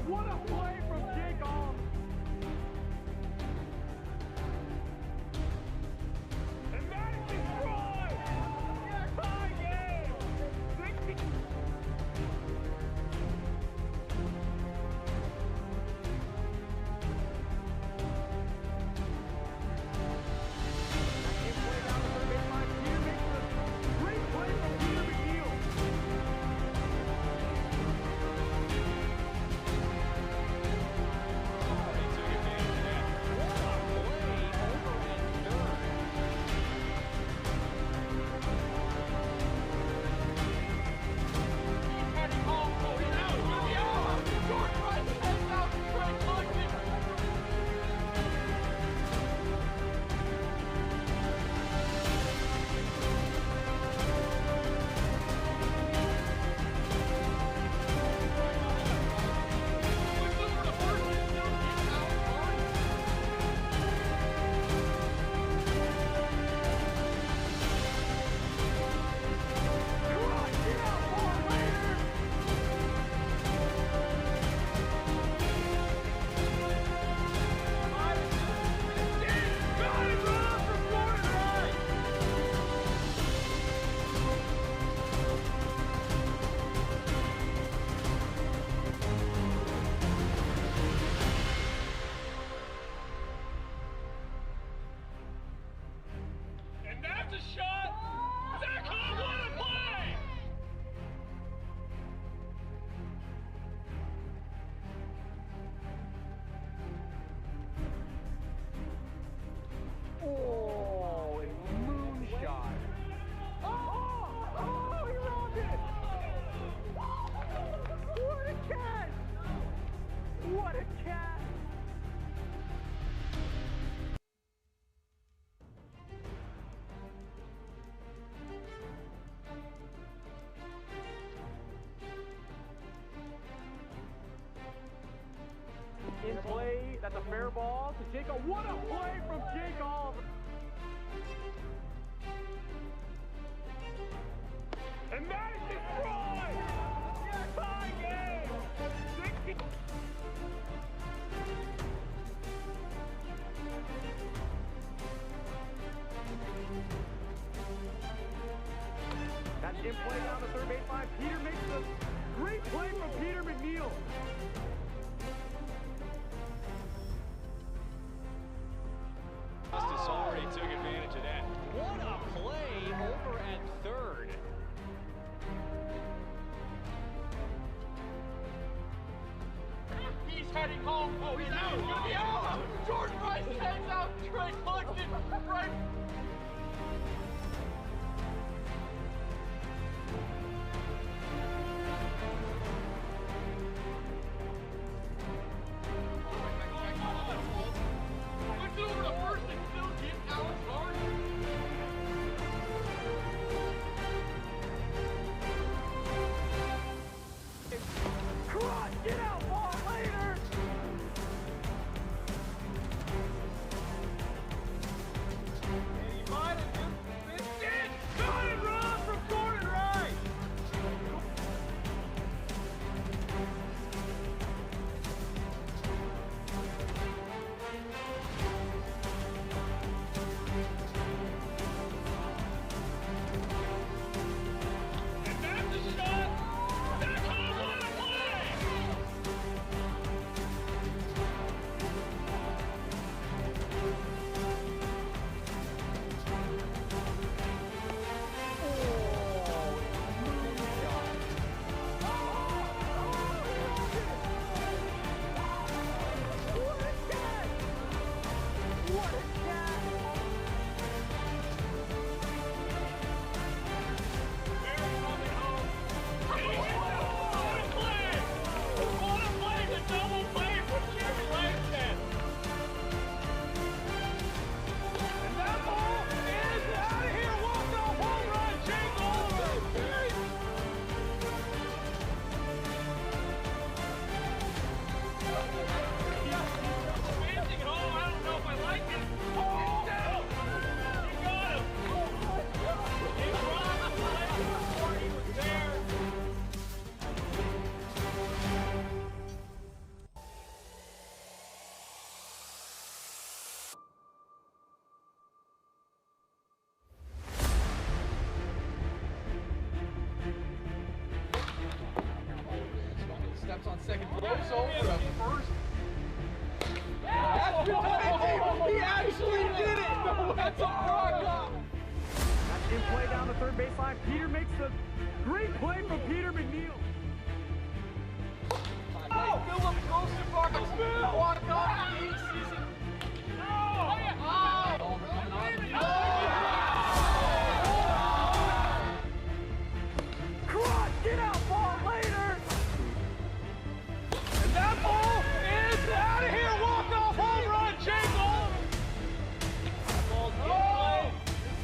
What a play from Jacob! And that is destroyed! Tie game! 60. A shot! Zach Hall, what a play! Oh, a moonshot! Oh, he robbed it! What a catch! What a catch! In play, that's a fair ball to Jacob. What a play from Jacob! And that is destroyed! Tie game! 60. That's in play down the third base line. Peter makes a great play from Peter McNeil. Justice already took advantage of that. What a play over at third. He's heading home. Oh, he's out. He's going to be out. Jordan Rice heads out. Trey Cluxton right. Get out, ball later! And he might have just over the first. That's good. He actually did it. That's a rock up. In play down the third baseline. Peter makes the great play from Peter McNeil. Oh, Philip Rosenbach, walk off the season. Oh, yeah. Cross, get out, ball later. And that ball is out of here. Walk off home run, Jake Old. That ball's in play.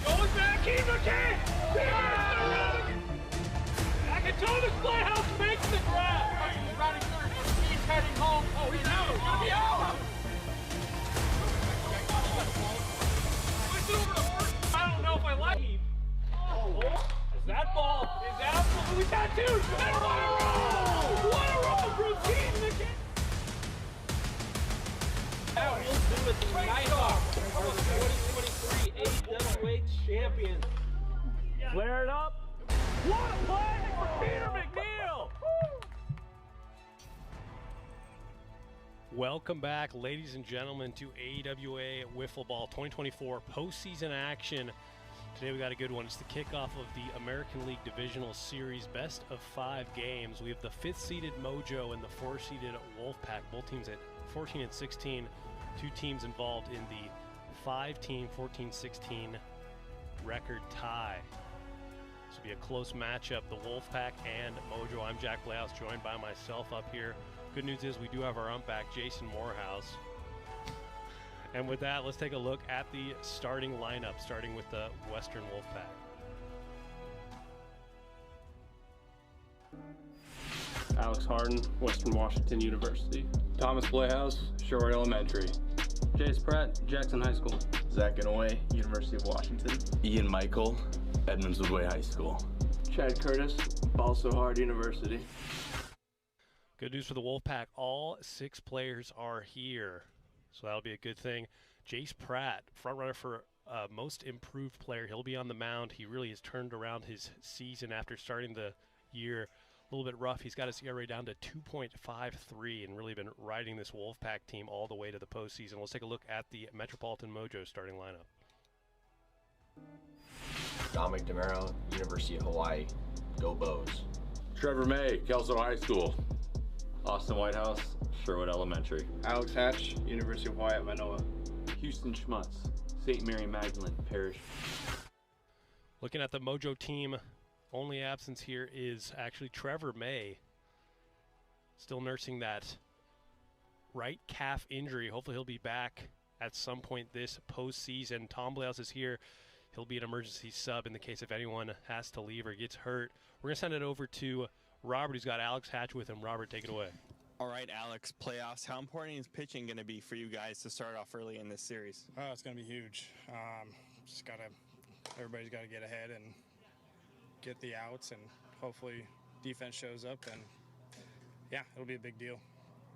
Goes back, keep the can. I can tell this playhouse makes the grab. Running third, he's heading home. Oh, he's out. He's gonna be out. Switch it over to first. I don't know if I like him. Oh, that ball is absolutely tattooed. And what a roll! What a roll from Keith McKay. That will do it. The Nighthawks are the 2023 AWA champions. Flare it up. What a play for Peter McNeil. Welcome back, ladies and gentlemen, to AWA Wiffle Ball 2024 postseason action. Today we got a good one. It's the kickoff of the American League Divisional Series, best of 5 games. We have the 5th-seeded Mojo and the 4th-seeded Wolfpack, both teams at 14 and 16. 2 teams involved in the 5-team 14-16 record tie. This will be a close matchup, the Wolfpack and Mojo. I'm Jack Blaus, joined by myself up here. Good news is we do have our ump back, Jason Morehouse. And with that, let's take a look at the starting lineup, starting with the Western Wolfpack. Alex Harden, Western Washington University. Thomas Playhouse, Shoreway Elementary. Jace Pratt, Jackson High School. Zach Inouye, University of Washington. Ian Michael, Edmonds Woodway High School. Chad Curtis, Balso Hard University. Good news for the Wolfpack. All 6 players are here, so that'll be a good thing. Jace Pratt, front runner for most improved player. He'll be on the mound. He really has turned around his season after starting the year a little bit rough. He's got his ERA down to 2.53 and really been riding this Wolfpack team all the way to the postseason. Let's take a look at the Metropolitan Mojo starting lineup. Dominic DeMero, University of Hawaii. Go Bows. Trevor May, Kelso High School. Austin Whitehouse, Sherwood Elementary. Alex Hatch, University of Hawaii at Manoa. Houston Schmutz, St. Mary Magdalene Parish. Looking at the Mojo team, only absence here is actually Trevor May. Still nursing that right calf injury. Hopefully he'll be back at some point this postseason. Tom Blaus is here. He'll be an emergency sub in the case if anyone has to leave or gets hurt. We're going to send it over to Robert, who's got Alex Hatch with him. Robert, take it away. All right, Alex, playoffs. How important is pitching going to be for you guys to start off early in this series? Oh, it's going to be huge. Everybody's got to get ahead and get the outs, and hopefully defense shows up, and yeah, it'll be a big deal.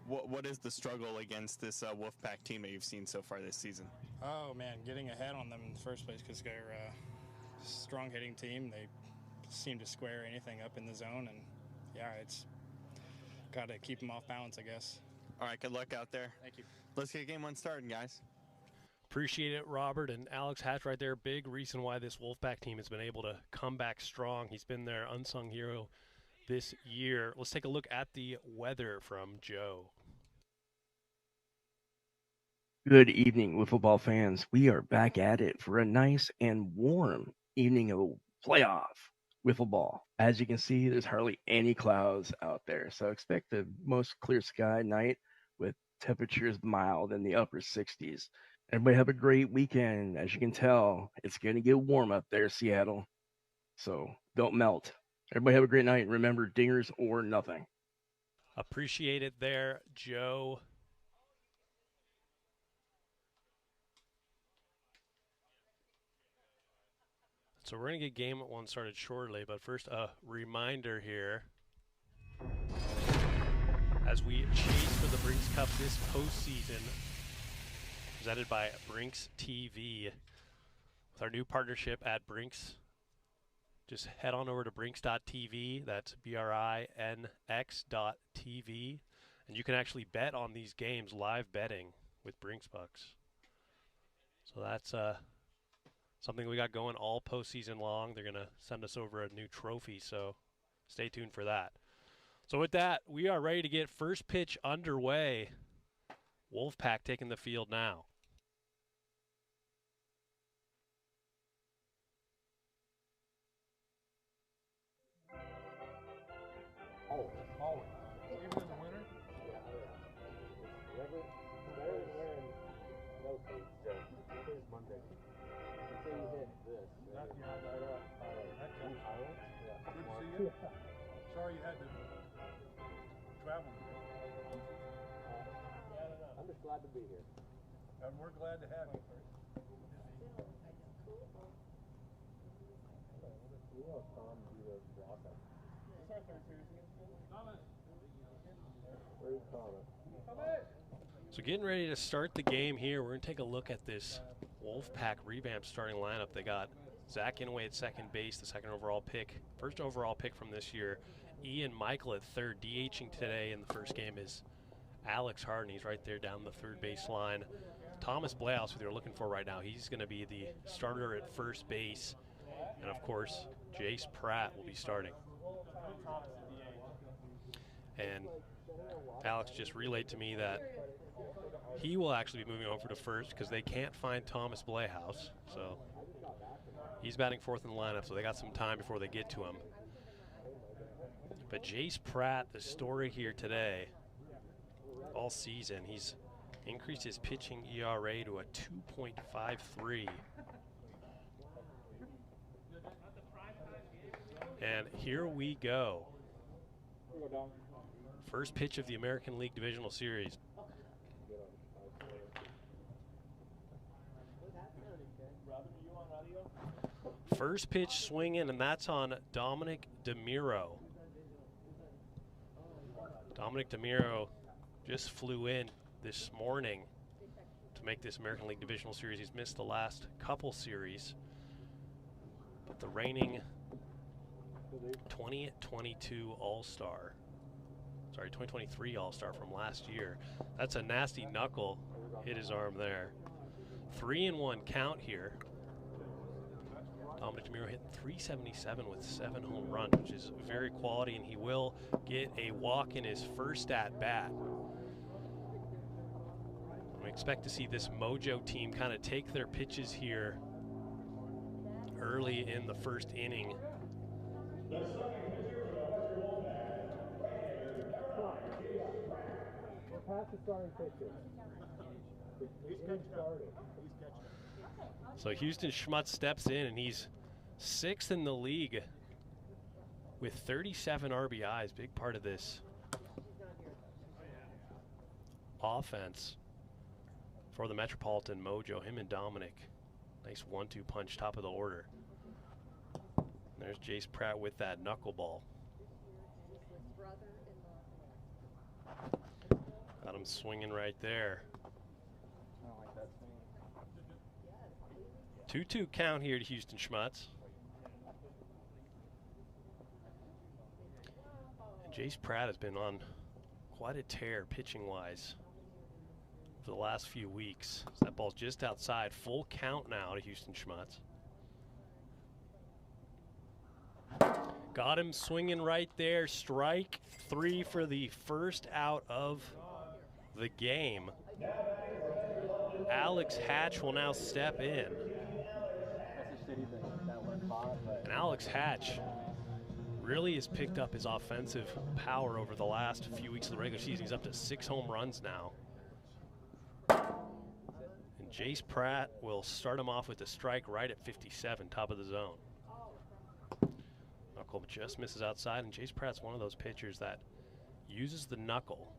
What is the struggle against this Wolfpack team that you've seen so far this season? Oh, man, getting ahead on them in the first place because they're a strong hitting team. They seem to square anything up in the zone, and yeah, it's got to keep them off balance, I guess. All right, good luck out there. Thank you. Let's get game 1 started, guys. Appreciate it, Robert. And Alex Hatch right there, big reason why this Wolfpack team has been able to come back strong. He's been their unsung hero this year. Let's take a look at the weather from Joe. Good evening, wiffle ball fans. We are back at it for a nice and warm evening of playoff wiffle ball. As you can see, there's hardly any clouds out there, so expect the most clear sky night with temperatures mild in the upper 60s. Everybody have a great weekend. As you can tell, it's going to get warm up there, Seattle, so don't melt. Everybody have a great night. Remember, dingers or nothing. Appreciate it there, Joe. So we're going to get game 1 started shortly, but first a reminder here. As we chase for the Brinks Cup this postseason, presented by Brinks TV. With our new partnership at Brinks, just head on over to brinks.tv, that's BRINX.tv, And you can actually bet on these games, live betting with Brinks Bucks. So that's something we got going all postseason long. They're going to send us over a new trophy, so stay tuned for that. So with that, we are ready to get first pitch underway. Wolfpack taking the field now. Always. Even in the winter? Yeah. Better than wearing no cleats. Today's Monday. Until you hit this. That comes. Yeah. Good to see you. Sorry you had to travel. I'm just glad to be here. And we're glad to have you. We want Tom to do the walk-up. So getting ready to start the game here. We're going to take a look at this Wolfpack revamped starting lineup. They got Zach Inouye at second base, the second overall pick. First overall pick from this year. Ian Michael at third. DHing today in the first game is Alex Harden. He's right there down the third base line. Thomas Blehouse, who they're looking for right now, he's going to be the starter at first base. And of course, Jace Pratt will be starting. And Alex just relayed to me that he will actually be moving over to first because they can't find Thomas Blehouse. So he's batting fourth in the lineup, so they got some time before they get to him. But Jace Pratt, the story here today, all season, he's increased his pitching ERA to a 2.53. And here we go. First pitch of the American League Divisional Series. First pitch swinging, and that's on Dominic DeMiro. Dominic DeMiro just flew in this morning to make this American League Divisional Series. He's missed the last couple series, but the reigning 2022 All-Star, sorry, 2023 All-Star from last year. That's a nasty knuckle, hit his arm there. 3-1 count here. Dominic DeMiro hitting .377 with 7 home runs, which is very quality, and he will get a walk in his first at-bat. We expect to see this Mojo team kind of take their pitches here early in the first inning. So Houston Schmutz steps in, and he's 6th in the league with 37 RBIs. Big part of this offense for the Metropolitan Mojo. Him and Dominic, nice 1-2 punch, top of the order. There's Jace Pratt with that knuckleball. Got him swinging right there. 2-2 count here to Houston Schmutz. And Jace Pratt has been on quite a tear pitching-wise for the last few weeks. So that ball's just outside. Full count now to Houston Schmutz. Got him swinging right there. Strike 3 for the first out of the game. Alex Hatch will now step in. And Alex Hatch really has picked up his offensive power over the last few weeks of the regular season. He's up to 6 home runs now. And Jace Pratt will start him off with a strike right at 57, top of the zone. Knuckle just misses outside, and Jace Pratt's one of those pitchers that uses the knuckle.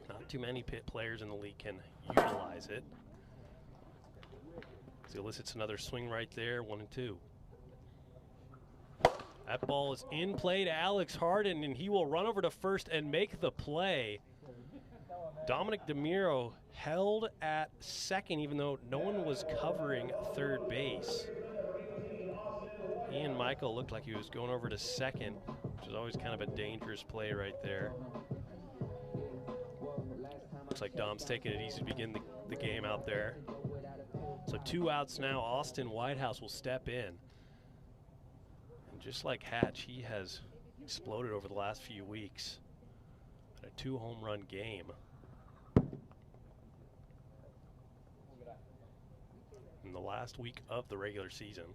Not too many players in the league can utilize it. So he elicits another swing right there, 1-2. That ball is in play to Alex Harden, and he will run over to first and make the play. Dominic DeMiro held at second, even though no one was covering third base. Ian Michael looked like he was going over to second, which is always kind of a dangerous play right there. Looks like Dom's taking it easy to begin the game out there. So 2 outs now. Austin Whitehouse will step in. And just like Hatch, he has exploded over the last few weeks. A 2-home run game. In the last week of the regular season.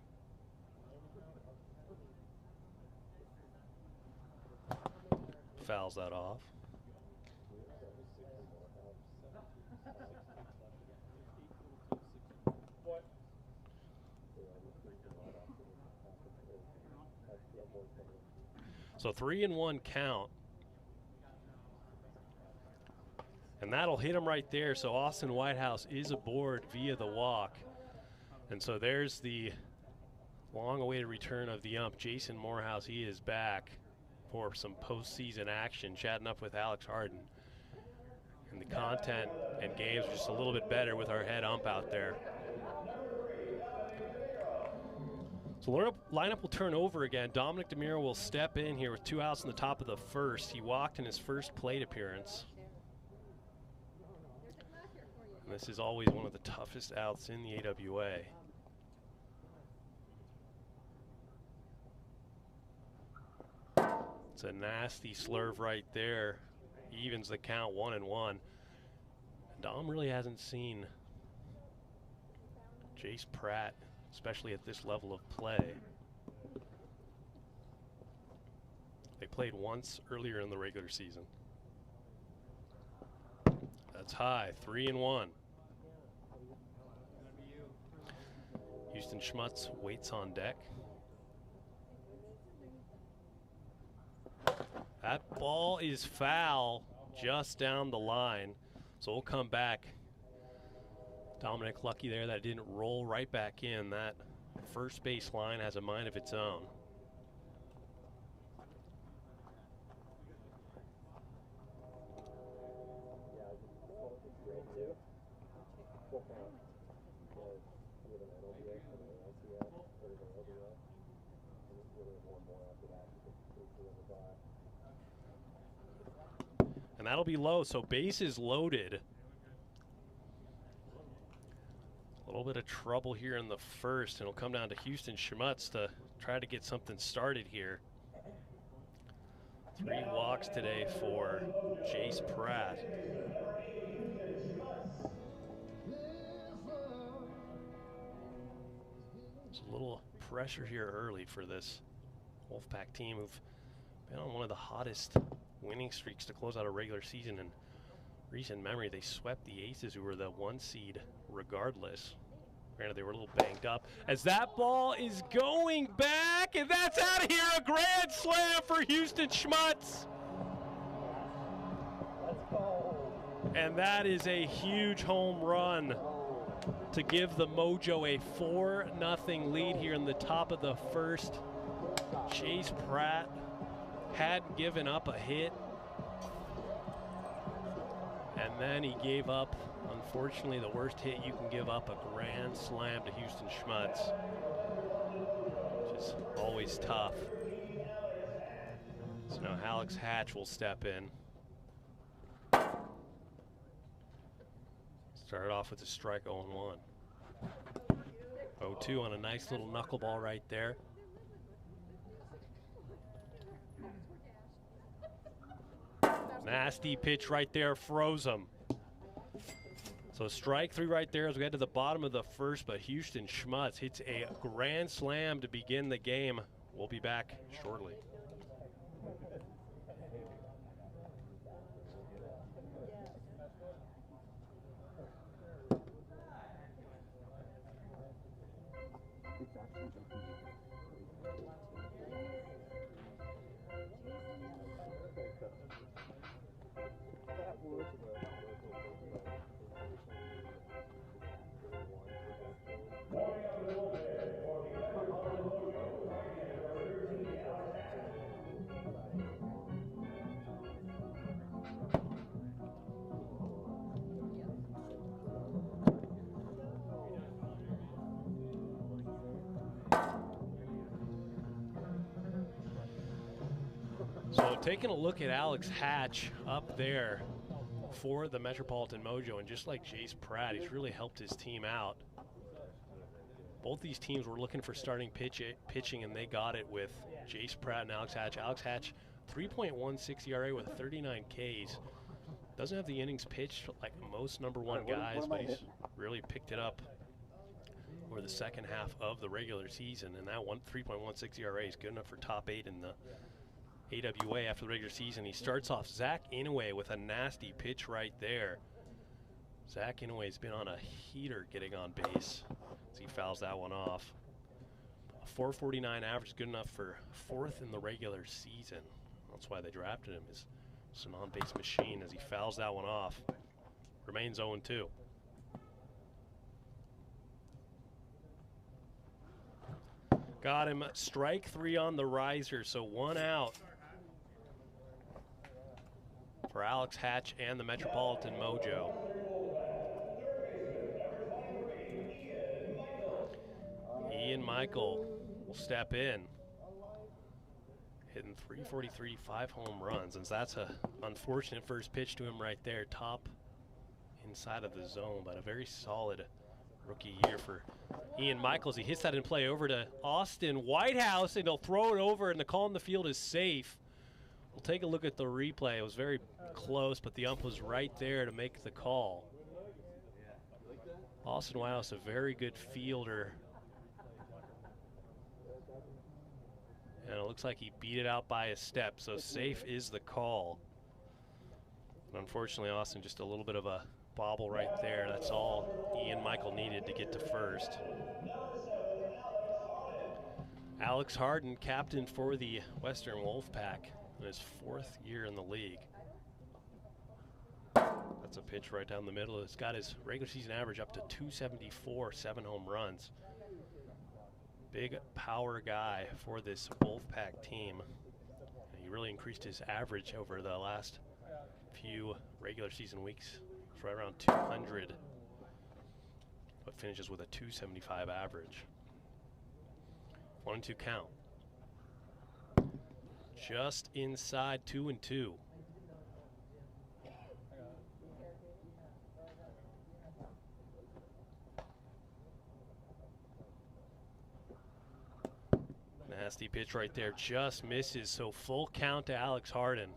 Fouls that off. So 3-1 count. And that'll hit him right there. So Austin Whitehouse is aboard via the walk. And so there's the long-awaited return of the ump, Jason Morehouse. He is back for some postseason action, chatting up with Alex Harden. And the content and games are just a little bit better with our head ump out there. So lineup will turn over again. Dominic DeMiro will step in here with 2 outs in the top of the first. He walked in his first plate appearance. And this is always one of the toughest outs in the AWA. It's a nasty slurve right there. Evens the count 1-1. Dom really hasn't seen Jace Pratt, especially at this level of play. They played once earlier in the regular season. That's high, 3-1. Houston Schmutz waits on deck. That ball is foul just down the line. So we'll come back. Dominic lucky there that it didn't roll right back in. That first base line has a mind of its own. And that'll be low, so bases loaded. A little bit of trouble here in the first, and it'll come down to Houston Schmutz to try to get something started here. 3 walks today for Jace Pratt. There's a little pressure here early for this Wolfpack team who've been on one of the hottest winning streaks to close out a regular season in recent memory. They swept the Aces, who were the 1 seed regardless. Granted, they were a little banged up. As that ball is going back, and that's out of here. A grand slam for Houston Schmutz. And that is a huge home run to give the Mojo a 4-0 lead here in the top of the first. Chase Pratt hadn't given up a hit, and then he gave up, unfortunately, the worst hit you can give up, a grand slam to Houston Schmutz, which is always tough. So now Alex Hatch will step in. Started off with a strike 0-1. 0-2 on a nice little knuckleball right there. Nasty pitch right there, froze him. So strike 3 right there as we head to the bottom of the first, but Houston Schmutz hits a grand slam to begin the game. We'll be back shortly. So taking a look at Alex Hatch up there for the Metropolitan Mojo, and just like Jace Pratt, he's really helped his team out. Both these teams were looking for starting pitching, and they got it with Jace Pratt and Alex Hatch. Alex Hatch, 3.16 ERA with 39 Ks. Doesn't have the innings pitched like most number one guys, but he's really picked it up over the second half of the regular season, and that 3.16 ERA is good enough for top 8 in the AWA after the regular season. He starts off Zach Inouye with a nasty pitch right there. Zach Inouye's been on a heater getting on base as he fouls that one off. A 449 average, good enough for 4th in the regular season. That's why they drafted him. He's an on-base machine as he fouls that one off. Remains 0-2. Got him. Strike 3 on the riser, so 1 out for Alex Hatch and the Metropolitan Mojo. Ian Michael will step in, hitting 343, 5 home runs, and that's a unfortunate first pitch to him right there, top inside of the zone, but a very solid rookie year for Ian Michaels. He hits that in play over to Austin Whitehouse, and he'll throw it over, and the call in the field is safe. We'll take a look at the replay. It was very close, but the ump was right there to make the call. Austin Whitehouse, a very good fielder. And it looks like he beat it out by a step, so safe is the call. But unfortunately, Austin, just a little bit of a bobble right there. That's all Ian Michael needed to get to first. Alex Harden, captain for the Western Wolfpack in his 4th year in the league. That's a pitch right down the middle. It's got his regular season average up to 274, 7 home runs. Big power guy for this Wolfpack team. He really increased his average over the last few regular season weeks. It's right around 200, but finishes with a 275 average. 1-2 count. Just inside 2-2. Nasty pitch right there, just misses, so full count to Alex Harden.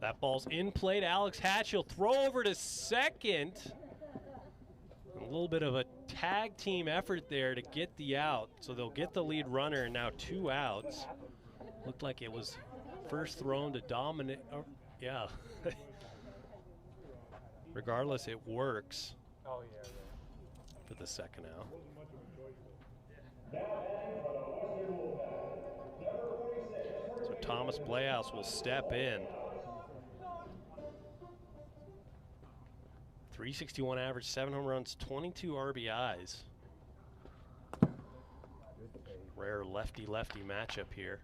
That ball's in play to Alex Hatch. He'll throw over to second. A little bit of a tag team effort there to get the out, so they'll get the lead runner, and now 2 outs. Looked like it was first thrown to dominate. Oh, yeah. Regardless, it works for the second out. So Thomas Playhouse will step in. 361 average, 7 home runs, 22 RBIs. Rare lefty-lefty matchup here.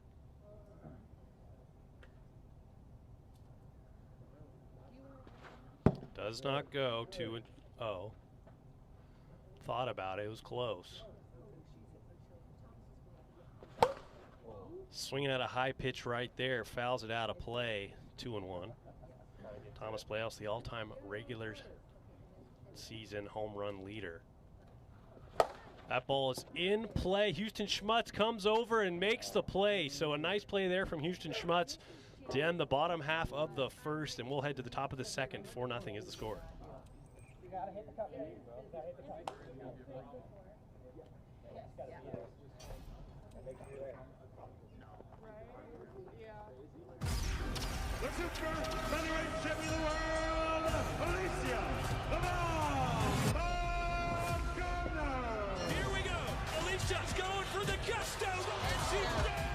Does not go 2-0. Thought about it, it was close. Swinging at a high pitch right there, fouls it out of play, 2-1. Thomas Playhouse, the all-time regular season home run leader. That ball is in play. Houston Schmutz comes over and makes the play. So a nice play there from Houston Schmutz to end the bottom half of the first, and we'll head to the top of the second. 4-0 is the score. You gotta hit the cup. There you go. You gotta hit the cup. The super featherweight champion of the world, Alicia, the bomb of Gardner. Here we go. Alicia's going for the gusto, and she's down.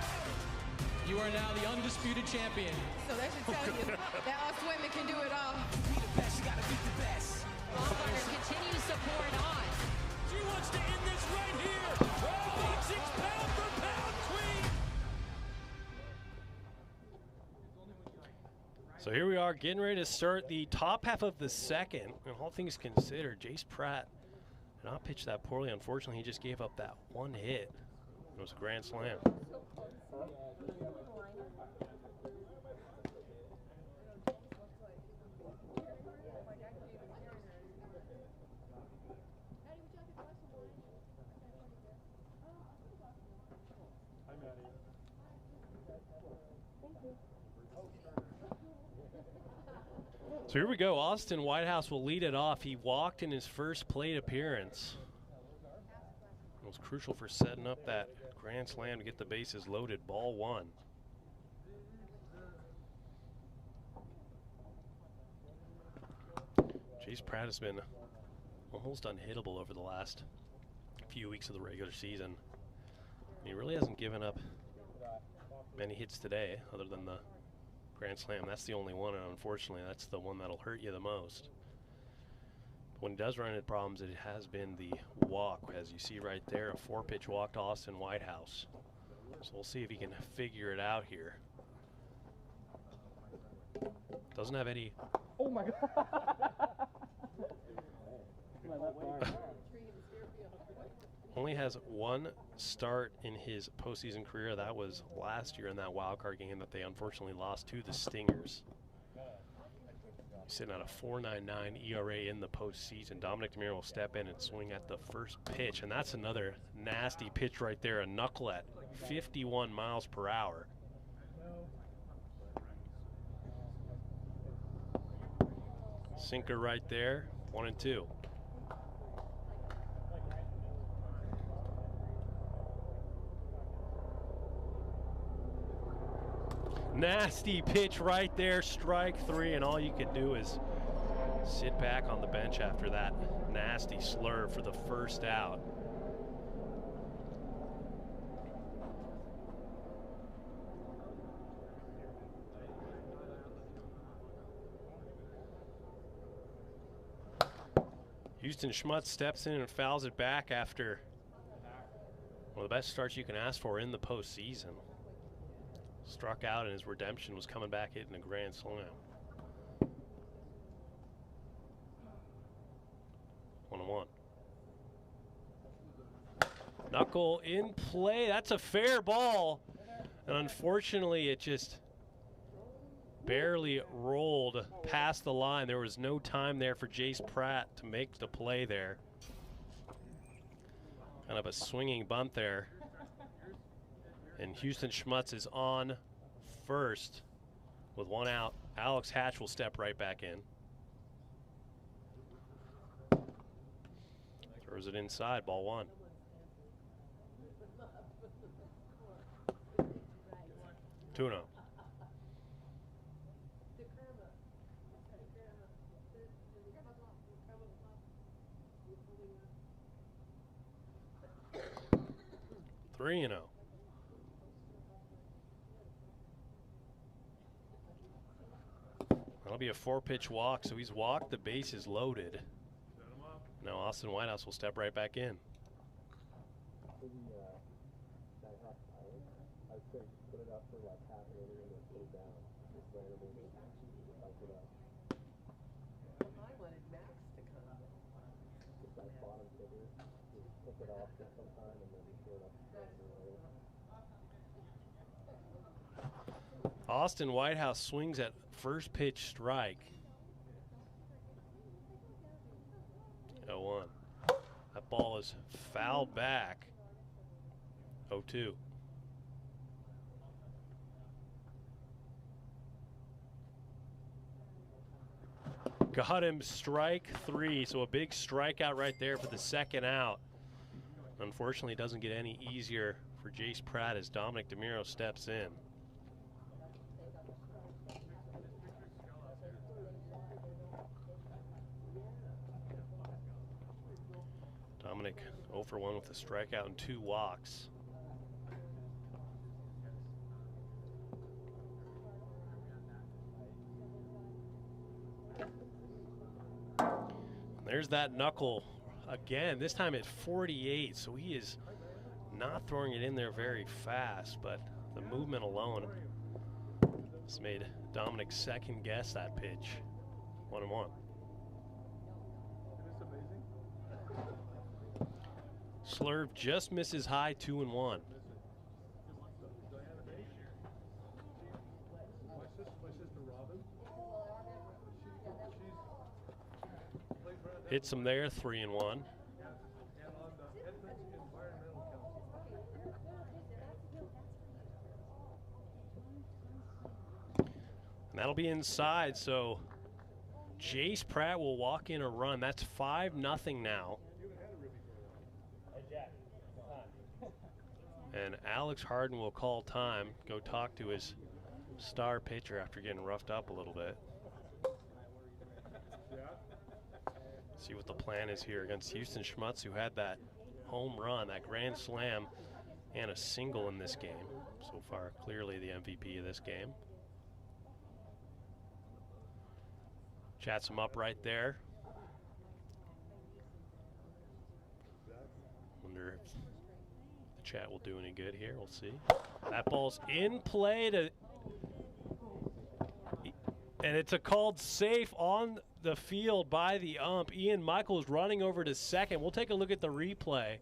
You are now the undisputed champion. So that should tell you that us women can do it all. Be the best, you gotta beat the best. Gardner continues to pour it on. She wants to end this right here. Oh, 6 pound for pound queen. So here we are getting ready to start the top half of the second. And all things considered, Jace Pratt did not pitch that poorly. Unfortunately, he just gave up that 1 hit. It was a grand slam. So here we go. Austin Whitehouse will lead it off. He walked in his first plate appearance. It was crucial for setting up that grand slam to get the bases loaded. Ball one. Jace Pratt has been almost unhittable over the last few weeks of the regular season. He really hasn't given up many hits today other than the grand slam. That's the only one, and unfortunately that's the one that'll hurt you the most. But when he does run into problems, it has been the walk, as you see right there, a 4-pitch walk to Austin Whitehouse. So we'll see if he can figure it out here. Doesn't have any. Oh my God. Only has one start in his postseason career. That was last year in that wild card game that they unfortunately lost to the Stingers. He's sitting at a 4.99 ERA in the postseason. Dominic DeMiro will step in and swing at the first pitch, and that's another nasty pitch right there, a knuckle at 51 miles per hour. Sinker right there, 1-2. Nasty pitch right there, strike three, and all you could do is sit back on the bench after that nasty slurve for the first out. Houston Schmutz steps in and fouls it back after one of the best starts you can ask for in the postseason. Struck out, and his redemption was coming back hitting a grand slam. 1-1. Knuckle in play. That's a fair ball. And unfortunately, it just barely rolled past the line. There was no time there for Jace Pratt to make the play there. Kind of a swinging bunt there. And Houston Schmutz is on first with one out. Alex Hatch will step right back in. Throws it inside, ball one. Tuna. Three, you know. That'll be a 4-pitch walk, so he's walked, the base is loaded. Now Austin Whitehouse will step right back in. Austin Whitehouse swings at first pitch strike. 0-1. That ball is fouled back. 0-2. Got him, strike three. So a big strikeout right there for the second out. Unfortunately, it doesn't get any easier for Jace Pratt as Dominic DeMiro steps in. Dominic 0 for 1 with a strikeout and 2 walks. There's that knuckle again, this time at 48, so he is not throwing it in there very fast, but the movement alone has made Dominic second guess that pitch. 1-1. Slurve just misses high, 2-1. Hits him there, 3-1. And that'll be inside, so Jace Pratt will walk in a run. That's 5-0 now. And Alex Harden will call time, go talk to his star pitcher after getting roughed up a little bit. See what the plan is here against Houston Schmutz, who had that home run, that grand slam, and a single in this game. So far, clearly the MVP of this game. Chats him up right there. Wonder if the chat will do any good here. We'll see. That ball's in play to, and it's a called safe on the field by the ump. Ian Michaels running over to second. We'll take a look at the replay.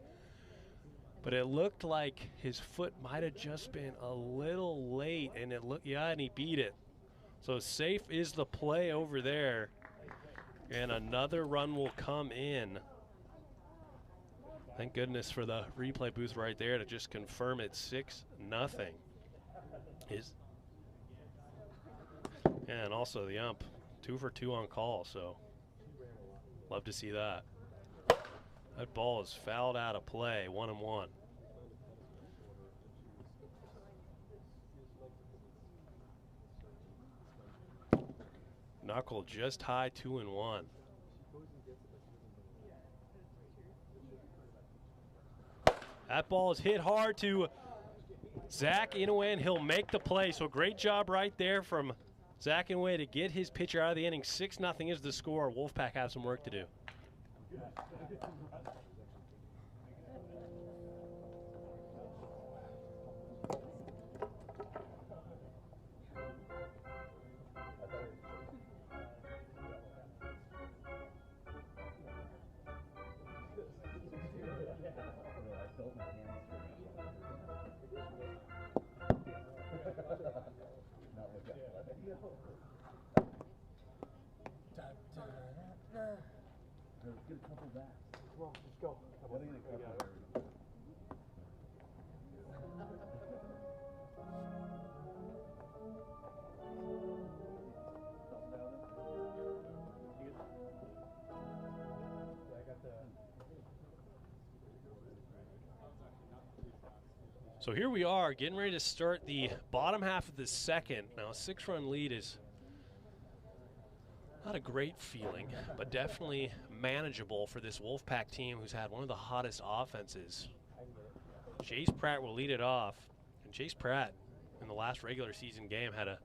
But it looked like his foot might have just been a little late, and it looked, yeah, and he beat it. So safe is the play over there, and another run will come in. Thank goodness for the replay booth right there to just confirm it's 6-0. And also the ump, 2 for 2 on call, so love to see that. That ball is fouled out of play, 1-1. Knuckle just high, 2-1. That ball is hit hard to Zach Inouye, and he'll make the play. So great job right there from Zach Inouye to get his pitcher out of the inning. 6-0 is the score. Wolfpack have some work to do. Get a couple back. Come on, let's go. So here we are, getting ready to start the bottom half of the second. Now, a 6-run lead is not a great feeling, but definitely manageable for this Wolfpack team who's had one of the hottest offenses. Jace Pratt will lead it off. And Jace Pratt, in the last regular season game, had a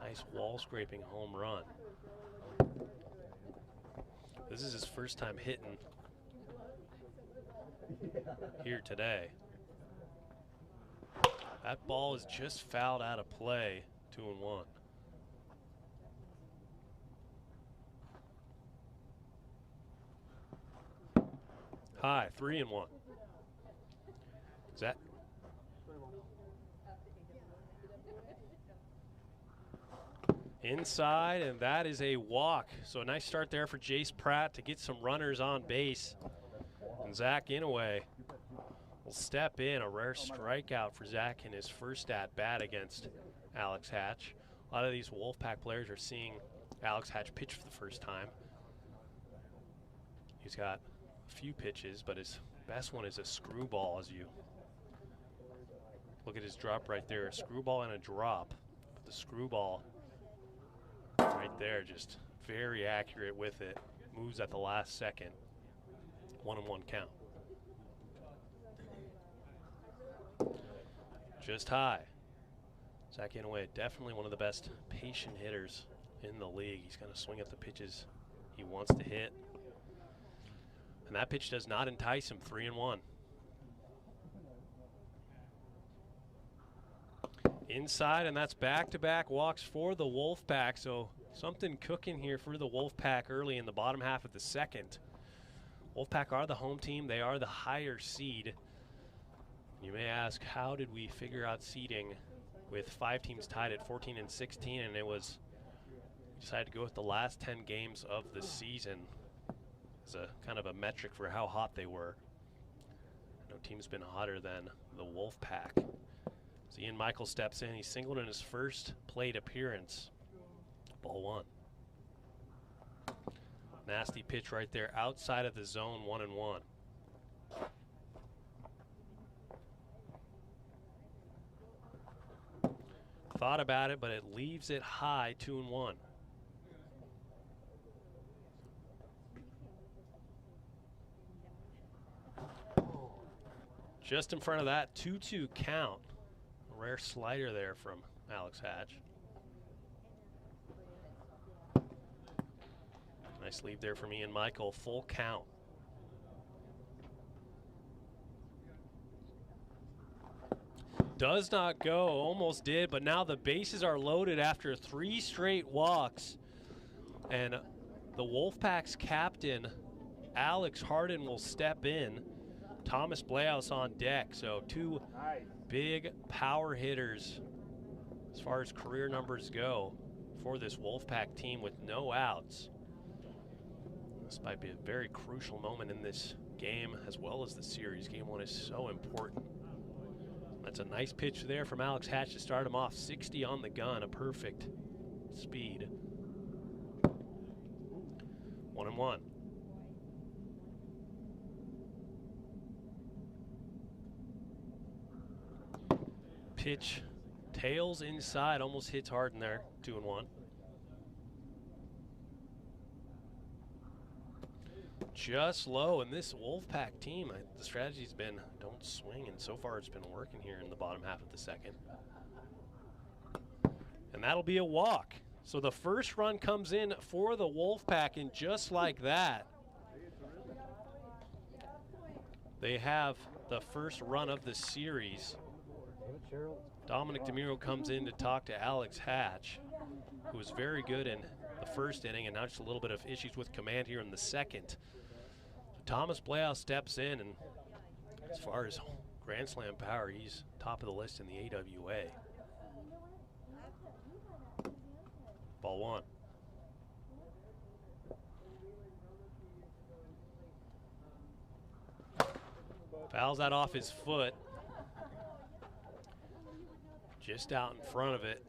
nice wall-scraping home run. This is his first time hitting here today. That ball is just fouled out of play, 2-1. High, 3-1. Is that? Inside, and that is a walk. So a nice start there for Jace Pratt to get some runners on base. And Zach Inouye will step in. A rare strikeout for Zach in his first at bat against Alex Hatch. A lot of these Wolfpack players are seeing Alex Hatch pitch for the first time. He's got a few pitches, but his best one is a screwball. As you look at his drop right there, a screwball and a drop. But the screwball right there, just very accurate with it. Moves at the last second. 1-1 count. Just high. Zach Inouye, definitely one of the best patient hitters in the league. He's going to swing at the pitches he wants to hit. And that pitch does not entice him, 3-1. Inside, and that's back-to-back walks for the Wolfpack. So something cooking here for the Wolfpack early in the bottom half of the second. Wolfpack are the home team. They are the higher seed. You may ask, how did we figure out seeding with 5 teams tied at 14 and 16? And it was, we decided to go with the last 10 games of the season. as a kind of a metric for how hot they were. No team's been hotter than the Wolfpack. So Ian Michael steps in. He singled in his first plate appearance. Ball 1. Nasty pitch right there outside of the zone, 1-1. Thought about it, but it leaves it high, 2-1. Just in front of that, 2-2 count. A rare slider there from Alex Hatch. Nice lead there from Ian Michael, full count. Does not go, almost did, but now the bases are loaded after 3 straight walks. And the Wolfpack's captain, Alex Harden, will step in. Thomas Bleaus on deck, so 2 big power hitters as far as career numbers go for this Wolfpack team with no outs. This might be a very crucial moment in this game as well as the series. Game 1 is so important. That's a nice pitch there from Alex Hatch to start him off. 60 on the gun, a perfect speed. 1-1. Pitch tails inside, almost hits hard in there. 2-1. Just low, and this Wolfpack team, the strategy's been don't swing, and so far it's been working here in the bottom half of the second. And that'll be a walk. So the first run comes in for the Wolfpack, and just like that, they have the first run of the series. Dominic DeMuro comes in to talk to Alex Hatch, who was very good in the first inning, and now just a little bit of issues with command here in the second. Thomas Bleaus steps in, and as far as Grand Slam power, he's top of the list in the AWA. Ball 1. Fouls that off his foot. Just out in front of it.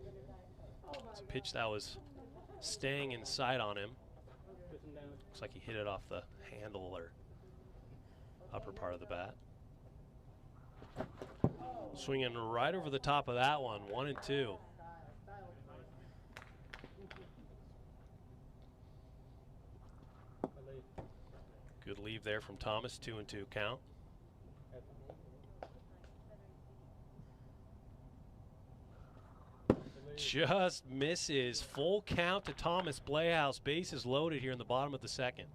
It's a pitch that was staying inside on him. Looks like he hit it off the handle or upper part of the bat. Swinging right over the top of that one, 1-2. Good leave there from Thomas, 2-2 count. Just misses. Full count to Thomas Bleaus. Bases loaded here in the bottom of the second.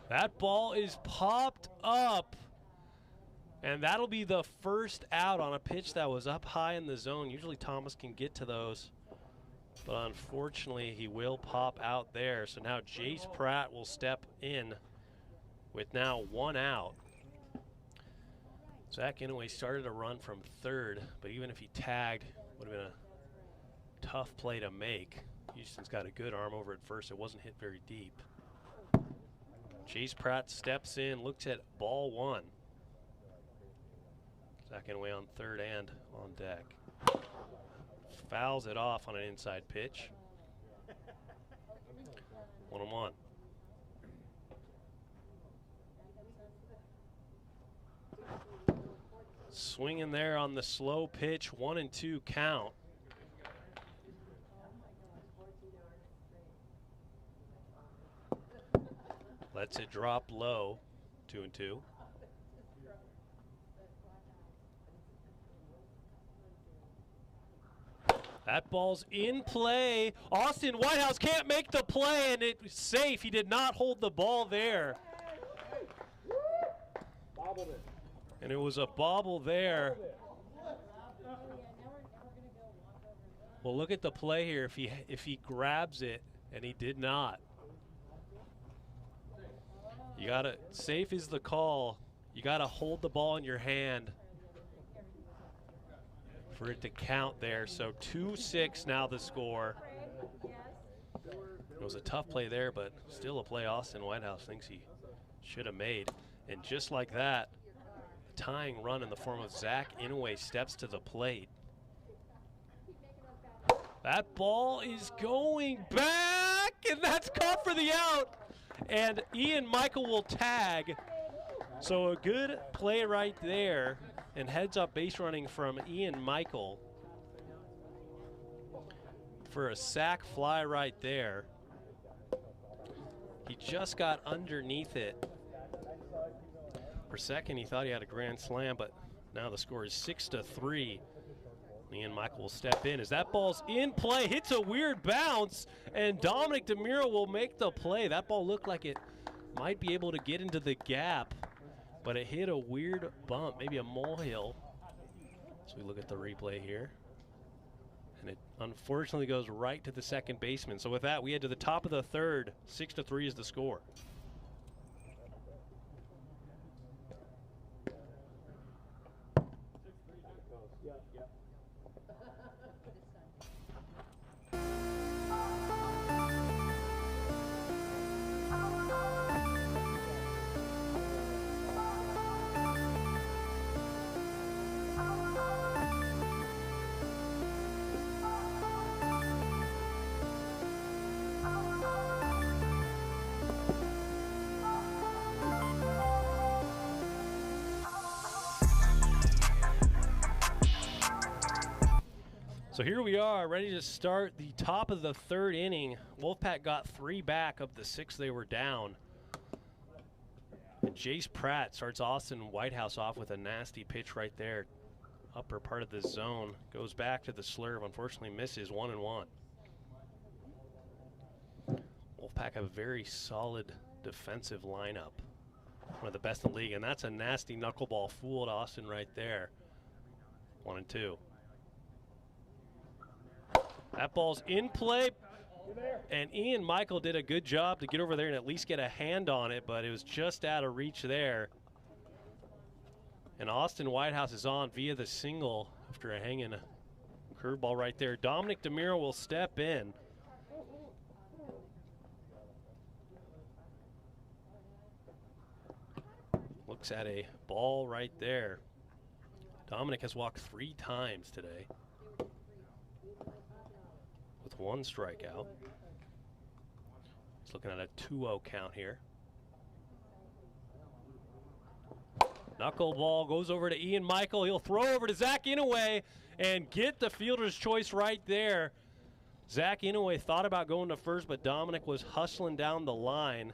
That ball is popped up, and that'll be the first out on a pitch that was up high in the zone. Usually Thomas can get to those, but unfortunately he will pop out there. So now Jace Pratt will step in with now 1 out. Zach Inouye started a run from third, but even if he tagged, would have been a tough play to make. Houston's got a good arm over at first. It wasn't hit very deep. Chase Pratt steps in, looks at ball 1. Zach Inouye on third and on deck. Fouls it off on an inside pitch. 1-1. Swinging there on the slow pitch, 1-2 count. Lets it drop low, 2-2. That ball's in play. Austin Whitehouse can't make the play, and it's safe. He did not hold the ball there. And it was a bobble there. Well, look at the play here. If he grabs it, and he did not. You gotta, safe is the call. You gotta hold the ball in your hand for it to count there. So 2-6 now the score. It was a tough play there, but still a play Austin Whitehouse thinks he should have made. And just like that, the tying run in the form of Zach Inouye steps to the plate. That ball is going back, and that's caught for the out. And Ian Michael will tag. So a good play right there, and heads up base running from Ian Michael for a sac fly right there. He just got underneath it. For a second, he thought he had a grand slam, but now the score is 6-3. Ian Michael will step in as that ball's in play, hits a weird bounce, and Dominic DeMiro will make the play. That ball looked like it might be able to get into the gap, but it hit a weird bump, maybe a molehill. So we look at the replay here, and it unfortunately goes right to the second baseman. So with that, we head to the top of the third. 6-3 is the score. So here we are, ready to start the top of the third inning. Wolfpack got 3 back of the 6 they were down. And Jace Pratt starts Austin Whitehouse off with a nasty pitch right there. Upper part of the zone, goes back to the slurve, unfortunately misses 1-1. Wolfpack have a very solid defensive lineup. One of the best in the league, and that's a nasty knuckleball fooled Austin right there. 1-2. That ball's in play, and Ian Michael did a good job to get over there and at least get a hand on it, but it was just out of reach there. And Austin Whitehouse is on via the single after a hanging curveball right there. Dominic DeMiro will step in. Looks at a ball right there. Dominic has walked 3 times today, with 1 strikeout. He's looking at a 2-0 count here. Knuckleball goes over to Ian Michael. He'll throw over to Zach Inouye and get the fielder's choice right there. Zach Inouye thought about going to first, but Dominic was hustling down the line.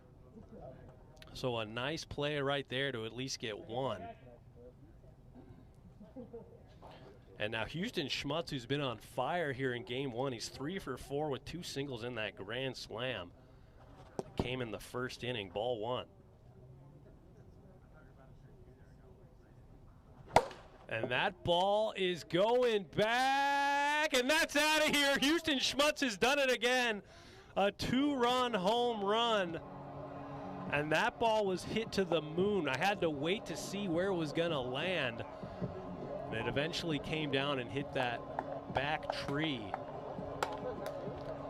So a nice play right there to at least get 1. And now Houston Schmutz, who's been on fire here in game 1, he's 3 for 4 with 2 singles in that grand slam. Came in the first inning, ball 1. And that ball is going back, and that's out of here. Houston Schmutz has done it again. A 2-run home run. And that ball was hit to the moon. I had to wait to see where it was gonna land. And it eventually came down and hit that back tree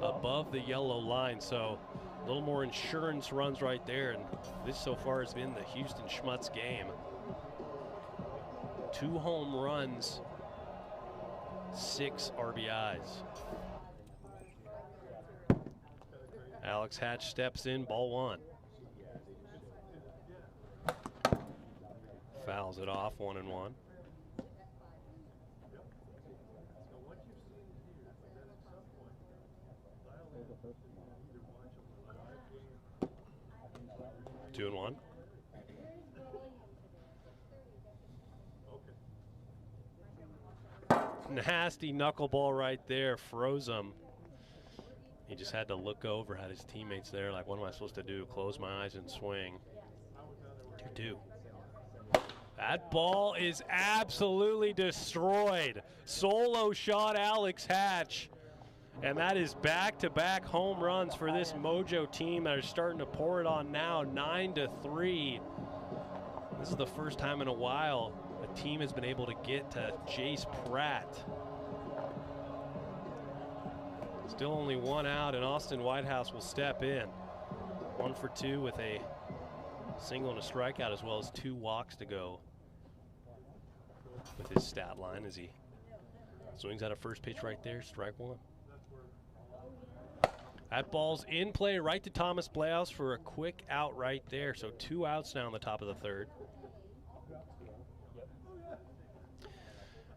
above the yellow line. So a little more insurance runs right there. And this so far has been the Houston Schmutz game. 2 home runs, 6 RBIs. Alex Hatch steps in, ball 1. Fouls it off, 1-1. Two and 1. Nasty knuckleball right there, froze him. He just had to look over, had his teammates there, like, what am I supposed to do? Close my eyes and swing. 2-2. That ball is absolutely destroyed. Solo shot Alex Hatch. And that is back-to-back home runs for this Mojo team that are starting to pour it on now, 9-3. This is the first time in a while a team has been able to get to Jace Pratt. Still only one out, and Austin Whitehouse will step in. 1 for 2 with a single and a strikeout, as well as 2 walks to go with his stat line as he swings out a first pitch right there, strike 1. That ball's in play right to Thomas Bleaus for a quick out right there. So 2 outs now in the top of the 3rd.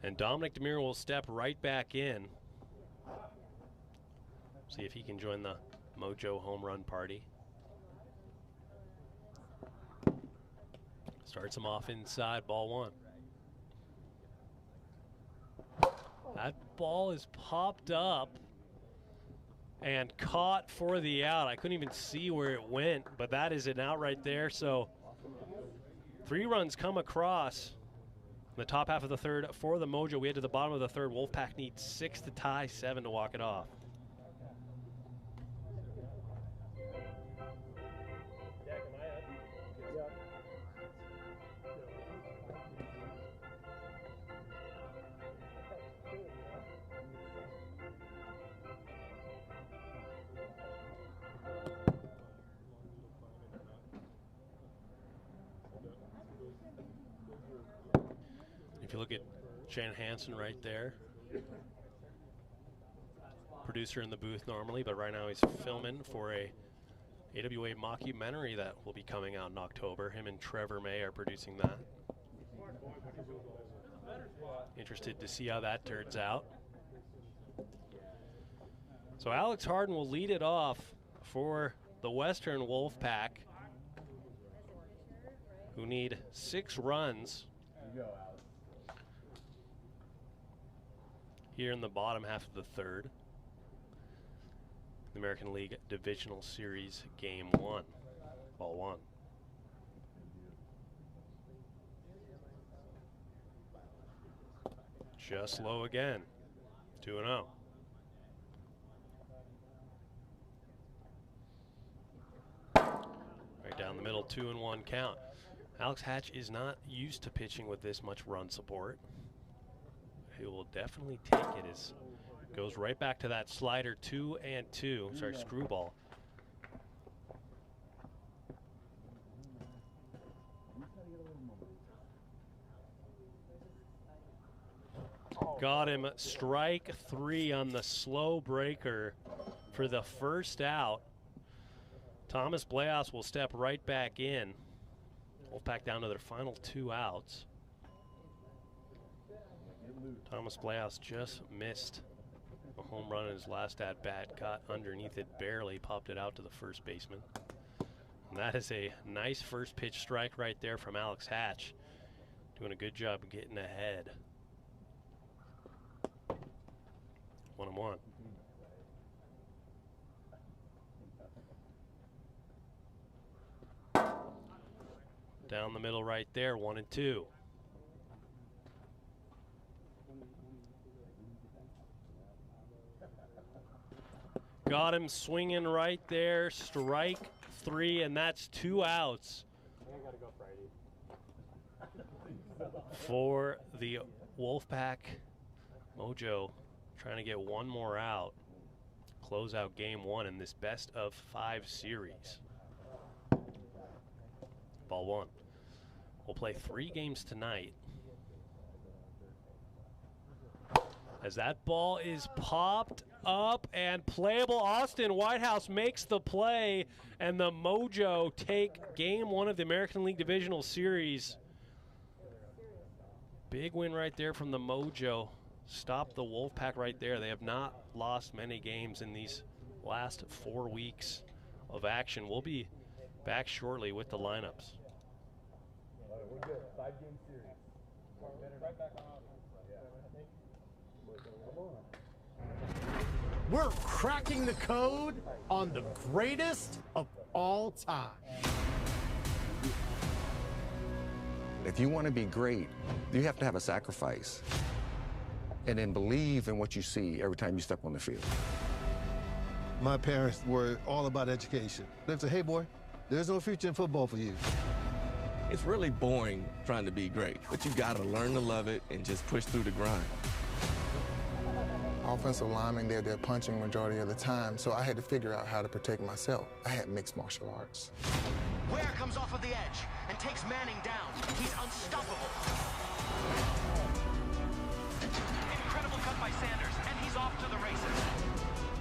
And Dominic DeMiro will step right back in. See if he can join the Mojo home run party. Starts him off inside, ball 1. That ball is popped up and caught for the out. I couldn't even see where it went, but that is an out right there. So 3 runs come across in the top half of the 3rd for the Mojo. We head to the bottom of the 3rd. Wolfpack needs 6 to tie, 7 to walk it off. If you look at Shane Hansen right there, producer in the booth normally, but right now he's filming for a AWA mockumentary that will be coming out in October. Him and Trevor May are producing that. Interested to see how that turns out. So Alex Harden will lead it off for the Western Wolfpack, who need 6 runs here in the bottom half of the 3rd. The American League Divisional Series Game 1, ball 1. Just low again, 2-0. Right down the middle, 2-1 count. Alex Hatch is not used to pitching with this much run support. He will definitely take it as goes right back to that slider, 2-2. Sorry, screwball. Got him, strike 3 on the slow breaker for the first out. Thomas Bleaus will step right back in. Wolfpack down to their final 2 outs. Thomas Bleaus just missed a home run in his last at-bat, got underneath it barely, popped it out to the first baseman. And that is a nice first pitch strike right there from Alex Hatch. Doing a good job of getting ahead. 1-1. Down the middle right there, 1-2. Got him swinging right there, strike 3, and that's 2 outs for the Wolfpack. Mojo trying to get 1 more out, close out game 1 in this best of 5 series. Ball 1. We'll play 3 games tonight. As that ball is popped up and playable, Austin Whitehouse makes the play, and the Mojo take game 1 of the American League Divisional Series. Big win right there from the Mojo. Stop the Wolfpack right there. They have not lost many games in these last 4 weeks of action. We'll be back shortly with the lineups. We're good. 5-game series. Right back on. We're cracking the code on the greatest of all time. If you want to be great, you have to have a sacrifice. And then believe in what you see every time you step on the field. My parents were all about education. They said, hey boy, there's no future in football for you. It's really boring trying to be great, but you gotta learn to love it and just push through the grind. I offensive linemen, they're punching majority of the time, so I had to figure out how to protect myself. I had mixed martial arts. Ware comes off of the edge and takes Manning down. He's unstoppable. Incredible cut by Sanders, and he's off to the races.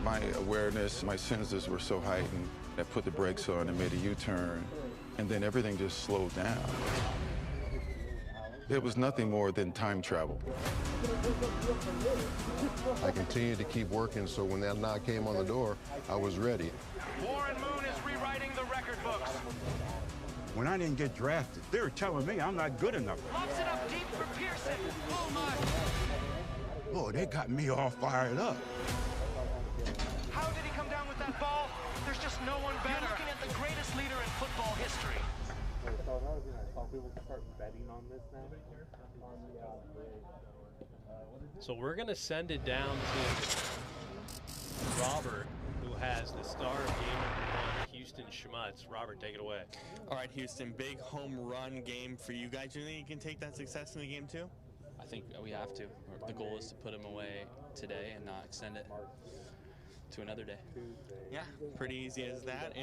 My awareness, my senses were so heightened that I put the brakes on and made a U-turn, and then everything just slowed down. It was nothing more than time travel. I continued to keep working, so when that knock came on the door, I was ready. Warren Moon is rewriting the record books. When I didn't get drafted, they were telling me I'm not good enough. Lobs it up deep for Pearson. Oh, my. Oh, they got me all fired up. How did he come down with that ball? There's just no one better. You're looking at the greatest leader in football history. People start betting on this now. So we're going to send it down to Robert, who has the star of game #1, Houston Schmutz. Robert, take it away. All right, Houston, big home run game for you guys. Do you think you can take that success in the game too? I think we have to. The goal is to put him away today and not extend it to another day. Yeah, pretty easy as that.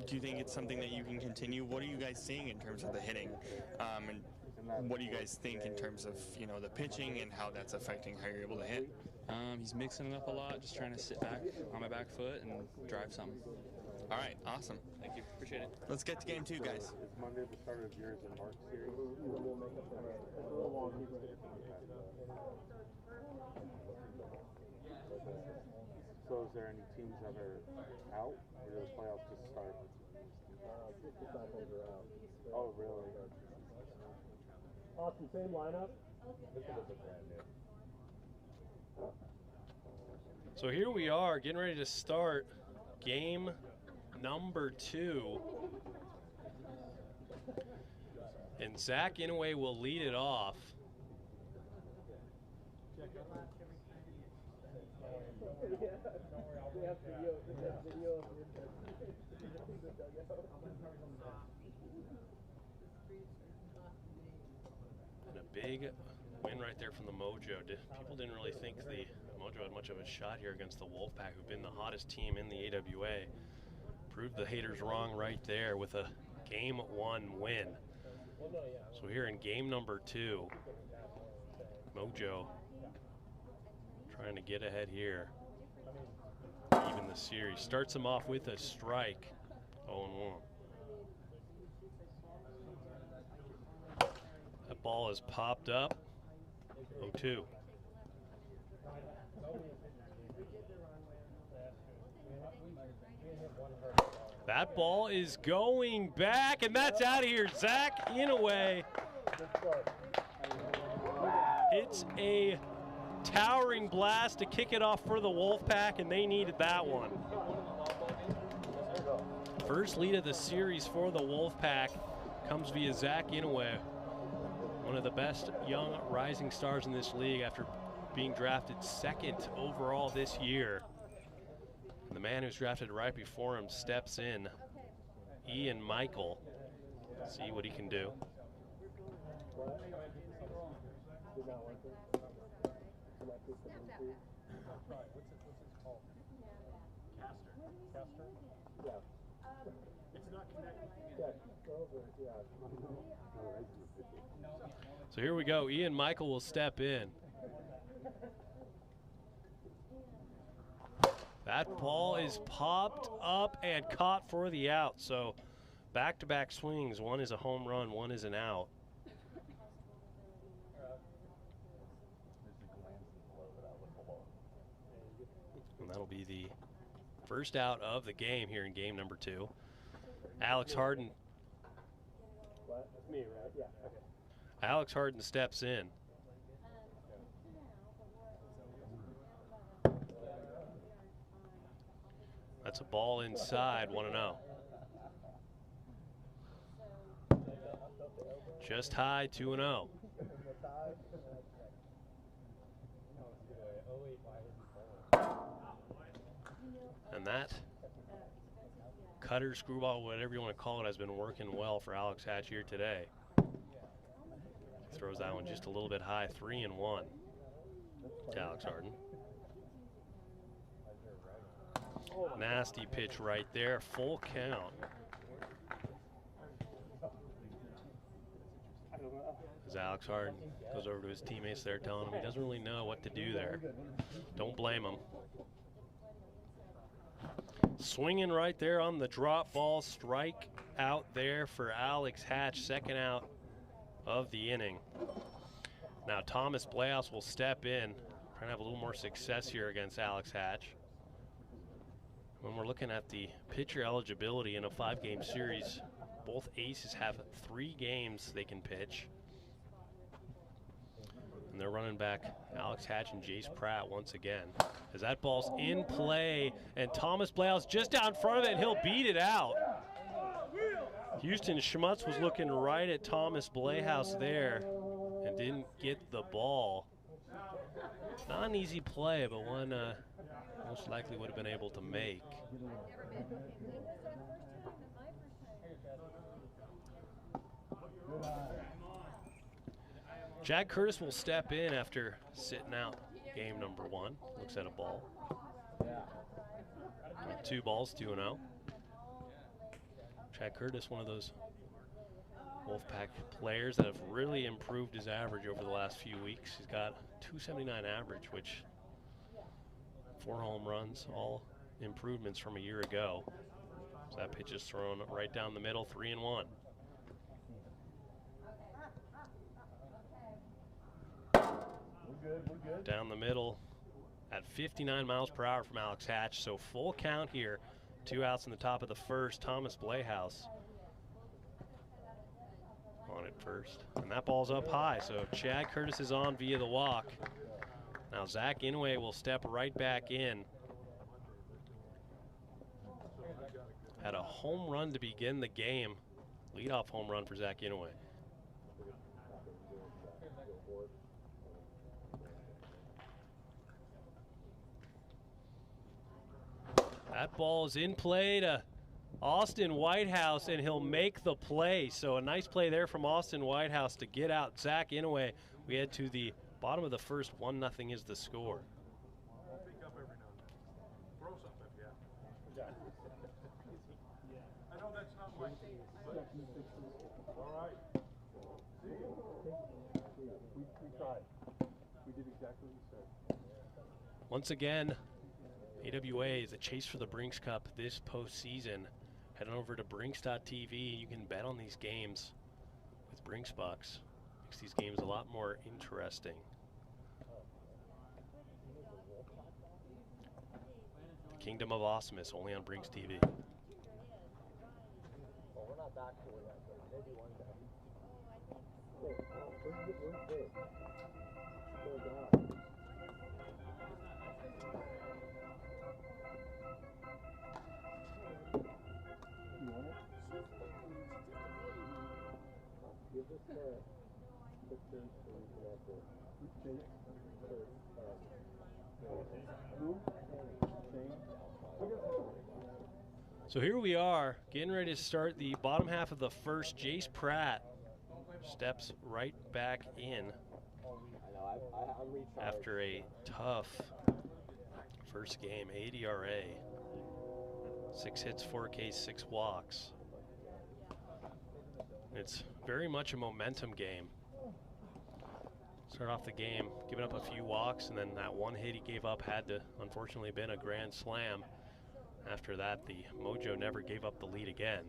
Do you think it's something that you can continue? What are you guys seeing in terms of the hitting? And what do you guys think in terms of, the pitching and how that's affecting how you're able to hit? He's mixing it up a lot, just trying to sit back on my back foot and drive something. All right, awesome. Thank you. Appreciate it. Let's get to game 2, guys. Is Monday the start of yours and Mark's series? So is there any teams that are out, or do the playoffs just start? Oh, really? Austin, same lineup? So here we are, getting ready to start game #2. And Zach Inouye will lead it off. And a big win right there from the Mojo. People didn't really think the Mojo had much of a shot here against the Wolfpack, who've been the hottest team in the AWA. Proved the haters wrong right there with a game 1 win. So here in game #2, Mojo trying to get ahead here. Even the series starts him off with a strike. 0-1. That ball is popped up. 0-2. That ball is going back, and that's out of here. Zach Inouye. It's a towering blast to kick it off for the Wolfpack, and they needed that one. First lead of the series for the Wolfpack comes via Zach Inouye, one of the best young rising stars in this league after being drafted 2nd overall this year. And the man who's drafted right before him steps in, Ian Michael. See what he can do. So here we go. Ian Michael will step in. That ball is popped up and caught for the out. So back-to-back swings. One is a home run, one is an out. And that'll be the first out of the game here in game #2. Alex Harden. That's me, right? Yeah, okay. Alex Harden steps in. That's a ball inside, 1-0. Just high, 2-0. And that cutter, screwball, whatever you want to call it, has been working well for Alex Hatch here today. Throws that one just a little bit high, 3-1 to Alex Harden. Nasty pitch right there, full count. As Alex Harden goes over to his teammates there, telling him he doesn't really know what to do there. Don't blame him. Swinging right there on the drop ball, strike out there for Alex Hatch, second out of the inning. Now Thomas Blehouse will step in, trying to have a little more success here against Alex Hatch. When we're looking at the pitcher eligibility in a 5-game series, both aces have 3 games they can pitch. And they're running back Alex Hatch and Jace Pratt once again. As that ball's in play, and Thomas Blehouse just down in front of it, and he'll beat it out. Houston Schmutz was looking right at Thomas Blehouse there and didn't get the ball. Not an easy play, but one most likely would have been able to make. Jack Curtis will step in after sitting out game number 1. Looks at a ball. 2 balls, 2-0. Jack Curtis, one of those Wolfpack players that have really improved his average over the last few weeks. He's got 279 average, which 4 home runs, all improvements from a year ago. So that pitch is thrown right down the middle, 3-1. We're good. Down the middle at 59 miles per hour from Alex Hatch. So full count here. 2 outs in the top of the first. Thomas Blehouse on it first. And that ball's up high. So Chad Curtis is on via the walk. Now Zach Inouye will step right back in. Had a home run to begin the game. Leadoff home run for Zach Inouye. That ball is in play to Austin Whitehouse, and he'll make the play. So a nice play there from Austin Whitehouse to get out Zach Inouye. We head to the bottom of the first. 1-0 is the score. I know that's not my all right. We tried. We did exactly what you said. Once again, AWA is a chase for the Brinks Cup this postseason. Head on over to Brinks.tv. You can bet on these games with Brinks Bucks. Makes these games a lot more interesting. The Kingdom of Awesomeness, only on Brinks TV. Well, we're not back to that, but maybe one day. We're big. Go down. You want it? Give this picture so we can have the So here we are, getting ready to start the bottom half of the first. Jace Pratt steps right back in after a tough first game. 8 ERA, 6 hits, 4 Ks, 6 walks. It's very much a momentum game. Start off the game, giving up a few walks, and then that one hit he gave up had to, unfortunately, been a grand slam. After that, the Mojo never gave up the lead again.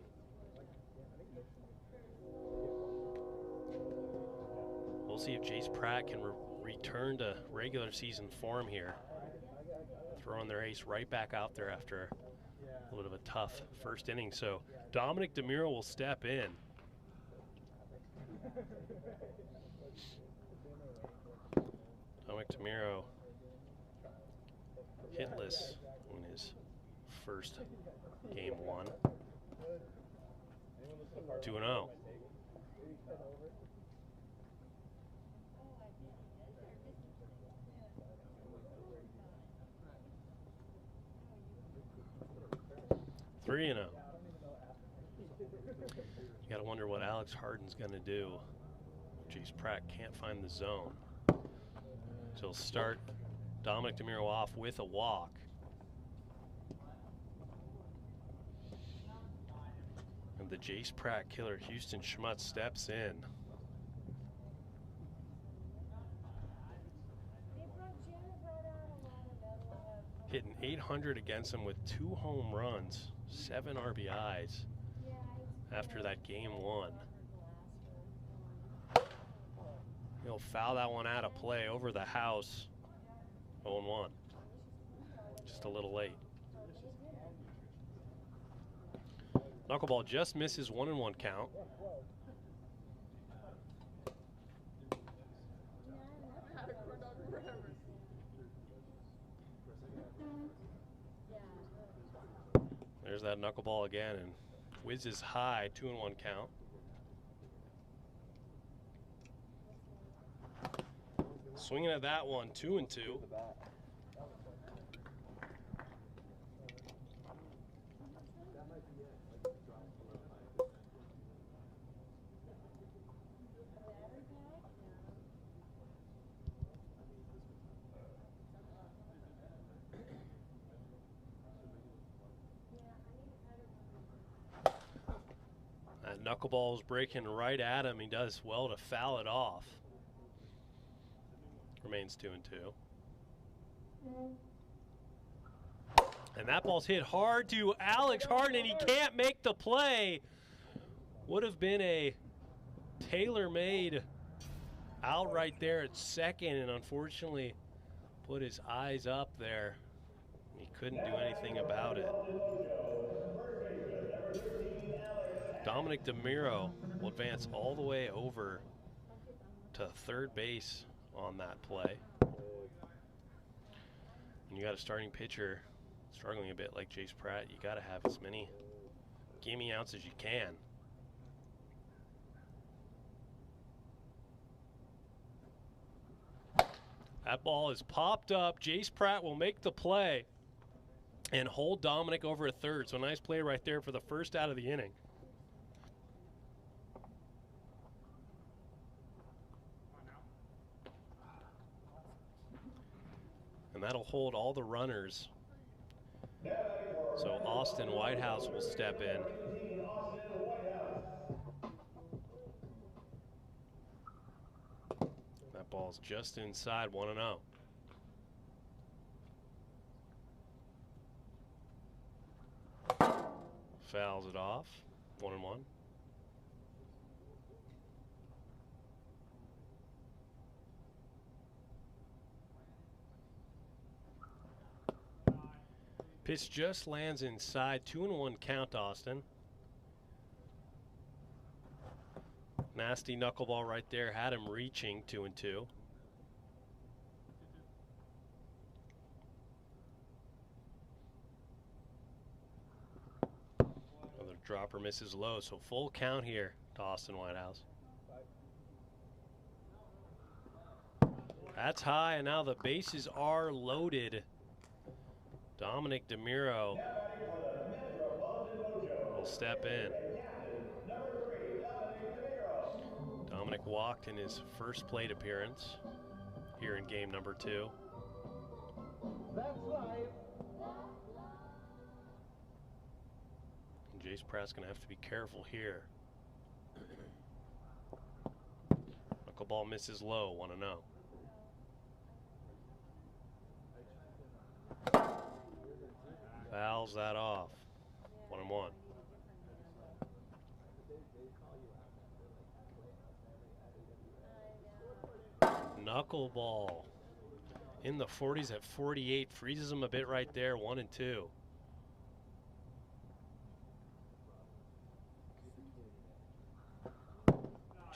We'll see if Jace Pratt can return to regular season form here. Throwing their ace right back out there after a little bit of a tough first inning. So Dominic DeMuro will step in. Dominic DeMuro hitless in his first game 1. 2-0. You gotta wonder what Alex Harden's gonna do. Jace Pratt can't find the zone. So he'll start Dominic DeMuro off with a walk. the Jace Pratt killer, Houston Schmutz, steps in. Hitting 800 against him with 2 home runs, 7 RBIs after that game 1. He'll foul that one out of play over the house. 0-1. Just a little late. Knuckleball just misses 1-1 count. There's that knuckleball again and whizzes high, 2-1 count. Swinging at that one, 2-2. That knuckleball is breaking right at him. He does well to foul it off. Remains 2-2. And that ball's hit hard to Alex Harden, and he can't make the play. Would have been a tailor-made out right there at second, and unfortunately put his eyes up there. He couldn't do anything about it. Dominic DeMiro will advance all the way over to third base on that play. And you got a starting pitcher struggling a bit like Jace Pratt. You got to have as many gimme outs as you can. That ball is popped up. Jace Pratt will make the play and hold Dominic over at third. So a nice play right there for the first out of the inning. And that'll hold all the runners. So Austin Whitehouse will step in. That ball's just inside, 1-0. Fouls it off, 1-1. Pitch just lands inside, 2-1 count, Austin. Nasty knuckleball right there, had him reaching, 2-2. Another dropper misses low, so full count here to Austin Whitehouse. That's high, and now the bases are loaded. Dominic DeMiro will step in. Dominic walked in his first plate appearance here in game number 2. And Jace Pratt's going to have to be careful here. Knuckleball misses low, 1-0. Fouls that off, 1-1. Knuckleball in the 40s at 48, freezes him a bit right there, 1-2.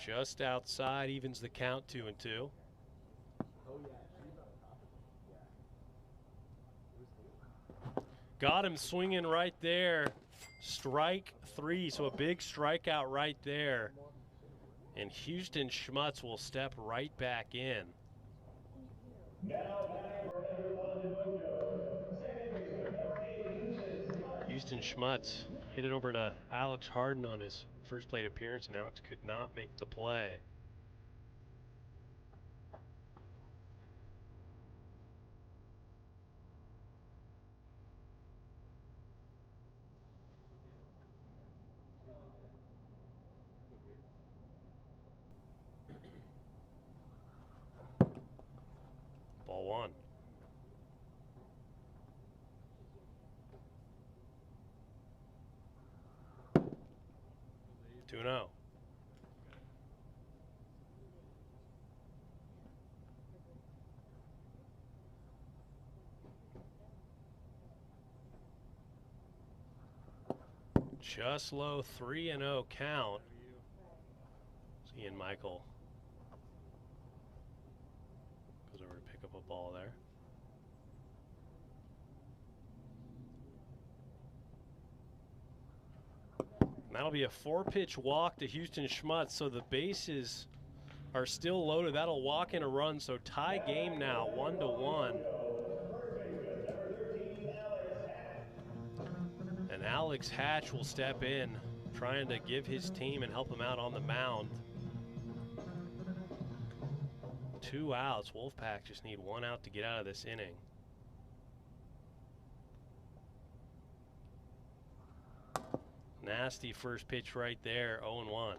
Just outside, evens the count, 2-2. Got him swinging right there. Strike 3, so a big strikeout right there. And Houston Schmutz will step right back in. Houston Schmutz hit it over to Alex Harden on his first plate appearance, and Alex could not make the play. 2-0. Just low, 3-0 count. Ian Michael goes over to pick up a ball there. And that'll be a 4-pitch walk to Houston Schmutz, so the bases are still loaded. That'll walk in a run, so tie game now, 1-1. And Alex Hatch will step in, trying to give his team and help him out on the mound. 2 outs. Wolfpack just need 1 out to get out of this inning. Nasty first pitch right there, 0-1.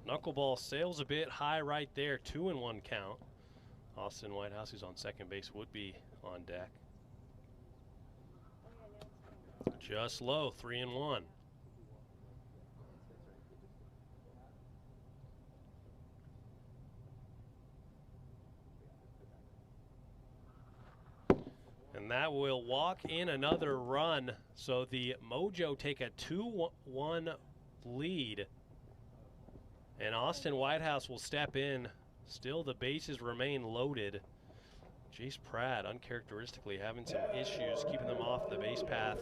Knuckleball sails a bit high right there, 2-1 count. Austin Whitehouse, who's on second base, would be on deck. Just low, 3-1. And that will walk in another run. So the Mojo take a 2-1 lead. And Austin Whitehouse will step in. Still, the bases remain loaded. Jace Pratt, uncharacteristically, having some issues keeping them off the base path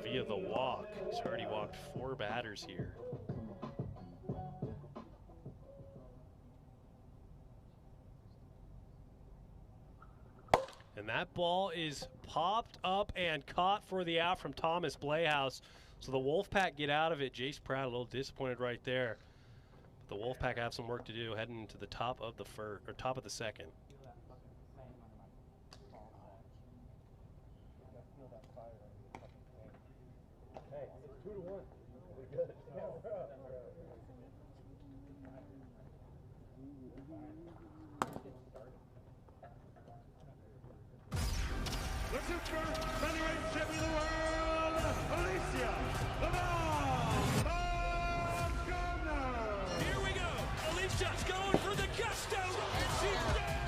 via the walk. He's already walked 4 batters here. And that ball is popped up and caught for the out from Thomas Playhouse. So the Wolfpack get out of it. Jace Pratt a little disappointed right there. The Wolfpack have some work to do heading into the top of the top of the second. Hey, it's 2-1. We're good. The super featherweight champion of the world, Alicia, the Bomb of Gardner. Here we go. Alicia's going for the gusto. And she's dead.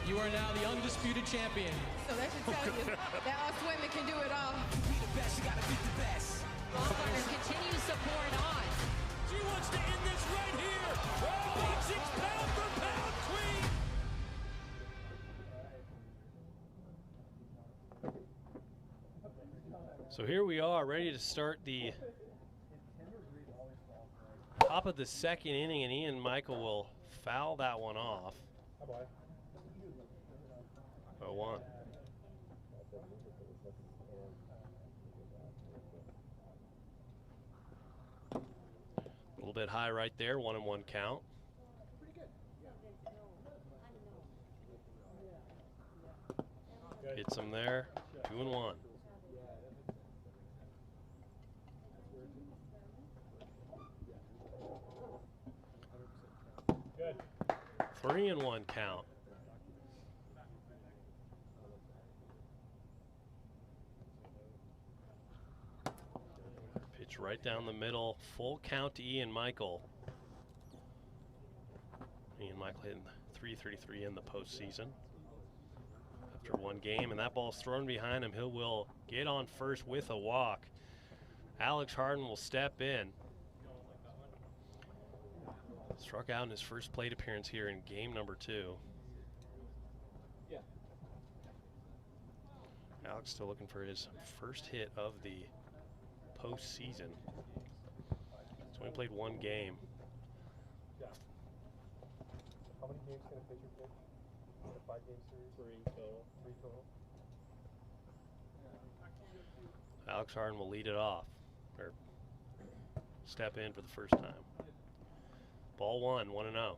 You are now the undisputed champion. So that should tell you that us women can do it all. Be the best, you gotta beat the best. Ballpark continues to pour it on. She wants to end this right here. Oh, boxing's pound for pound queen. So here we are, ready to start the top of the second inning, and Ian Michael will foul that one off. 0-1. A little bit high right there, 1-1 count. Hits him there, 2-1. Good. 3-1 count. Pitch right down the middle, full count to Ian Michael. Ian Michael hitting .333 in the postseason after 1 game, and that ball's thrown behind him. He will get on first with a walk. Alex Harden will step in. Struck out in his first plate appearance here in game number 2. Yeah. Alex still looking for his first hit of the postseason. He's only played 1 game. Yeah. How many games can a pitcher pitch? In a 5-game series? 3 total. 3 total. Alex Harden will lead it off, or step in for the first time. Ball 1, 1-0.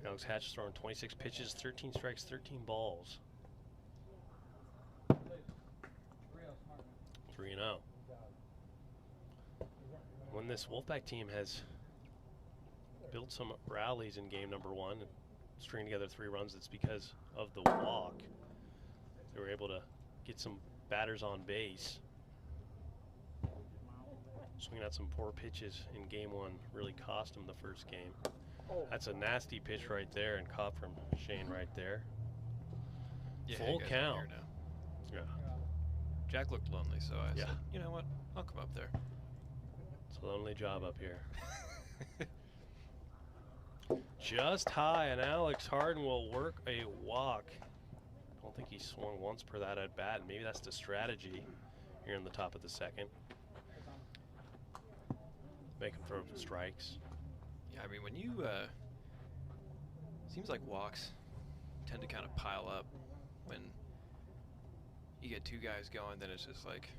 Alex Hatch is throwing 26 pitches, 13 strikes, 13 balls. 3-0. When this Wolfpack team has built some rallies in game number 1 and string together 3 runs, it's because of the walk. They were able to get some batters on base. Swinging out some poor pitches in game 1 really cost him the first game. That's a nasty pitch right there and caught from Shane right there. Yeah, Full count. Here now. Yeah. Jack looked lonely, so I said, you know what? I'll come up there. It's a lonely job up here. Just high, and Alex Harden will work a walk. I don't think he swung once per that at bat. Maybe that's the strategy here in the top of the second. Make him throw strikes. Yeah, I mean, when you, seems like walks tend to kind of pile up when you get 2 guys going, then it's just like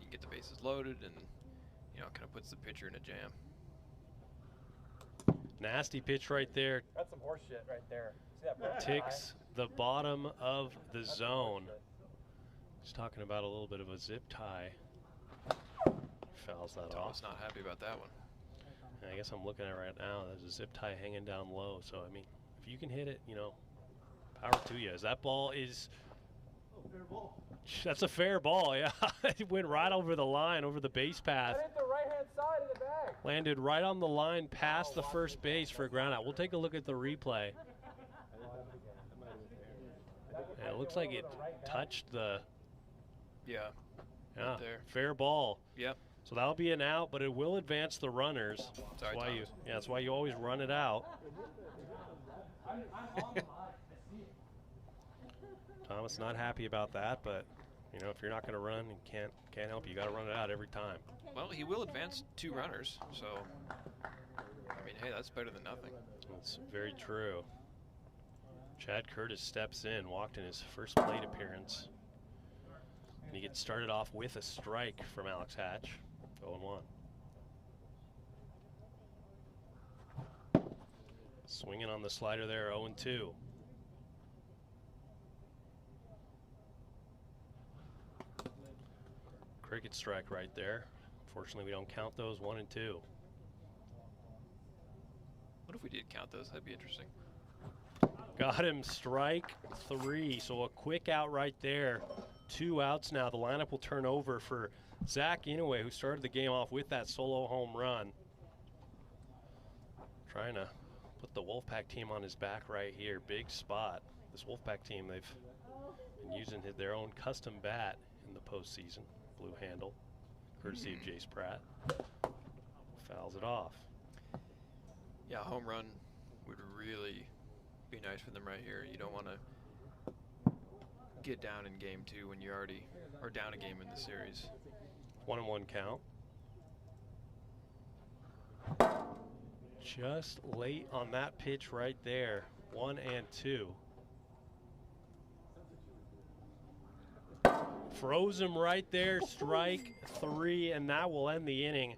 you get the bases loaded and, you know, it kind of puts the pitcher in a jam. Nasty pitch right there. That's some horse shit right there. See that broken Ticks the bottom of the zone. Just talking about a little bit of a zip tie. Fouls that off. Tom's not happy about that one. I guess I'm looking at it right now. There's a zip tie hanging down low. So, I mean, if you can hit it, you know, power to you. As that ball is... That's a fair ball, yeah. It went right over the line, over the base path. That hit the right-hand side of the bag. Landed right on the line past the first base for a ground out. We'll take a look at the replay. Yeah, it looks like it touched the... Yeah. Yeah, right there. Fair ball. Yep. So that'll be an out, but it will advance the runners. Sorry, That's why that's why you always run it out. Thomas not happy about that, but you know, if you're not going to run and can't help you got to run it out every time. Well, he will advance 2 runners, so I mean, hey, that's better than nothing. That's very true. Chad Curtis steps in, walked in his first plate appearance. And he gets started off with a strike from Alex Hatch. 0-1. Swinging on the slider there, 0-2. Cricket strike right there. Unfortunately, we don't count those 1 and 2. What if we did count those? That'd be interesting. Got him, strike 3. So a quick out right there. 2 outs now. The lineup will turn over for Zach Inouye, who started the game off with that solo home run. Trying to put the Wolfpack team on his back right here. Big spot. This Wolfpack team, they've been using their own custom bat in the postseason. Blue handle, courtesy of Jace Pratt. Fouls it off. Yeah, a home run would really be nice for them right here. You don't want to get down in game 2 when you already are down a game in the series. 1-1 count. Just late on that pitch right there. 1 and 2. Froze him right there, strike 3, and that will end the inning.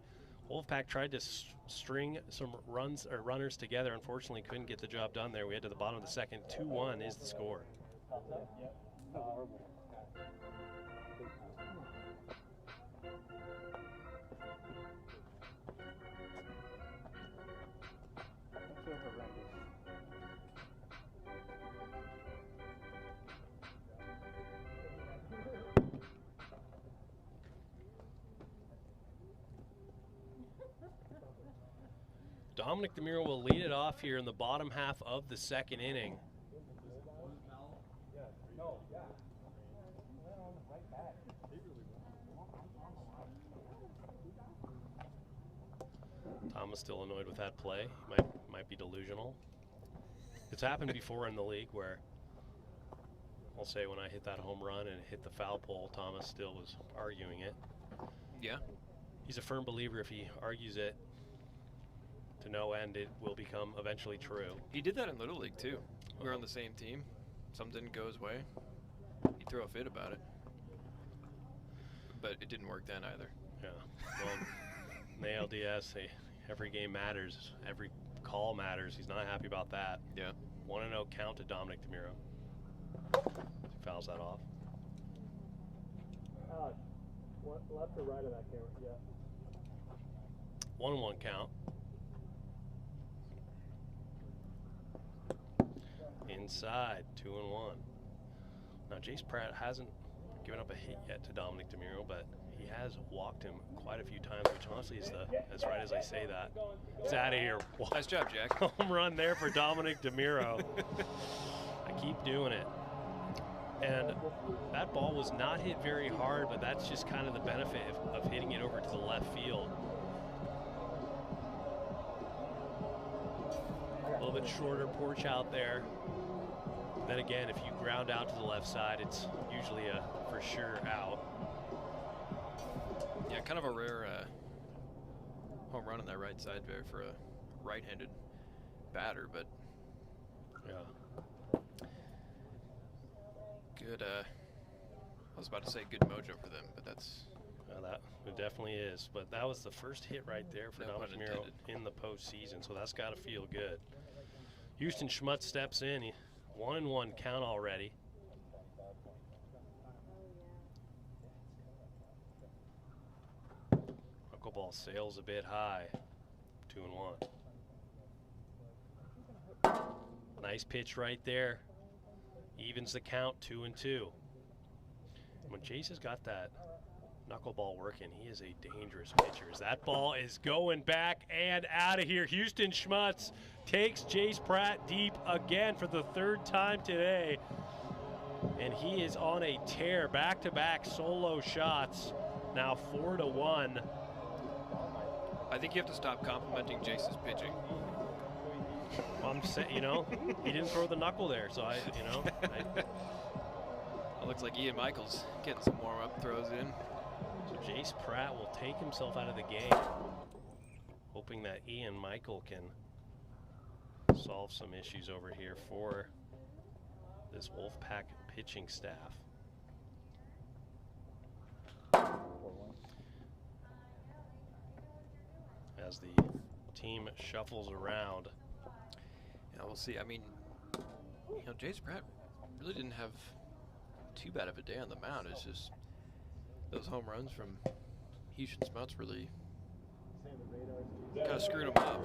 Wolfpack tried to string some runners together. Unfortunately, couldn't get the job done there. We head to the bottom of the second. 2-1 is the score. Dominic DeMiro will lead it off here in the bottom half of the second inning. Thomas still annoyed with that play. Might be delusional. It's happened before in the league where I'll say when I hit that home run and it hit the foul pole, Thomas still was arguing it. Yeah. He's a firm believer if he argues it to no end, it will become eventually true. He did that in Little League too. We were on the same team. Something didn't go his way. He'd throw a fit about it. But it didn't work then either. Yeah. Well, in the ALDS, every game matters. Every call matters. He's not happy about that. Yeah. 1-0 count to Dominic DeMuro. He fouls that off. Alex, left or right of that camera? Yeah. 1-1 count. Inside, 2-1. Now, Jace Pratt hasn't given up a hit yet to Dominic DeMuro, but he has walked him quite a few times, which honestly is as right as I say that. It's out of here. Nice job, Jack. Home run there for Dominic DeMuro. I keep doing it. And that ball was not hit very hard, but that's just kind of the benefit of hitting it over to the left field. A little bit shorter porch out there. Then again, if you ground out to the left side, it's usually a for sure out. Yeah, kind of a rare home run on that right side there for a right-handed batter, but yeah. Good, I was about to say good mojo for them, but that's... That it definitely is. But that was the first hit right there for No pun Dominic DeMuro intended. in the postseason, so that's got to feel good. Houston Schmutz steps in. 1-1 count already. Knuckleball sails a bit high. 2-1. Nice pitch right there. Evens the count, 2-2. When Jace has got that knuckleball working, he is a dangerous pitcher. That ball is going back and out of here. Houston Schmutz takes Jace Pratt deep again for the third time today. And he is on a tear. Back-to-back solo shots. Now 4-1. I think you have to stop complimenting Jace's pitching. Well, I'm saying, you know, he didn't throw the knuckle there, so It looks like Ian Michaels getting some warm-up throws in. So Jace Pratt will take himself out of the game, hoping that Ian Michael can solve some issues over here for this Wolfpack pitching staff. As the team shuffles around. Yeah, we'll see. I mean, you know, Jace Pratt really didn't have too bad of a day on the mound. It's just those home runs from Houston Schmutz really kind of screwed him up.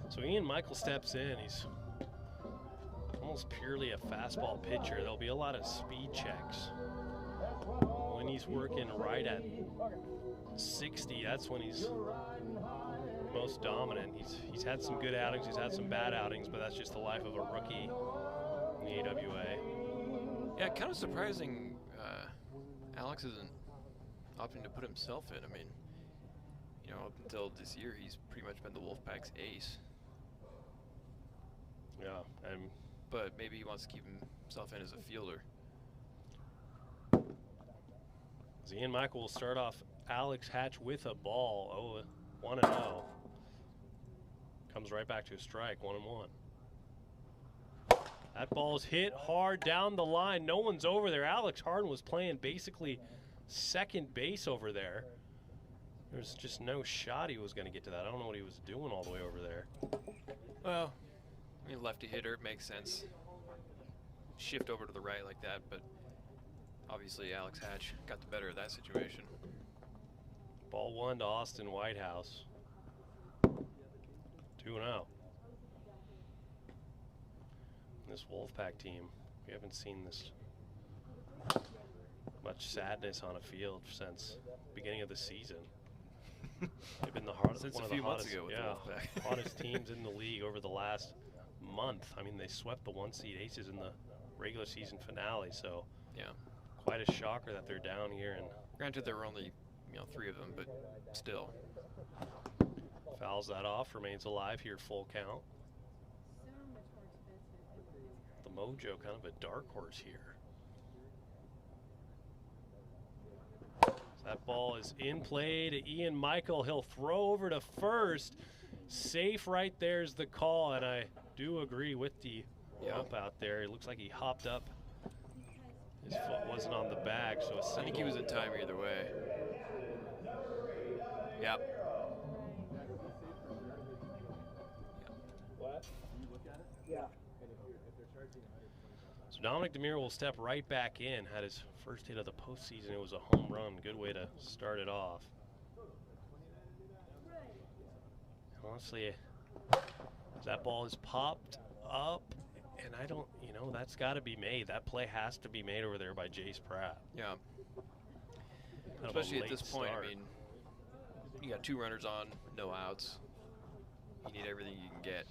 So Ian Michael steps in. He's almost purely a fastball pitcher. There'll be a lot of speed checks. When he's working right at 60, that's when he's most dominant. He's had some good outings, he's had some bad outings, but that's just the life of a rookie in the AWA. Yeah, kind of surprising Alex isn't opting to put himself in. I mean, you know, up until this year, he's pretty much been the Wolfpack's ace. Yeah, but maybe he wants to keep himself in as a fielder. Ian Michael will start off Alex Hatch with a ball. 1-0. Comes right back to a strike, 1-1. That ball's hit hard down the line. No one's over there. Alex Harden was playing basically second base over there. There's just no shot he was going to get to that. I don't know what he was doing all the way over there. Well, I mean, lefty hitter, it makes sense. Shift over to the right like that, but obviously Alex Hatch got the better of that situation. Ball 1 to Austin Whitehouse. 2-0. This Wolfpack team, we haven't seen this much sadness on a field since beginning of the season. They've been the hardest, since one a of few the months hottest, ago with the Wolfpack. hottest teams in the league over the last month. I mean, they swept the 1-seed Aces in the regular season finale, so yeah, quite a shocker that they're down here. And granted, there were only 3 of them, but still. Fouls that off, remains alive here, full count. The Mojo, kind of a dark horse here. That ball is in play to Ian Michael. He'll throw over to first. Safe right there's the call, and I do agree with the ump out there. It looks like he hopped up His foot wasn't on the bag, so a single. I think he was in time either way. Yep. What? Yeah. So Dominic DeMiro will step right back in. Had his first hit of the postseason. It was a home run. Good way to start it off. Honestly, that ball is popped up, and I don't, you know, that's got to be made. That play has to be made over there by Jace Pratt. Yeah. Kind Especially of a at this late point, start. I mean, you got 2 runners on, no outs. You need everything you can get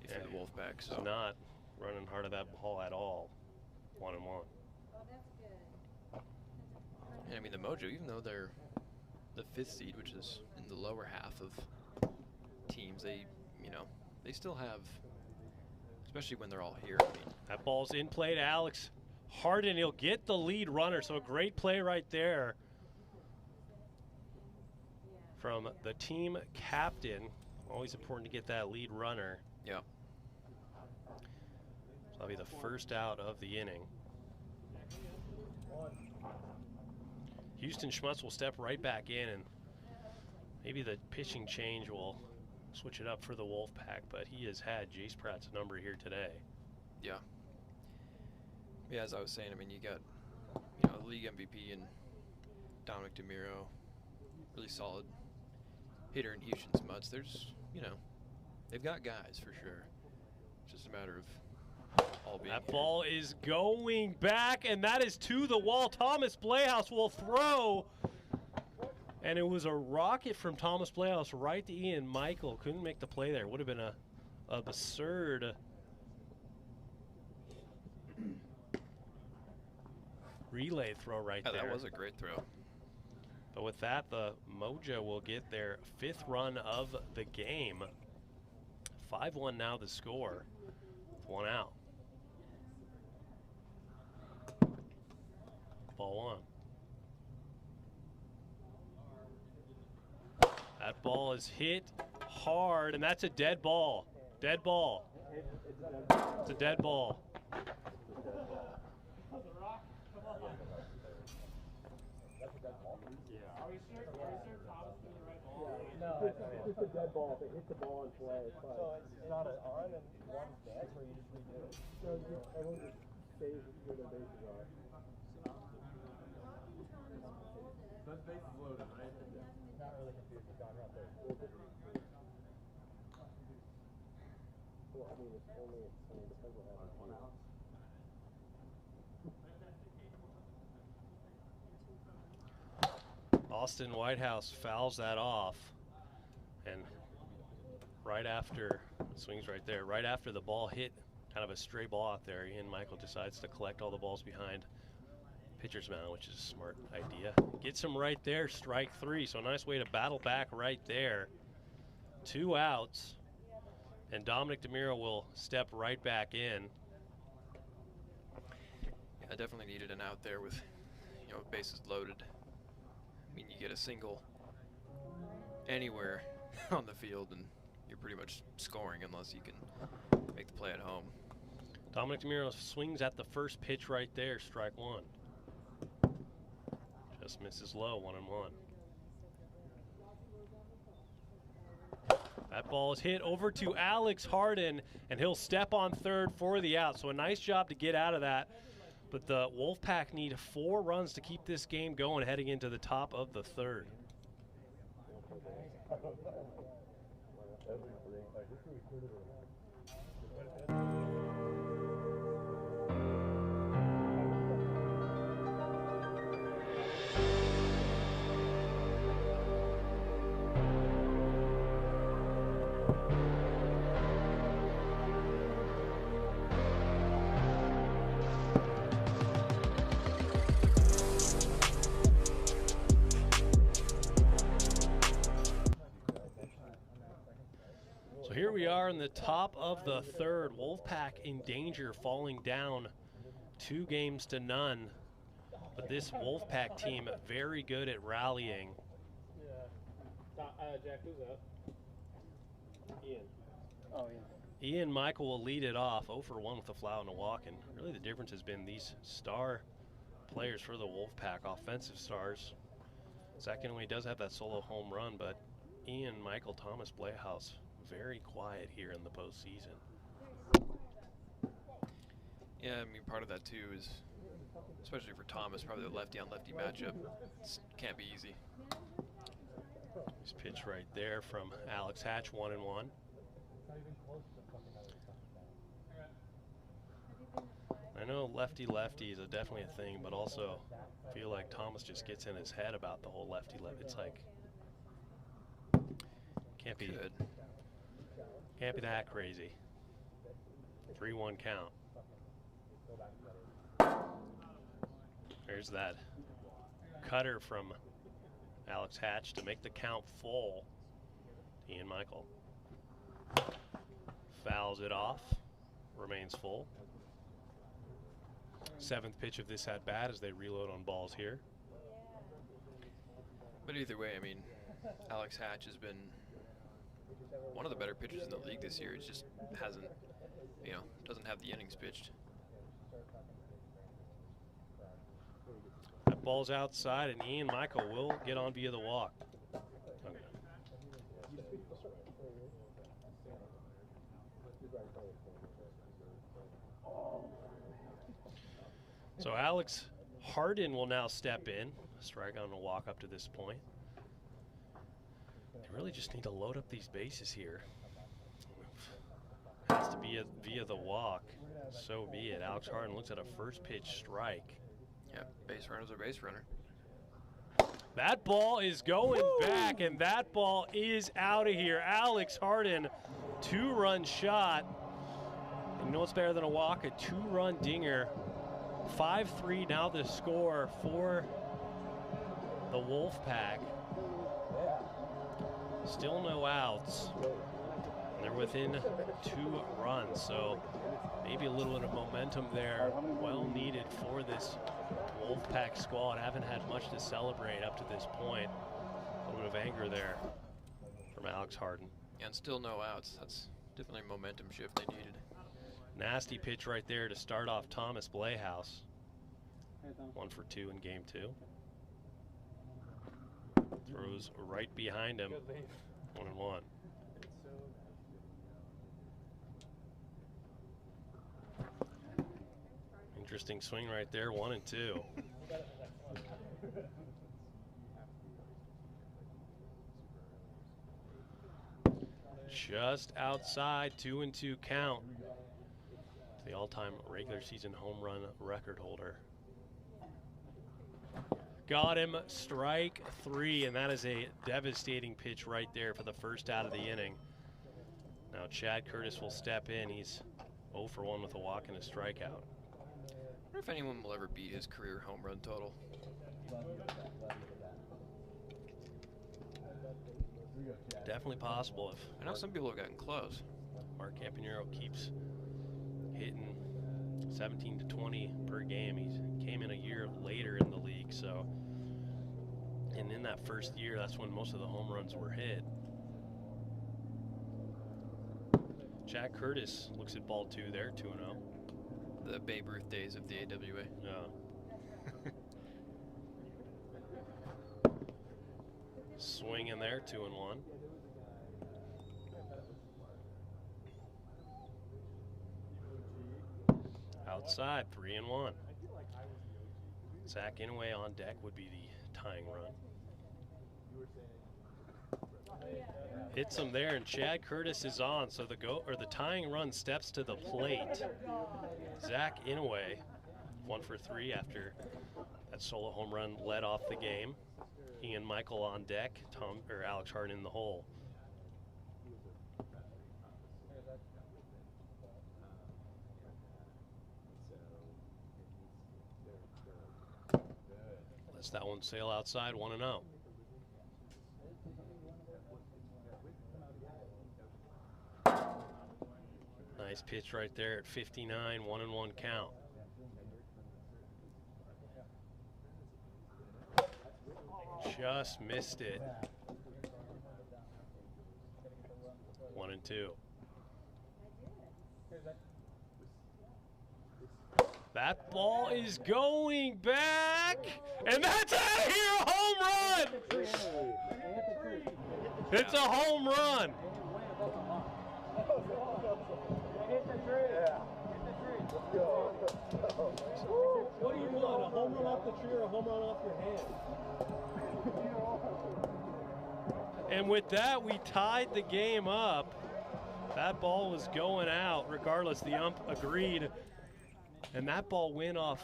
if you're the Wolfpack. So He's not running hard at that ball at all. 1-1. And I mean, the Mojo, even though they're the 5th seed, which is in the lower half of teams, they, you know, they still have, especially when they're all here. I mean, that ball's in play to Alex Harden. He'll get the lead runner, so a great play right there from the team captain. Always important to get that lead runner. Yeah. So that'll be the first out of the inning. Houston Schmutz will step right back in, and maybe the pitching change will switch it up for the Wolfpack, but he has had Jace Pratt's number here today. yeah. Yeah, as I was saying, I mean, you got, you know, the league MVP and Dominic DeMiro, really solid hitter in Houston Schmutz. There's, you know, they've got guys for sure. It's just a matter of all being That here. ball is going back, and that is to the wall. Thomas Playhouse will throw. And it was a rocket from Thomas Playhouse right to Ian Michael. Couldn't make the play there. Would have been a absurd relay throw right Yeah, there. that was a great throw. But with that, the Mojo will get their 5th run of the game. 5-1 now the score. 1 out. Ball 1. That ball is hit hard, and that's a dead ball. Dead ball. It's a dead ball. No, it's a dead ball. If it hits the ball in play, it's fine. So it's not an on and one's dead, where you just redo it? No, everyone just stays where their bases are. That's bases loaded, right? Not really confused. It's gone right there. Well, I mean, it's only depends what happens. 1 out. Austin Whitehouse fouls that off, and right after, swings right there, right after the ball hit kind of a stray ball out there, Ian Michael decides to collect all the balls behind pitcher's mound, which is a smart idea. Gets him right there, strike 3, so a nice way to battle back right there. 2 outs, and Dominic DeMiro will step right back in. Yeah, I definitely needed an out there with, you know, bases loaded. I mean, you get a single anywhere on the field, and you're pretty much scoring unless you can make the play at home. Dominic DeMiro swings at the first pitch right there, strike 1. Just misses low, 1-1. That ball is hit over to Alex Harden, and he'll step on third for the out. So a nice job to get out of that. But the Wolfpack need 4 runs to keep this game going heading into the top of the 3rd. So here we are in the top of the 3rd. Wolfpack in danger, falling down 2-0. But this Wolfpack team very good at rallying. Jack, who's up? Ian. Oh, Ian. Ian Michael will lead it off, 0 for 1 with a fly and a walk, and really the difference has been these star players for the Wolfpack, offensive stars. Second, he does have that solo home run, but Ian Michael Thomas Playhouse very quiet here in the postseason. Yeah, I mean, part of that too is, especially for Thomas, probably the lefty on lefty matchup. Can't be easy. Nice pitch right there from Alex Hatch, 1-1. I know lefty-lefty is definitely a thing, but also I feel like Thomas just gets in his head about the whole lefty-lefty. It's like, can't be that crazy. 3-1 count. There's that cutter from Alex Hatch to make the count full. Ian Michael fouls it off, remains full. Seventh pitch of this at bat as they reload on balls here. But either way, I mean, Alex Hatch has been one of the better pitchers in the league this year. It just hasn't, doesn't have the innings pitched. That ball's outside, and Ian Michael will get on via the walk. Okay. So Alex Harden will now step in. Strike on a walk up to this point. They really just need to load up these bases here. Has to be via the walk. So be it. Alex Harden looks at a first pitch strike. Yeah, base runner's a base runner. That ball is going back, and that ball is out of here. Alex Harden, 2-run shot. And you know what's better than a walk? A 2-run dinger. 5-3 now the score for the Wolfpack. Still no outs. They're within 2 runs, so maybe a little bit of momentum there. Well needed for this Wolfpack squad. Haven't had much to celebrate up to this point. A little bit of anger there from Alex Harden. And still no outs. That's definitely a momentum shift they needed. Nasty pitch right there to start off Thomas Playhouse. 1 for 2 in game 2. Throws right behind him. 1-1. Interesting swing right there, 1-2. Just outside, 2-2 count. The all-time regular season home run record holder. Got him, strike 3, and that is a devastating pitch right there for the first out of the inning. Now Chad Curtis will step in. He's 0 for 1 with a walk and a strikeout. I wonder if anyone will ever beat his career home run total. Definitely possible. I know some people have gotten close. Mark Campanero keeps hitting 17 to 20 per game. He came in a year later in the league, so, and in that first year, that's when most of the home runs were hit. Jack Curtis looks at ball 2 there, 2-0. The Babe Ruth days of the AWA. Yeah. Swing in there, 2-1. Outside, 3-1. Zach Inouye on deck would be the tying run. Hits him there, and Chad Curtis is on, so the tying run steps to the plate. Zach Inouye, 1 for 3 after that solo home run led off the game. Ian Michael on deck, Alex Harden in the hole. Lets that one sail outside, 1-0. Nice pitch right there at 59, 1-1 count. Just missed it. 1-2. That ball is going back, and that's out of here, a home run! It's a home run. What do you want, a home run off the tree or a home run off your hand? And with that, we tied the game up. That ball was going out regardless. The ump agreed. And that ball went off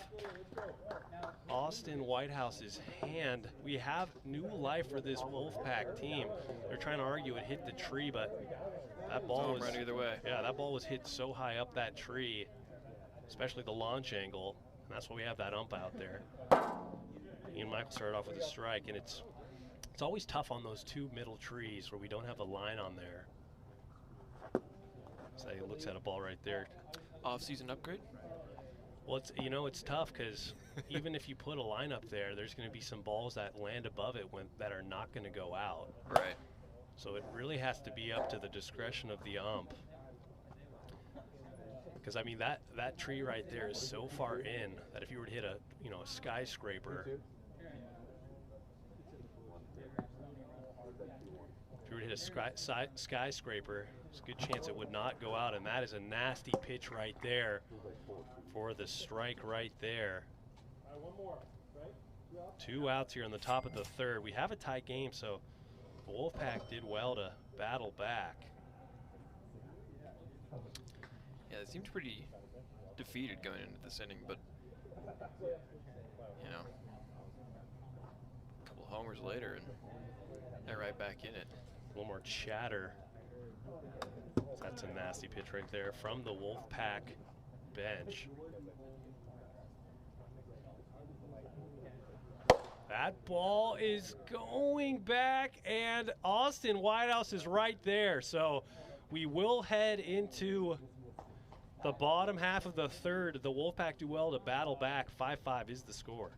Austin Whitehouse's hand. We have new life for this Wolfpack team. They're trying to argue it hit the tree, but that ball was right either way. Yeah, that ball was hit so high up that tree, especially the launch angle. And that's why we have that ump out there. Ian Michael started off with a strike, and it's always tough on those two middle trees where we don't have a line on there. So he looks at a ball right there. Off-season upgrade? Well, it's tough because even if you put a line up there, there's going to be some balls that land above it that are not going to go out. Right. So it really has to be up to the discretion of the ump. Because I mean that tree right there is so far in that if you were to hit a skyscraper, skyscraper, there's a good chance it would not go out, and that is a nasty pitch right there for the strike right there. One more, right? 2 outs here on the top of the third. We have a tight game, so the Wolfpack did well to battle back. Yeah, they seemed pretty defeated going into this inning, but a couple homers later, and they're right back in it. A little more chatter. That's a nasty pitch right there from the Wolfpack bench. That ball is going back, and Austin Whitehouse is right there. So we will head into the bottom half of the third. The Wolfpack do well to battle back. 5-5 is the score.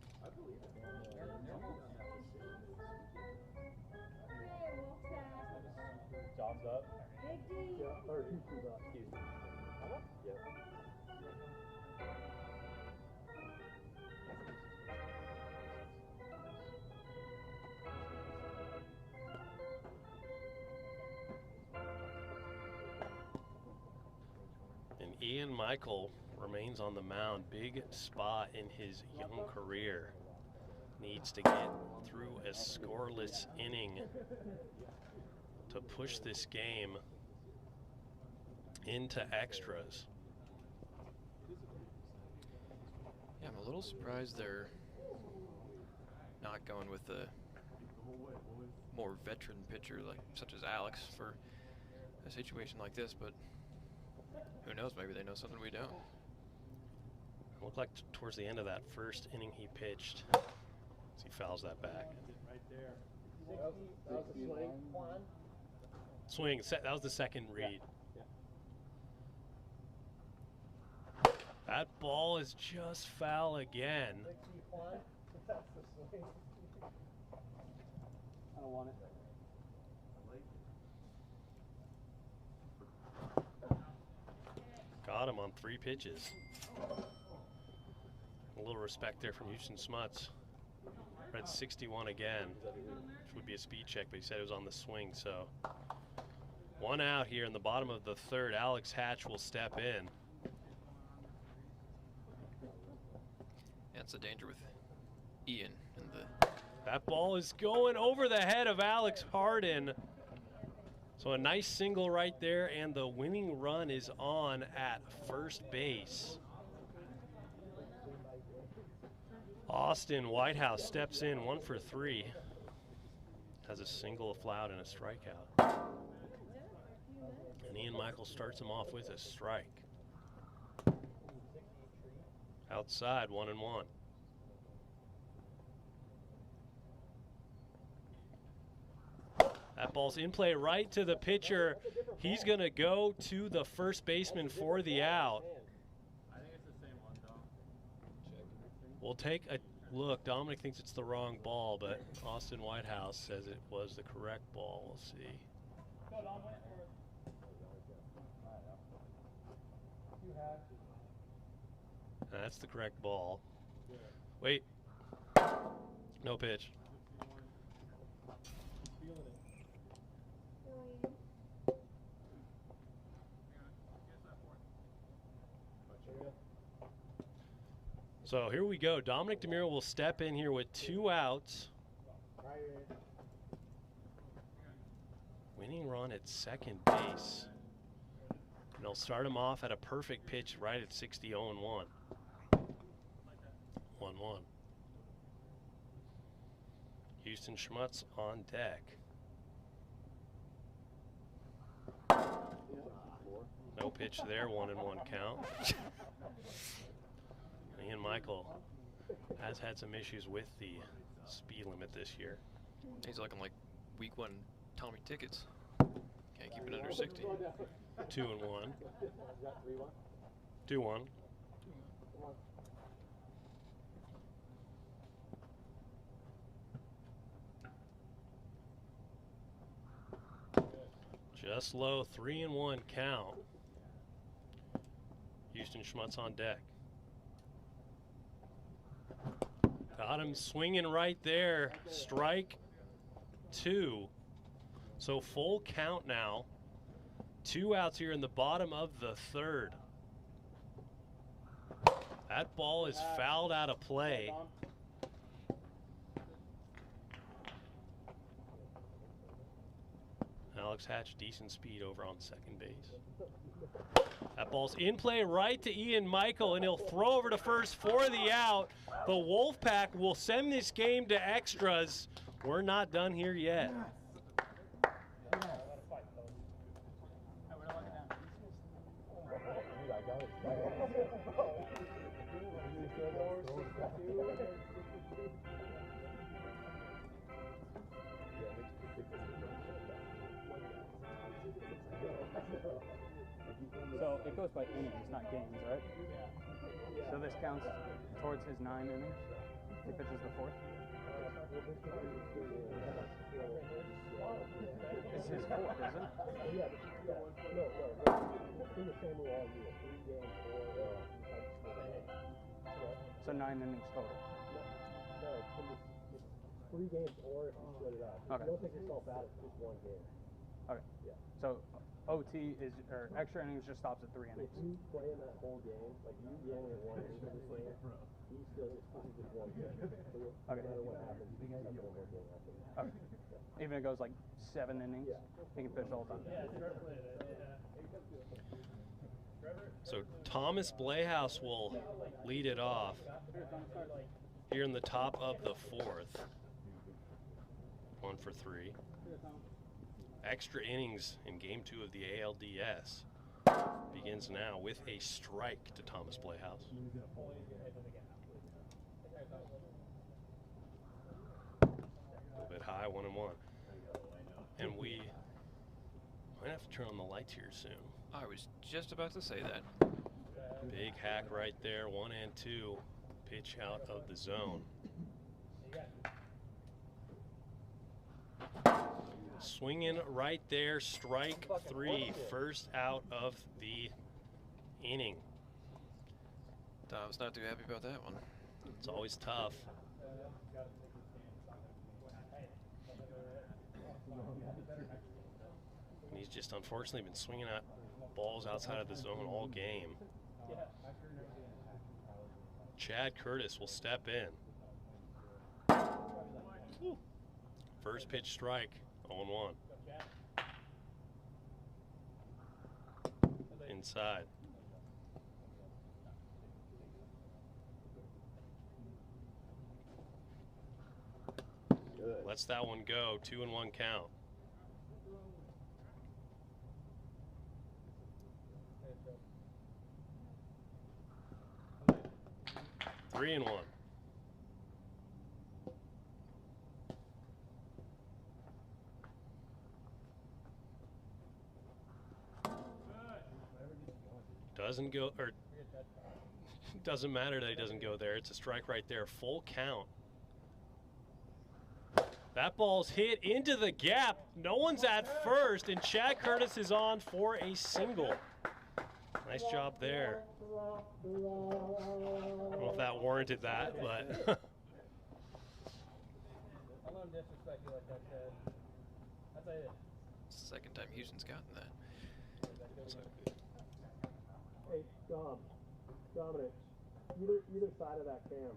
Jobs up. Yeah, or excuse me. Yeah. And Ian Michael remains on the mound. Big spot in his young career. Needs to get through a scoreless inning to push this game into extras. Yeah, I'm a little surprised they're not going with a more veteran pitcher such as Alex for a situation like this, but who knows, maybe they know something we don't. It looked like towards the end of that first inning he pitched. He fouls that back. Right there. That was a swing. Swing, that was the second read. That ball is just foul again. I don't want it. Got him on 3 pitches. A little respect there from Houston Smuts. Read 61 again, which would be a speed check, but he said it was on the swing. So 1 out here in the bottom of the third. Alex Hatch will step in. That's the danger with Ian and the. That ball is going over the head of Alex Harden. So a nice single right there, and the winning run is on at first base. Austin Whitehouse steps in 1 for 3. Has a single, a fly out, and a strikeout. And Ian Michael starts him off with a strike. Outside, 1-1. That ball's in play right to the pitcher. He's going to go to the first baseman for the out. I think it's the same one, Dom. We'll take a look. Dominic thinks it's the wrong ball, but Austin Whitehouse says it was the correct ball. We'll see. That's the correct ball. Wait. No pitch. So here we go. Dominic DeMuro will step in here with 2 outs. Winning run at second base. And they'll start him off at a perfect pitch right at 60, 0-1. 1-1. Houston Schmutz on deck. No pitch there, 1-1 count. Ian Michael has had some issues with the speed limit this year. He's looking like week 1 Tommy Tickets. Can't keep it under 60. 2-1. 2-1. Just low, 3-1 count. Houston Schmutz on deck. Got him swinging right there. Strike 2. So full count now. 2 outs here in the bottom of the 3rd. That ball is fouled out of play. Alex Hatch, decent speed over on second base. That ball's in play right to Ian Michael, and he'll throw over to first for the out. The Wolfpack will send this game to extras. We're not done here yet. So it goes by innings, not games, right? So this counts towards his 9 innings. He pitches the 4th. It's his 4th, isn't it? So 9 innings total. 3 games or if you split it up. Okay. You don't take yourself out, it's just 1 game. Okay. Yeah. So OT is, or extra innings just stops at 3 innings. If you play in that whole game, like you only have 1 inning for this game, he still is just 1 game. So no matter what happens, you can have 1 more game after that. Okay. Even if it goes like 7 innings, he can pitch all the time. So Thomas Blehaus will lead it off here in the top of the 4th. 1 for 3. Extra innings in Game 2 of the ALDS begins now with a strike to Thomas Blehaus. A little bit high, 1-1. And we might have to turn on the lights here soon. I was just about to say that. Big hack right there, 1-2. Pitch out of the zone. Swinging right there, strike 3, first out of the inning. I was not too happy about that one. It's always tough. And he's just unfortunately been swinging at balls outside of the zone all game. Chad Curtis will step in. First pitch strike, 0-1. Inside. Lets that one go, 2-1 count. Three and 1. Doesn't go, or doesn't matter that he doesn't go there. It's a strike right there. Full count. That ball's hit into the gap. No one's at first, and Chad Curtis is on for a single. Nice job there. I don't know if that warranted that, but. I wouldn't disrespect you like that, Ted. That's it. It's the second time Houston's gotten that. So, Hey, Dominic, either side of that cam.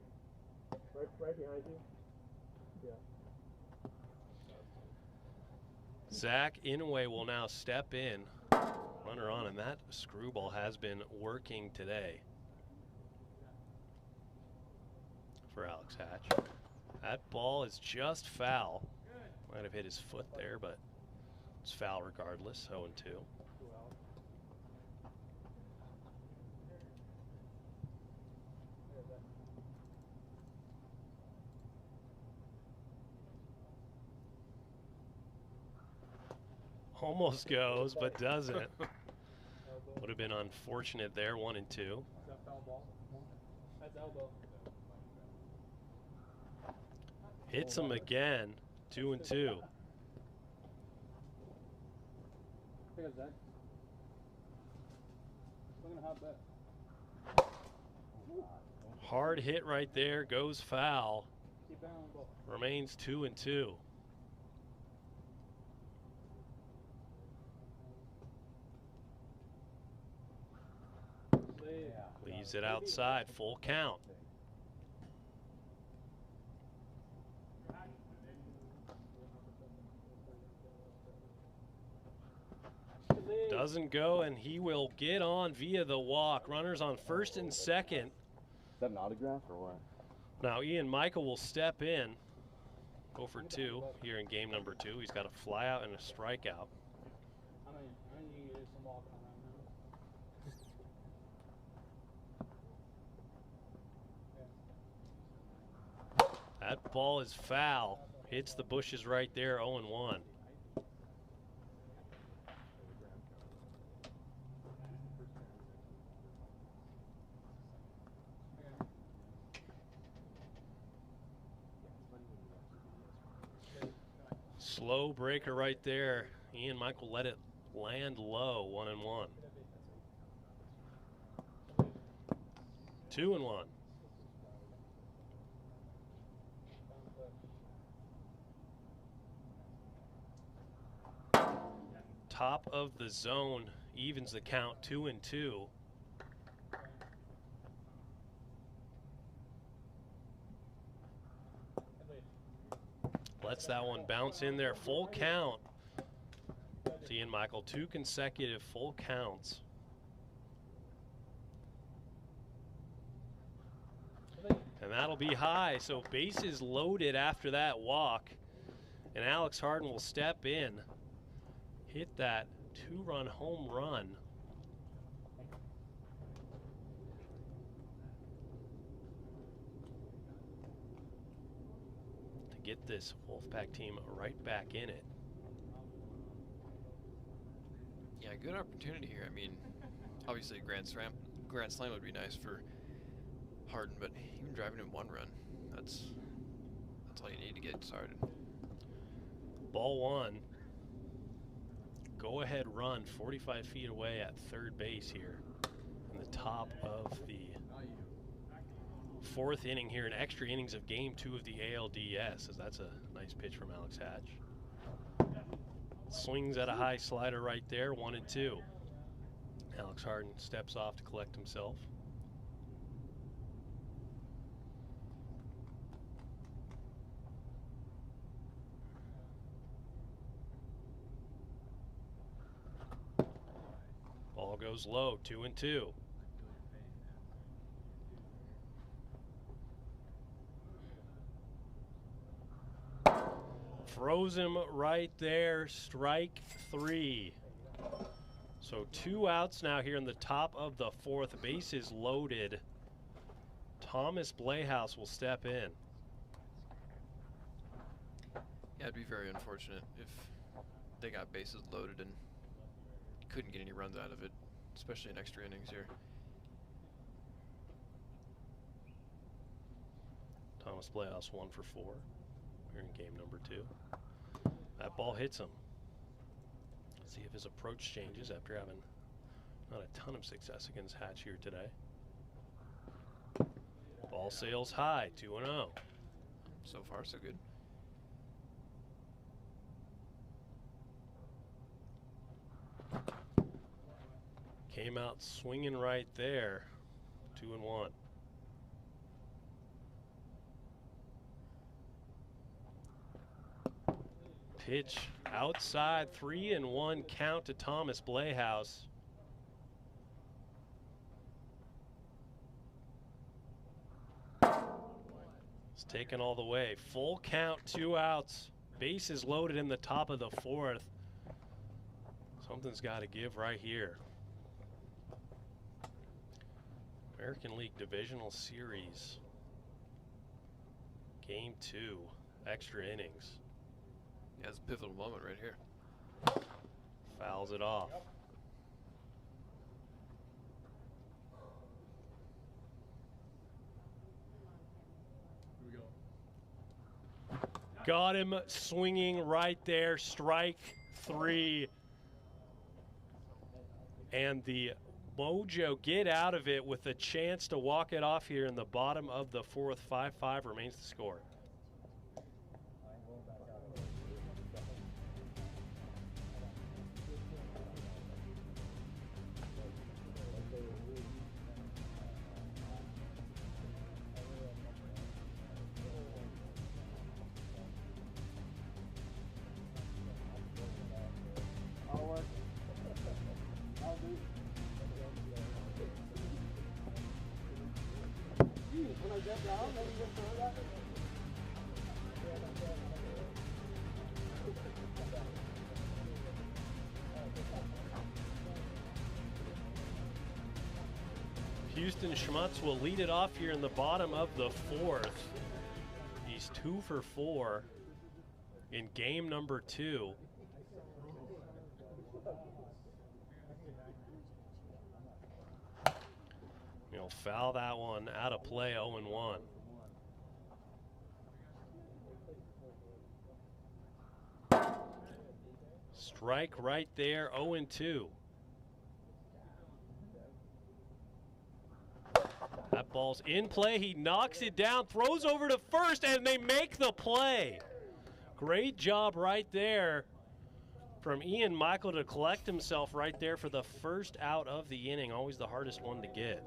Right behind you. Yeah. Zach Inouye will now step in, runner on, and that screwball has been working today for Alex Hatch. That ball is just foul. Might have hit his foot there, but it's foul regardless, 0-2. Almost goes, but doesn't. Would have been unfortunate there, 1-2. That's foul ball. That's elbow. Hits him again, 2-2. Look at that. Look at how bad. Hard hit right there, goes foul. Keep it on the ball. Remains 2-2. Leaves it outside, full count. Doesn't go, and he will get on via the walk. Runners on first and second. Is that an autograph or what? Now Ian Michael will step in, go for 2 here in game number 2. He's got a fly out and a strikeout. I mean, you can get some walk on that now. That ball is foul. Hits the bushes right there, 0-1. Slow breaker right there. Ian Michael let it land low, 1-1. 2-1. Top of the zone evens the count, 2-2. Lets that one bounce in there, full count. To Ian Michael, 2 consecutive full counts. And that'll be high, so bases loaded after that walk. And Alex Harden will step in, hit that 2-run home run. To get this Wolfpack team right back in it. yeah, good opportunity here. I mean, obviously a Grand Slam would be nice for Harden, but even driving in 1 run, that's all you need to get started. Ball 1. Go ahead run 45 feet away at third base here in the top of the 4th inning here, in extra innings of game 2 of the ALDS, as that's a nice pitch from Alex Hatch. Swings at a high slider right there, 1-2. Alex Harden steps off to collect himself. Ball goes low, 2-2. Throws him right there, strike 3. So 2 outs now here in the top of the 4th. Bases loaded. Thomas Blehaus will step in. Yeah, it'd be very unfortunate if they got bases loaded and couldn't get any runs out of it, especially in extra innings here. Thomas Blehaus 1 for 4 here in game number 2. That ball hits him. Let's see if his approach changes after having Not a ton of success against Hatch here today. Ball sails high, 2-0. So far, so good. Came out swinging right there, 2-1. Pitch outside, 3-1 count to Thomas Blehaus. It's taken all the way. Full count, 2 outs. Bases loaded in the top of the 4th. Something's got to give right here. American League Divisional Series. Game 2, extra innings. Yeah, it's a pivotal moment right here. Fouls it off. Got him swinging right there, strike 3. And the Mojo get out of it with a chance to walk it off here in the bottom of the 4th. 5-5 remains the score. Houston Schmutz will lead it off here in the bottom of the 4th. He's 2 for 4 in game number 2. He'll foul that one out of play, 0-1. Strike right there, 0-2. That ball's in play. He knocks it down, throws over to first, and they make the play. Great job right there from Ian Michael to collect himself right there for the first out of the inning. Always the hardest one to get.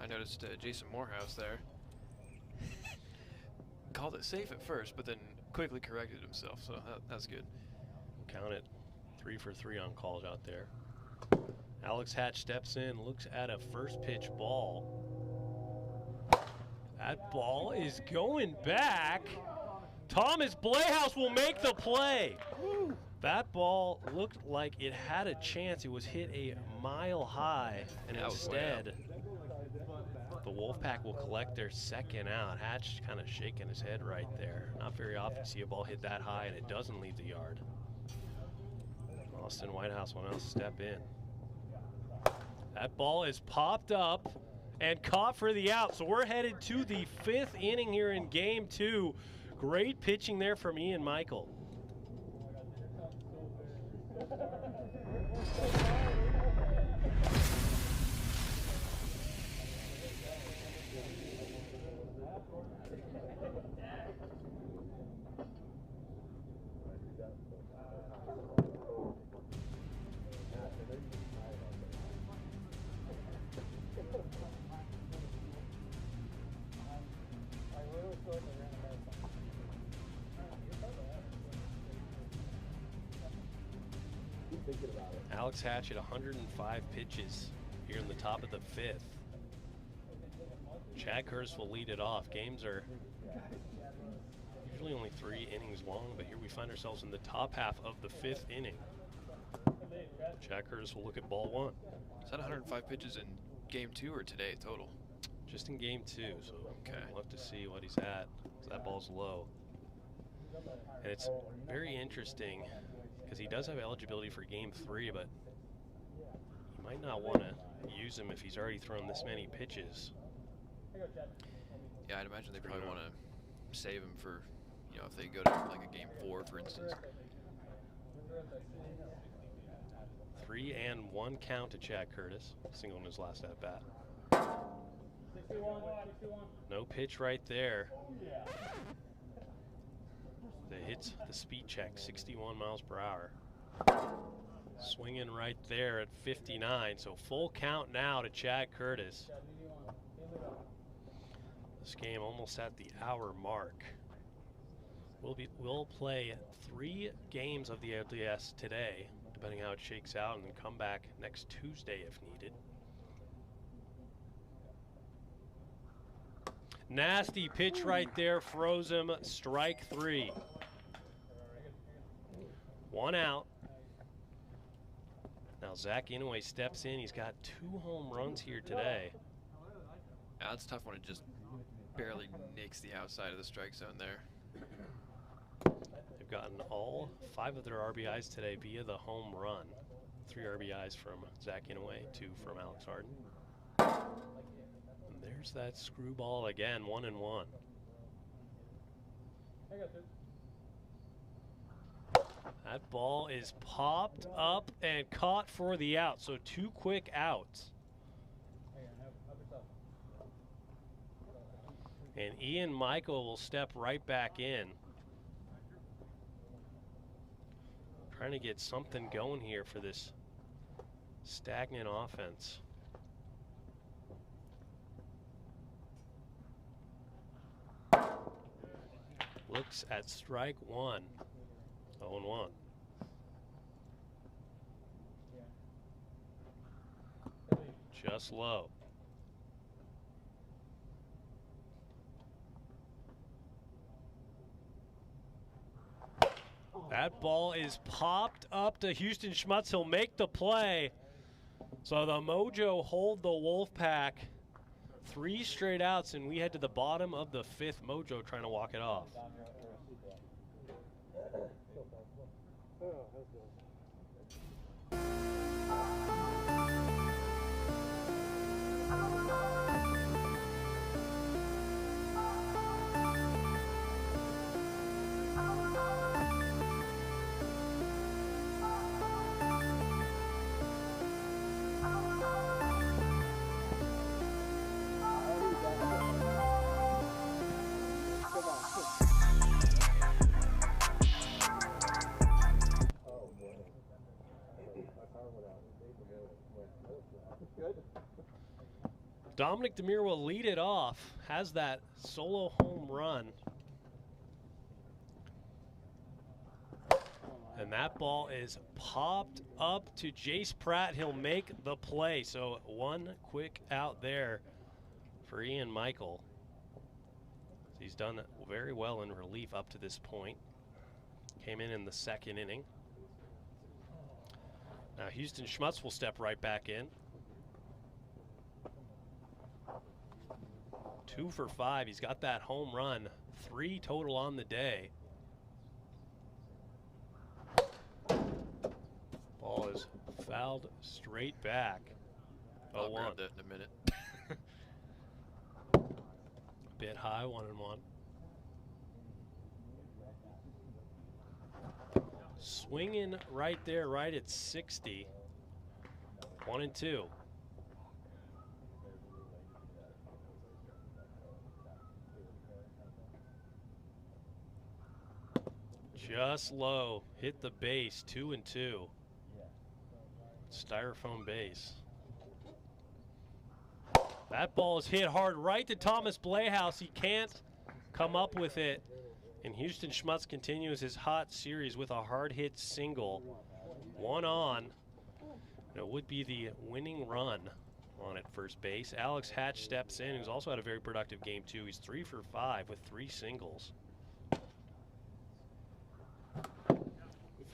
I noticed Jason Morehouse there. Called it safe at first, but then quickly corrected himself, so that's good. Count it, 3 for 3 on calls out there. Alex Hatch steps in, looks at a first pitch ball. That ball is going back. Thomas Blehaus will make the play. That ball looked like it had a chance. It was hit a mile high, and instead the Wolfpack will collect their second out. Hatch kind of shaking his head right there. Not very often to see a ball hit that high and it doesn't leave the yard. Austin Whitehouse will now step in. That ball is popped up and caught for the out. So we're headed to the 5th inning here in game 2. Great pitching there from Ian Michael. Alex Hatch at 105 pitches here in the top of the 5th. Chad Curtis will lead it off. Games are usually only 3 innings long, but here we find ourselves in the top half of the 5th inning. Chad Curtis will look at ball 1. Is that 105 pitches in game 2 or today total? Just in game 2, so we'll have to see what he's at. So that ball's low. And it's very interesting because he does have eligibility for game 3, but you might not want to use him if he's already thrown this many pitches. Yeah, I'd imagine they probably want to save him for, you know, if they go to like a game 4, for instance. 3-1 count to Chad Curtis, single in his last at bat. No pitch right there. That hits the speed check, 61 miles per hour. Swinging right there at 59, so full count now to Chad Curtis. This game almost at the hour mark. We'll play 3 games of the ALDS today, depending how it shakes out, and then come back next Tuesday if needed. Nasty pitch right there, froze him, strike 3. 1 out. Now Zach Inouye steps in. He's got 2 home runs here today. Yeah, it's tough when it just barely nicks the outside of the strike zone there. They've gotten all 5 of their RBIs today via the home run. 3 RBIs from Zach Inouye, 2 from Alex Harden. And there's that screwball again, 1-1. That ball is popped up and caught for the out, so 2 quick outs. And Ian Michael will step right back in. Trying to get something going here for this stagnant offense. Looks at strike 1. 0-1. Just low. That ball is popped up to Houston Schmutz. He'll make the play. So the Mojo hold the Wolfpack. 3 straight outs, and we head to the bottom of the 5th. Mojo trying to walk it off. Dominic Demir will lead it off, has that solo home run. And that ball is popped up to Jace Pratt. He'll make the play. So 1 quick out there for Ian Michael. He's done very well in relief up to this point. Came in the 2nd inning. Now Houston Schmutz will step right back in. 2 for 5. He's got that home run. 3 total on the day. Ball is fouled straight back. I'll grab that in a minute. Bit high, 1-1. Swinging right there, right at 60. 1-2. Just low, hit the base, 2-2. Styrofoam base. That ball is hit hard right to Thomas Playhouse. He can't come up with it. And Houston Schmutz continues his hot series with a hard hit single. 1 on. And it would be the winning run on at first base. Alex Hatch steps in, who's also had a very productive game too. He's 3 for 5 with 3 singles.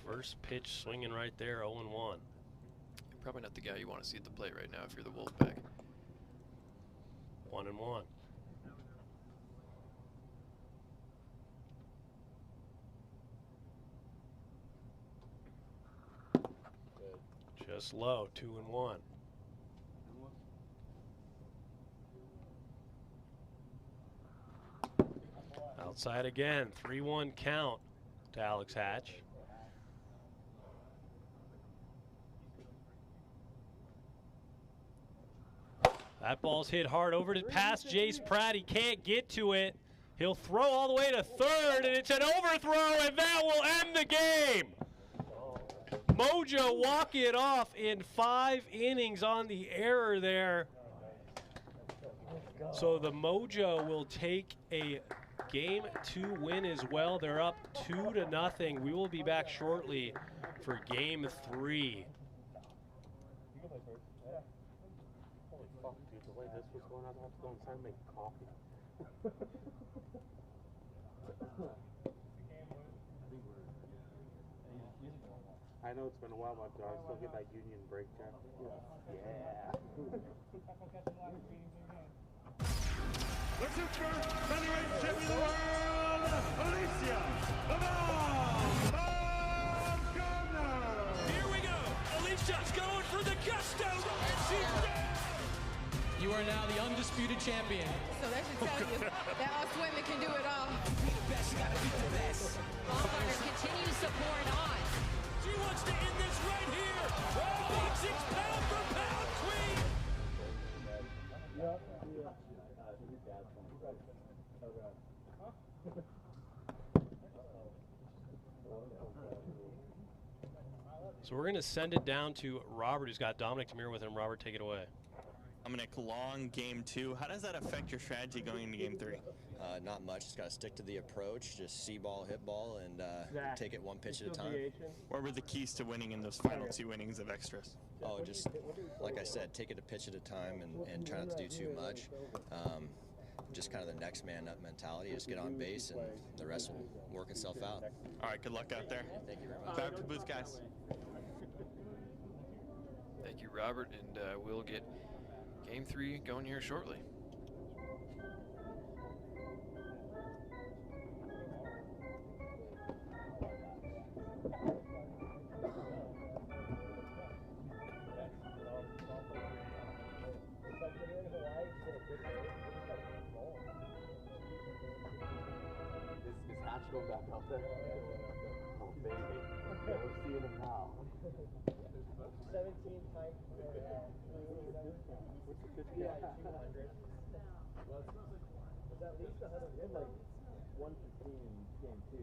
First pitch swinging right there, 0-1. You're probably not the guy you want to see at the plate right now if you're the Wolfpack. 1-1. Just low, 2-1. Outside again, 3-1 count to Alex Hatch. That ball's hit hard over to past Jace Pratt. He can't get to it. He'll throw all the way to third, and it's an overthrow, and that will end the game. Mojo walking it off in 5 innings on the error there. So the Mojo will take a Game 2 win as well. They're up 2-0. We will be back shortly for Game 3. Holy fuck, dude, the way this was going, I'd have to go inside and make coffee. I know it's been a while, but do I still get that union break check? Yeah. The super featherweight champion of the world, Alicia, the Bomb Gardner. Here we go. Alicia's going for the gusto. And she's down. You are now the undisputed champion. So that should tell you that us women can do it all. Be the best, you gotta be the best. Baumgartner continues to pour it on. She wants to end this right here. Oh, 6 pound for pound queen. So we're going to send it down to Robert, who's got Dominic Tamir with him. Robert, take it away. Dominic, long Game 2. How does that affect your strategy going into Game 3? Not much. Just got to stick to the approach. Just see ball, hit ball, and take it one pitch at a time. What were the keys to winning in those final 2 innings of extras? Oh, just like I said, take it a pitch at a time and try not to do too much. Just kind of the next man up mentality. Just get on base, and the rest will work itself out. All right, good luck out there. Thank you very much. Back to the booth, guys. Thank you, Robert, and we'll get Game 3 going here shortly. Is Hatch going back out there? Oh, baby. Yeah, we're seeing him now. 17 times. What's the 50? Yeah, 200. Well, it's at least 100. We had like 115 in Game 2.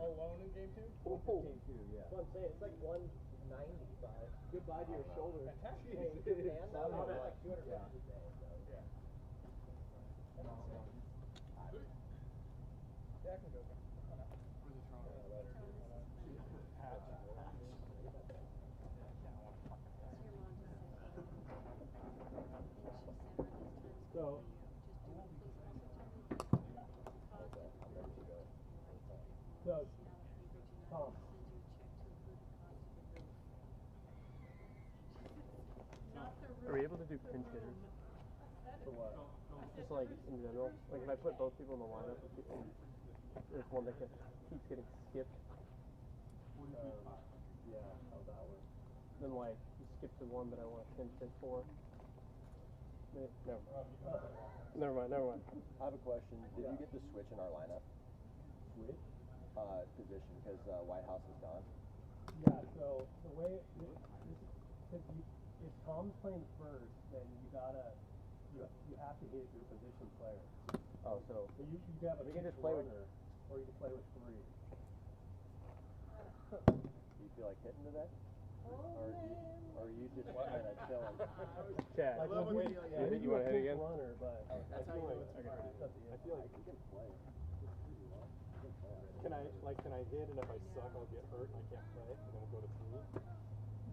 Alone in Game 2? Oh, Game 2, yeah. That's what I'm saying. It's like 195. Goodbye to your shoulder. Fantastic. Hey, good man. That was like 200 pounds a day. Yeah. Yeah, I can go. So, Tom. Are we able to do pinch hitters? For what? Just like in general. Like if I put both people in the lineup, there's one that keeps getting skipped. Yeah, how's that work? Then like you skip to one that I want to pinch hit for. Never mind. I have a question. Did you get the switch in our lineup? Switch? Position, because Whitehouse is gone. Yeah, so the way, if Tom's playing first, then you have to hit your position player. Oh, so you have we can just play with, or you can play with 3. Do you feel like hitting today? Or are you just kind of chilling? Chad, you want to hit again? Runner, but I feel like we can play. Can I hit, and if I suck, I'll get hurt, and I can't play, and then we'll go to 3?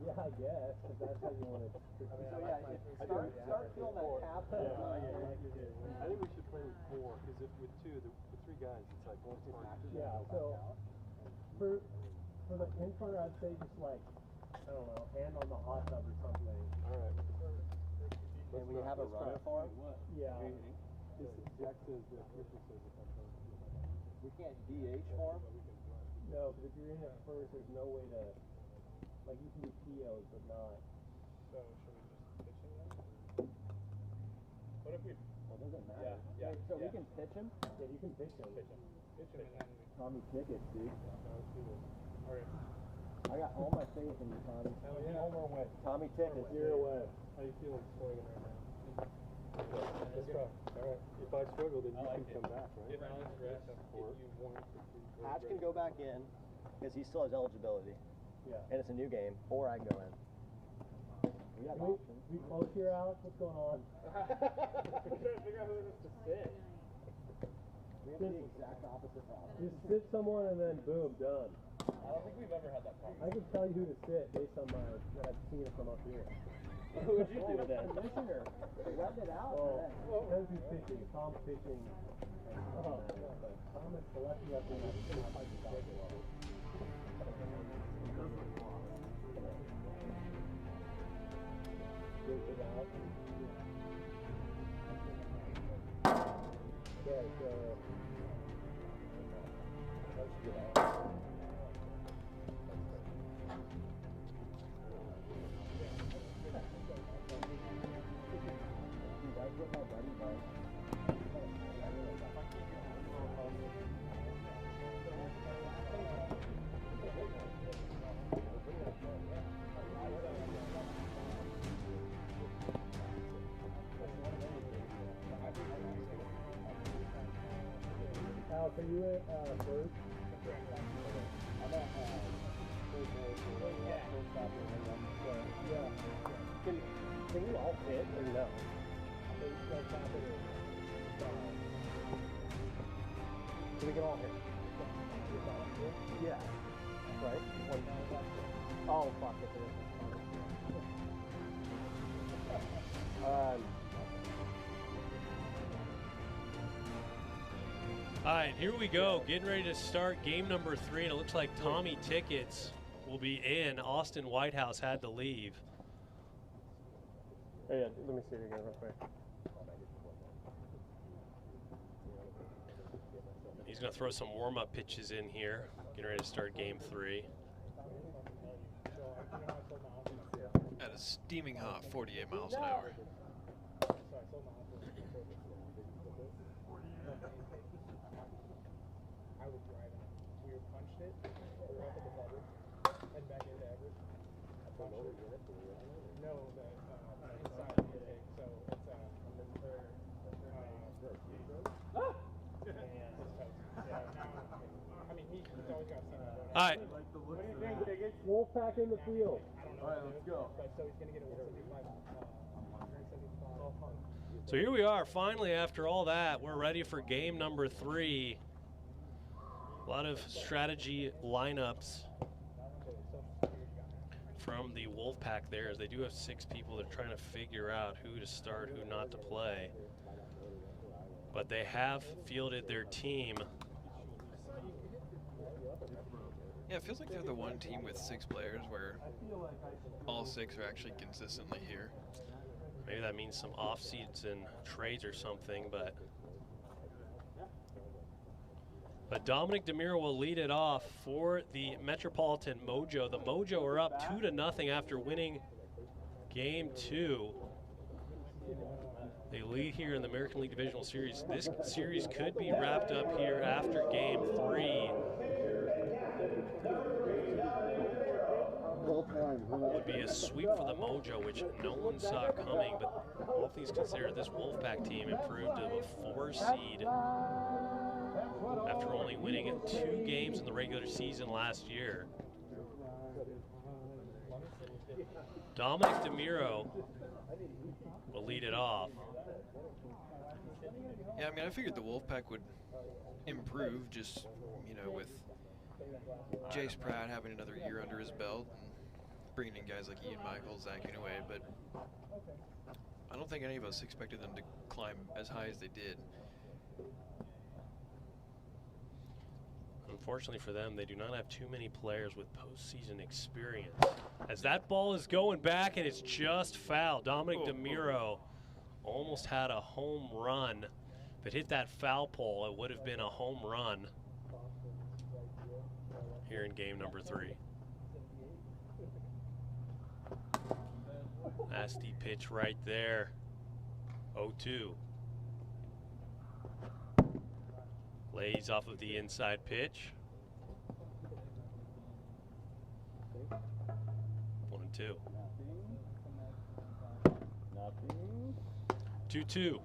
Yeah, I guess, because that's how you want to. Start feeling that tap. I think we should play with 4, because if with 2, the 3 guys, it's like one part. Yeah, so for the pinch runner, I'd say just like, I don't know, hand on the hot tub or something. All right. And we have a runner for him? Yeah. Jack says the official says if I'm playing. We can't DH for him? No, because if you're in at first, there's no way to, like, you can do POs, but not. So, should we just pitch him then? What if we... Well, it doesn't matter. Yeah. So we can pitch him? Yeah, you can pitch him. Pitch him and then we... Tommy Pickett, dude. Let's do this. All right. I got all my faith in you, Tommy. Home or away? Tommy Tickets. You're away. How you feeling swinging right now? Let's go. All right. If I struggle, then you can come back, right? If Alex rests, if you want to. Hatch can go back in because he still has eligibility. Yeah. And it's a new game, or I can go in. We got options. We close here, Alex? What's going on? We're trying to figure out who it is to sit. We have the exact opposite problem. Just sit someone and then boom, done. I don't think we've ever had that problem. I can tell you who to sit based on what I've seen from up here. Who would you do then? Commissioner. Letting it out. Well, depends who's pitching. If Tom's pitching. Tom is selecting up in Okay, so let's get out. Alex, are you at first? I'm at yeah. Can we all fit or no? So we can all hit. Yeah. Right? Oh, fuck it. All right, here we go. Getting ready to start game number 3, and it looks like Tommy Tickets will be in. Austin Whitehouse had to leave. Hey, yeah, let me see it again real quick. He's going to throw some warm-up pitches in here. Getting ready to start game 3. At a steaming hot 48 miles an hour. I was driving. We were punched it. We were up at the bubble and back into Everett. I punched it. No, the inside of the egg. So it's I mean, he's always got something going on. All right. What do you think, Tickets? Wolfpack in the field. All right, let's go. So he's going to get a 175. So here we are, finally, after all that, we're ready for game number 3. A lot of strategy lineups from the Wolfpack there, as they do have 6 people that are trying to figure out who to start, who not to play. But they have fielded their team. Yeah, it feels like they're the one team with 6 players where all 6 are actually consistently here. Maybe that means some off-season trades or something, but Dominic DeMiro will lead it off for the Metropolitan Mojo. The Mojo are up 2-0 after winning game 2. They lead here in the American League Divisional Series. This series could be wrapped up here after game 3. Would be a sweep for the Mojo, which no one saw coming, but all things considered, this Wolfpack team improved to a 4 seed after only winning 2 games in the regular season last year. Dominic DeMiro will lead it off. Yeah, I mean, I figured the Wolfpack would improve just, you know, with Jace Pratt having another year under his belt and bringing in guys like Ian Michaels, Zach Inouye, but I don't think any of us expected them to climb as high as they did. Unfortunately for them, they do not have too many players with postseason experience. As that ball is going back, and it's just foul. Dominic DeMiro almost had a home run. If it hit that foul pole, it would have been a home run here in game number 3. Nasty pitch right there. 0-2. Lays off of the inside pitch. 2-2. Nothing. 2-2.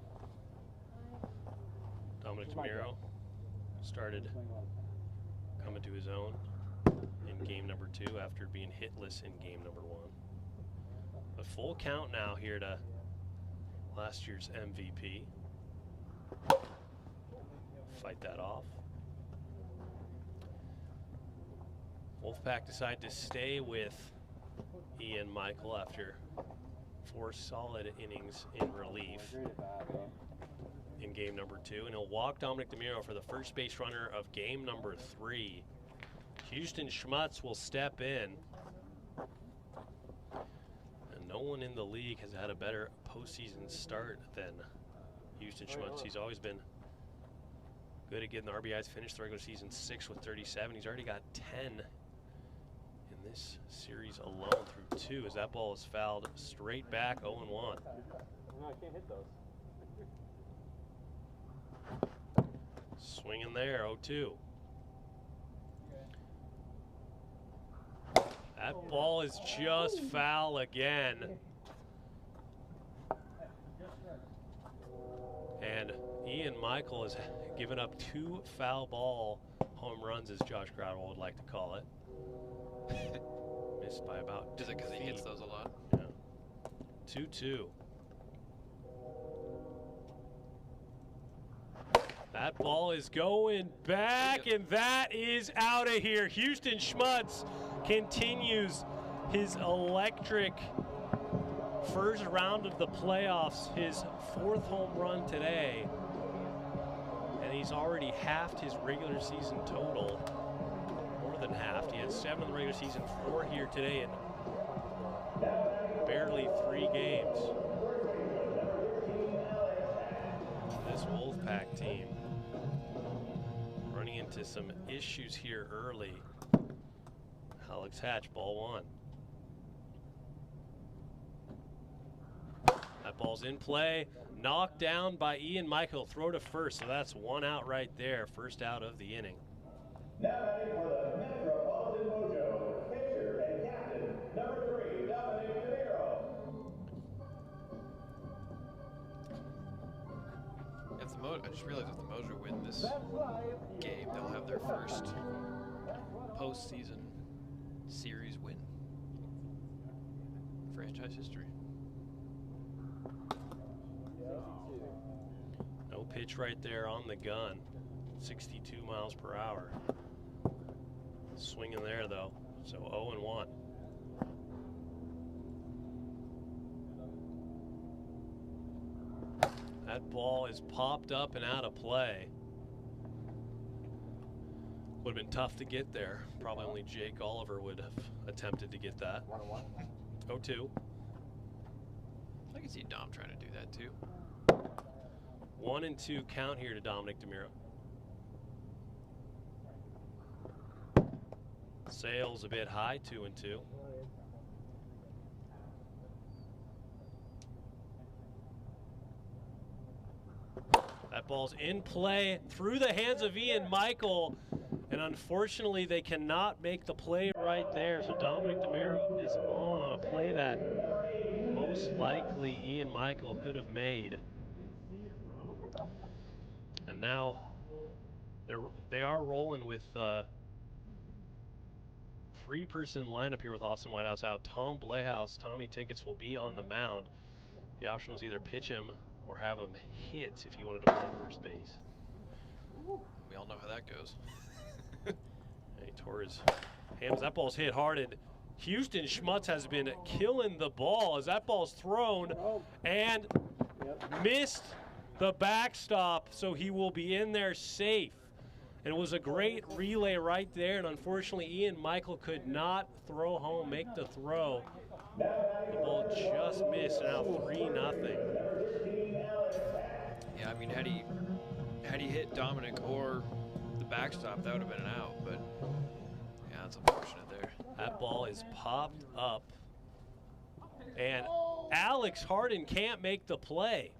Dominic DeMiro started coming to his own in game number 2 after being hitless in game number 1. A full count now here to last year's MVP. Fight that off. Wolfpack decided to stay with Ian Michael after 4 solid innings in relief in game number 2, and he'll walk Dominic DeMiro for the first base runner of game number 3. Houston Schmutz will step in, and no one in the league has had a better postseason start than Houston Schmutz. He's always been good at getting the RBIs, finished the regular season 6 with 37. He's already got 10 in this series alone through 2 as that ball is fouled straight back 0-1. No, I can't hit those. Swinging there, 0-2. That ball is just foul again. And Ian Michael has given up 2 foul ball home runs, as Josh Crowell would like to call it. Missed by about. Is it because he hits those a lot? Yeah. 2-2. That ball is going back, and that is out of here. Houston Schmutz continues his electric first round of the playoffs, his 4th home run today. And he's already halved his regular season total. More than halved. He had 7 in the regular season, 4 here today in barely 3 games. This Wolfpack team running into some issues here early. Alex Hatch, ball 1. That ball's in play, knocked down by Ian Michael, throw to first, so that's 1 out right there, first out of the inning. Now batting for the Metropolitan Mojo, pitcher and captain, number 3, Dominic DeMiro. If the I just realized if the Mojo win this game, they'll have their first postseason series win. Franchise history. No pitch right there on the gun. 62 miles per hour. Swinging there though, so 0-1. That ball is popped up and out of play. Would have been tough to get there. Probably only Jake Oliver would have attempted to get that. 0-2. I can see Dom trying to do that too. 1-2 count here to Dominic DeMiro. Sales a bit high, 2-2. That ball's in play through the hands of Ian Michael, and unfortunately they cannot make the play right there. So Dominic DeMiro is on a play that most likely Ian Michael could have made. And now they are rolling with 3-person lineup here with Austin Whitehouse out. Tom Blehouse, Tommy Tickets will be on the mound. The option was either pitch him or have him hit if he wanted to play first base. We all know how that goes. And he tore his hands. That ball's hit hard, and Houston Schmutz has been killing the ball as that ball's thrown and missed the backstop, so he will be in there safe. And it was a great relay right there, and unfortunately Ian Michael could not throw home, make the throw. The ball just missed, now 3-0. Yeah, I mean, had he hit Dominic or the backstop, that would have been an out, but yeah, that's unfortunate there. That ball is popped up, and Alex Harden can't make the play.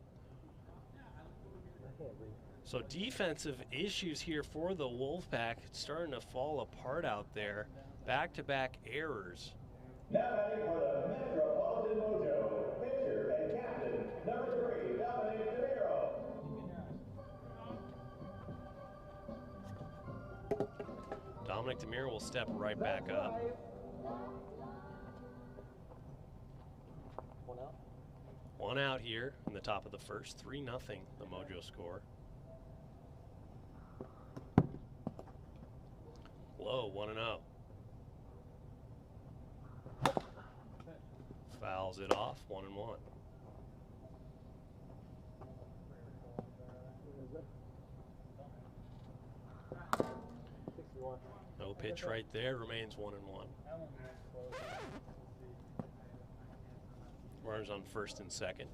So defensive issues here for the Wolfpack. It's starting to fall apart out there. Back-to-back errors. Now batting for the Metropolitan Mojo, pitcher and captain, number 3, Dominic DeMiro. Dominic DeMiro will step right back up. One out here in the top of the first. 3-0, the Mojo score. Low, 1-0. Fouls it off, 1-1. No pitch right there, remains 1-1. Runners on first and second.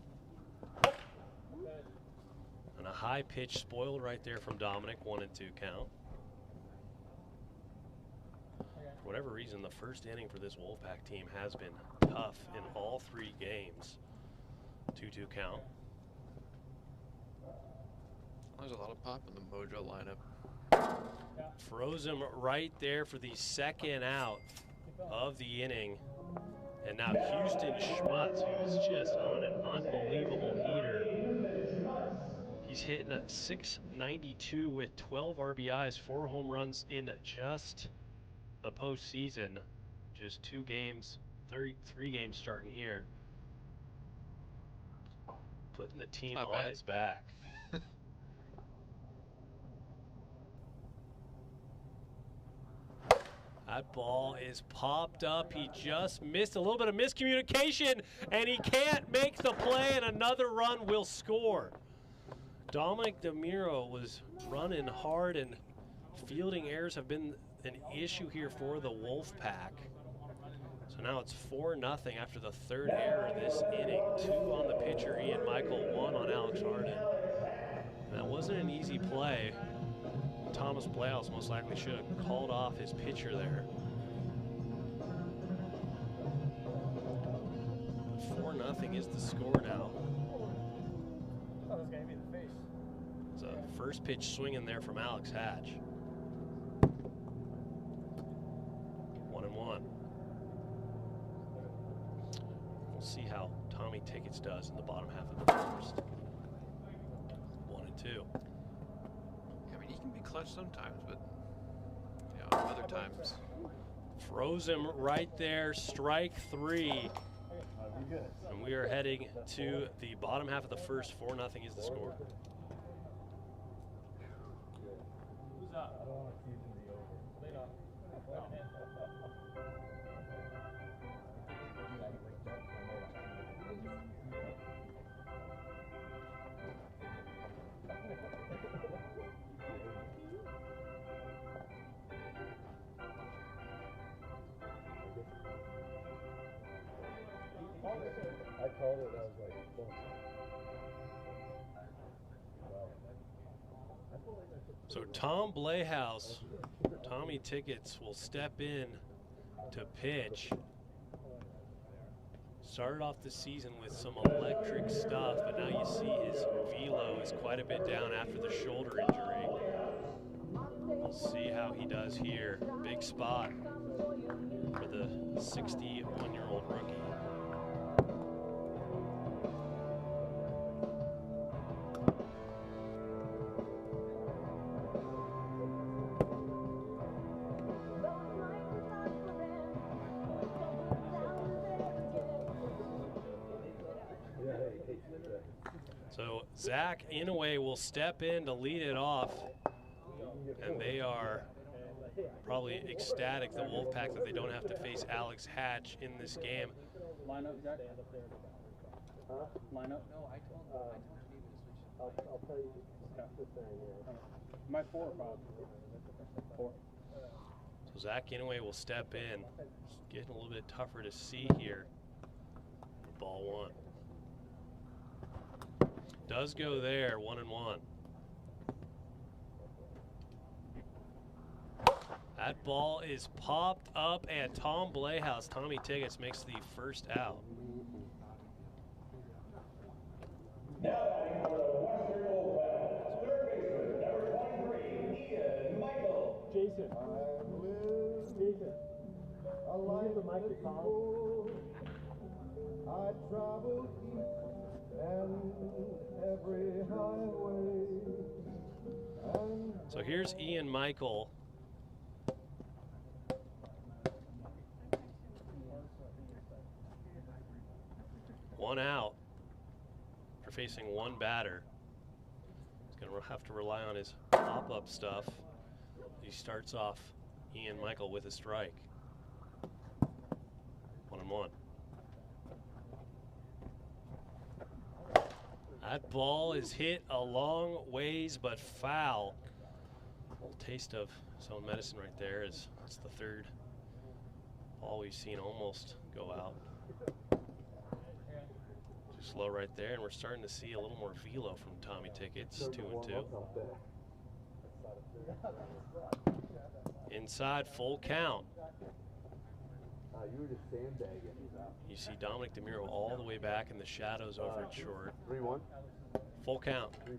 And a high pitch spoiled right there from Dominic, 1-2 count. For whatever reason, the first inning for this Wolfpack team has been tough in all 3 games. 2-2 count. There's a lot of pop in the Mojo lineup. Froze him right there for the second out of the inning. And now Houston Schmutz, who's just on an unbelievable heater. He's hitting at .692 with 12 RBIs, 4 home runs in just the postseason. Just 2 games, 3 games starting here. Putting the team on his back. That ball is popped up. He just missed a little bit of miscommunication, and he can't make the play, and another run will score. Dominic DeMiro was running hard, and fielding errors have been an issue here for the Wolfpack. So now it's 4-0 after the 3rd error this inning. 2 on the pitcher, Ian Michael, 1 on Alex Harden. That wasn't an easy play. Thomas Blales most likely should have called off his pitcher there. But 4-0 is the score now. Oh, this gave me the face. It's a first pitch swinging there from Alex Hatch. 1-1. We'll see how Tommy Tickets does in the bottom half of the first. 1-2. He can be clutch sometimes, but you know, other times. Froze him right there, strike 3. And we are heading to the bottom half of the first. 4-0 is the score. Who's up? I don't want to keep the over. Lead off. I called it, I was like, close. So Tom Blehaus, Tommy Tickets will step in to pitch. Started off the season with some electric stuff, but now you see his velo is quite a bit down after the shoulder injury. We'll see how he does here. Big spot for the 61-year-old rookie. So Zach Inouye will step in to lead it off, and they are probably ecstatic, the Wolfpack, that they don't have to face Alex Hatch in this game. Line up, Jack. Line up. No, I told I'll tell you this thing here. My 4 or 5? 4. So Zach Inouye will step in. It's getting a little bit tougher to see here. Ball 1. Does go there, 1-1. That ball is popped up, and Tom Blehaus, Tommy Tickets, makes the first out. Now batting for the Western Wolfpack, third baseman, number 23, Ian Michael. Jason. I like the microphone. traveled east and every highway. So here's Ian Michael. One out for facing one batter. He's going to have to rely on his pop-up stuff. He starts off Ian Michael with a strike. 1-1. That ball is hit a long ways, but foul. A little taste of his own medicine right there, as it's the third ball we've seen almost go out. Too slow right there, and we're starting to see a little more velo from Tommy Tickets. 2-2. Inside, full count. You were just sandbagging. You see Dominic DeMuro all the way back in the shadows over at short. 3-1. Full count. 3-2.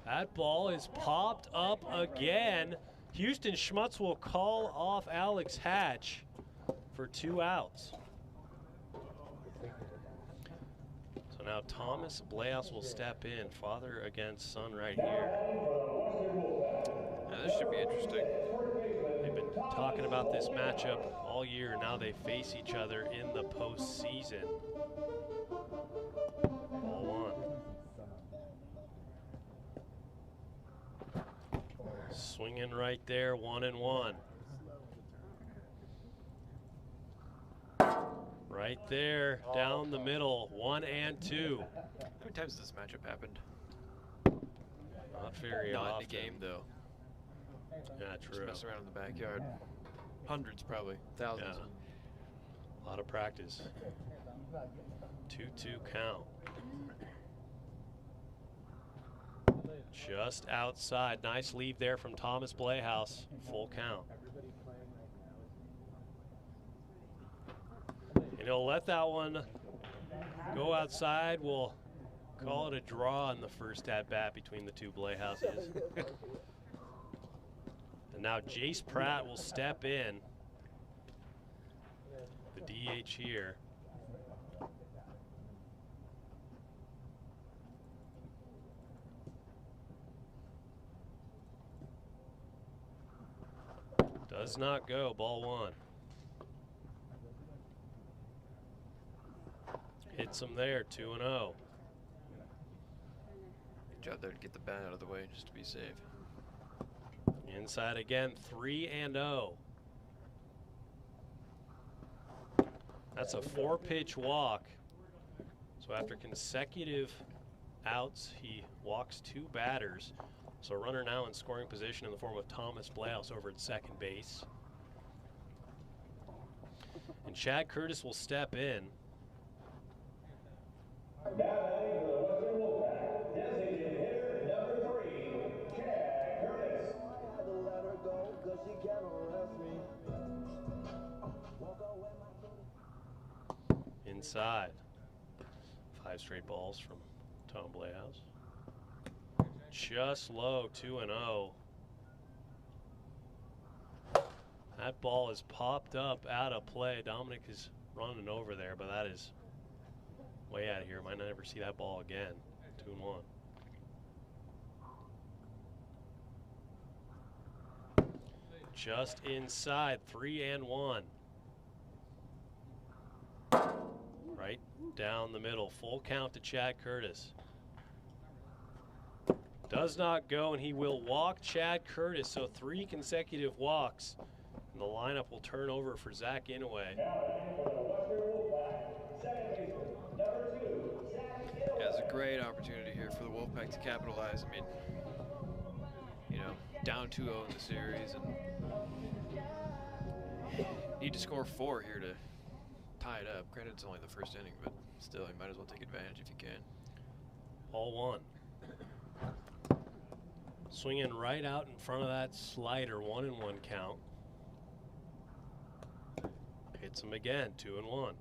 That ball is popped up again. Houston Schmutz will call off Alex Hatch for 2 outs. So now Thomas Bleaus will step in, father against son right here. Now this should be interesting. They've been talking about this matchup all year. Now they face each other in the postseason. Ball 1. Swinging right there, 1-1. Right there, down the middle, 1-2. How many times has this matchup happened? Not very often. Not in a game, though. Yeah, true. Just mess around in the backyard. Hundreds, probably. Thousands. Yeah. A lot of practice. 2-2 count. Just outside. Nice leave there from Thomas Bleaus. Full count. And he'll let that one go outside. We'll call it a draw in the first at-bat between the two Bleahouses. And now Jace Pratt will step in. The DH here. Does not go, ball 1. Hits him there, 2-0. Good job there to get the bat out of the way just to be safe. Inside again, 3-0. That's a 4-pitch walk. So after consecutive outs, he walks 2 batters. So a runner now in scoring position in the form of Thomas Bleaus over at second base. And Chad Curtis will step in. Inside. 5 straight balls from Tom Bleaus. Just low, 2-0. That ball is popped up out of play. Dominic is running over there, but that is way out of here. Might never see that ball again. 2-1. Just inside, 3-1. Right down the middle. Full count to Chad Curtis. Does not go, and he will walk Chad Curtis. So 3 consecutive walks. And the lineup will turn over for Zach Inouye. Yeah, it's a great opportunity here for the Wolfpack to capitalize. I mean, you know, down 2-0 in the series, and need to score 4 here to tie it up. Granted, it's only the first inning, but still, you might as well take advantage if you can. Ball 1. Swinging right out in front of that slider, 1-1 count. Hits him again, 2-1.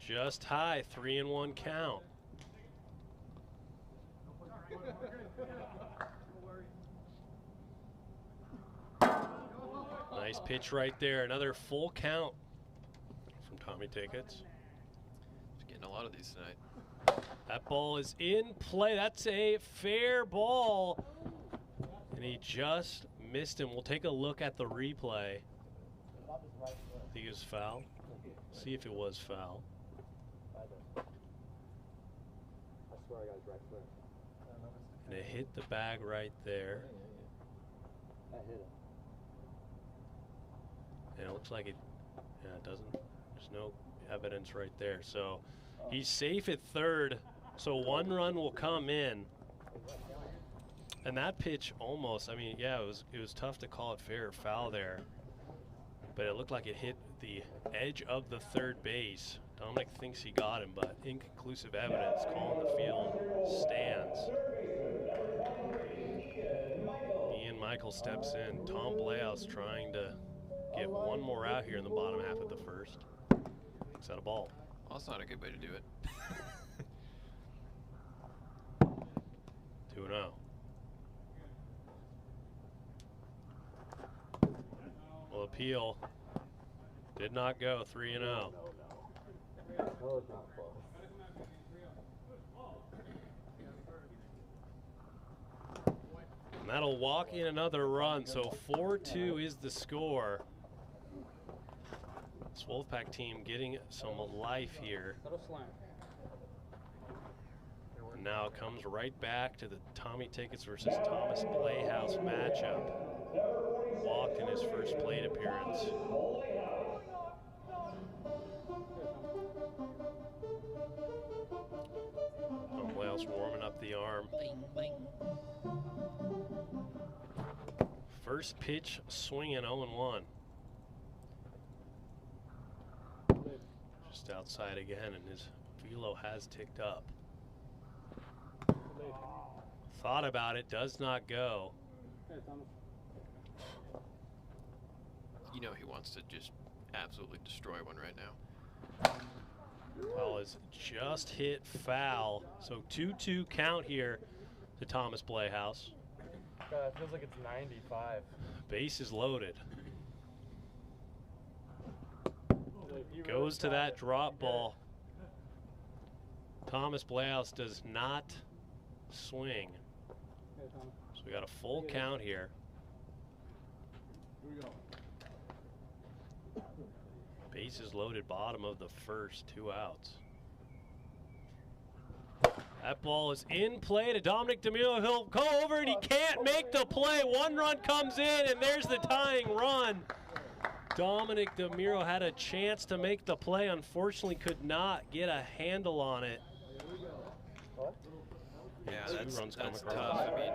Just high, 3-1 count. Nice pitch right there. Another full count from Tommy Tickets. He's getting a lot of these tonight. That ball is in play. That's a fair ball. And he just missed him. We'll take a look at the replay. I think it was foul. See if it was foul. I swear I got his right foot. And it hit the bag right there. I hit it. And it looks like it, yeah, it doesn't, there's no evidence right there. So he's safe at third. So 1 run will come in. And that pitch almost, I mean, yeah, it was tough to call it fair or foul there. But it looked like it hit the edge of the third base. Dominic thinks he got him, but inconclusive evidence calling the field stands. Ian Michael steps in. Tom Blahouse trying to get one more out here in the bottom half of the first. Looks at a ball. Well, that's not a good way to do it. 2-0. Well, appeal did not go. 3-0. No, it's not close. And that'll walk in another run. So 4-2 is the score. This Wolfpack team getting some life here. Now it comes right back to the Tommy Tickets versus Thomas Blahouse matchup. Walked in his first plate appearance. Tom Blahouse warming up the arm. First pitch swinging 0-1. Just outside again, and his velo has ticked up. Thought about it, does not go. You know he wants to just absolutely destroy one right now. Ball is just hit foul. So 2-2 count here to Thomas Blahouse. God, it feels like it's 95. Base is loaded. Goes to that drop ball. Thomas Blahouse does not swing. So we got a full count here. Bases loaded, bottom of the first, 2 outs. That ball is in play to Dominic DeMuro. He'll go over and he can't make the play. 1 run comes in and there's the tying run. Dominic DeMuro had a chance to make the play, unfortunately could not get a handle on it. Yeah, that's tough. I mean,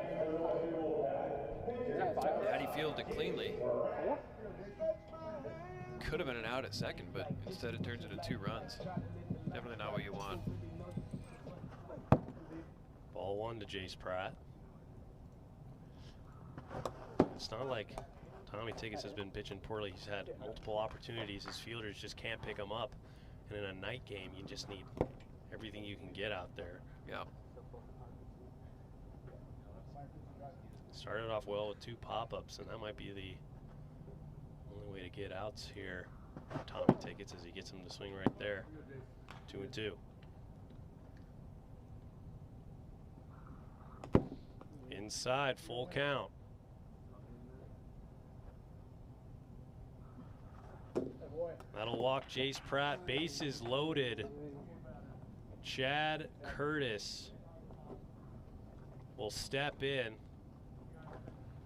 had he fielded it cleanly, could have been an out at second, but instead it turns into 2 runs. Definitely not what you want. Ball 1 to Jace Pratt. It's not like Tommy Tickets has been pitching poorly. He's had multiple opportunities. His fielders just can't pick him up. And in a night game, you just need everything you can get out there. Yeah. Started off well with 2 pop-ups, and that might be the only way to get outs here. Tommy Tickets as he gets him to swing right there. 2-2. Inside, full count. That'll walk Jace Pratt. Bases loaded. Chad Curtis will step in.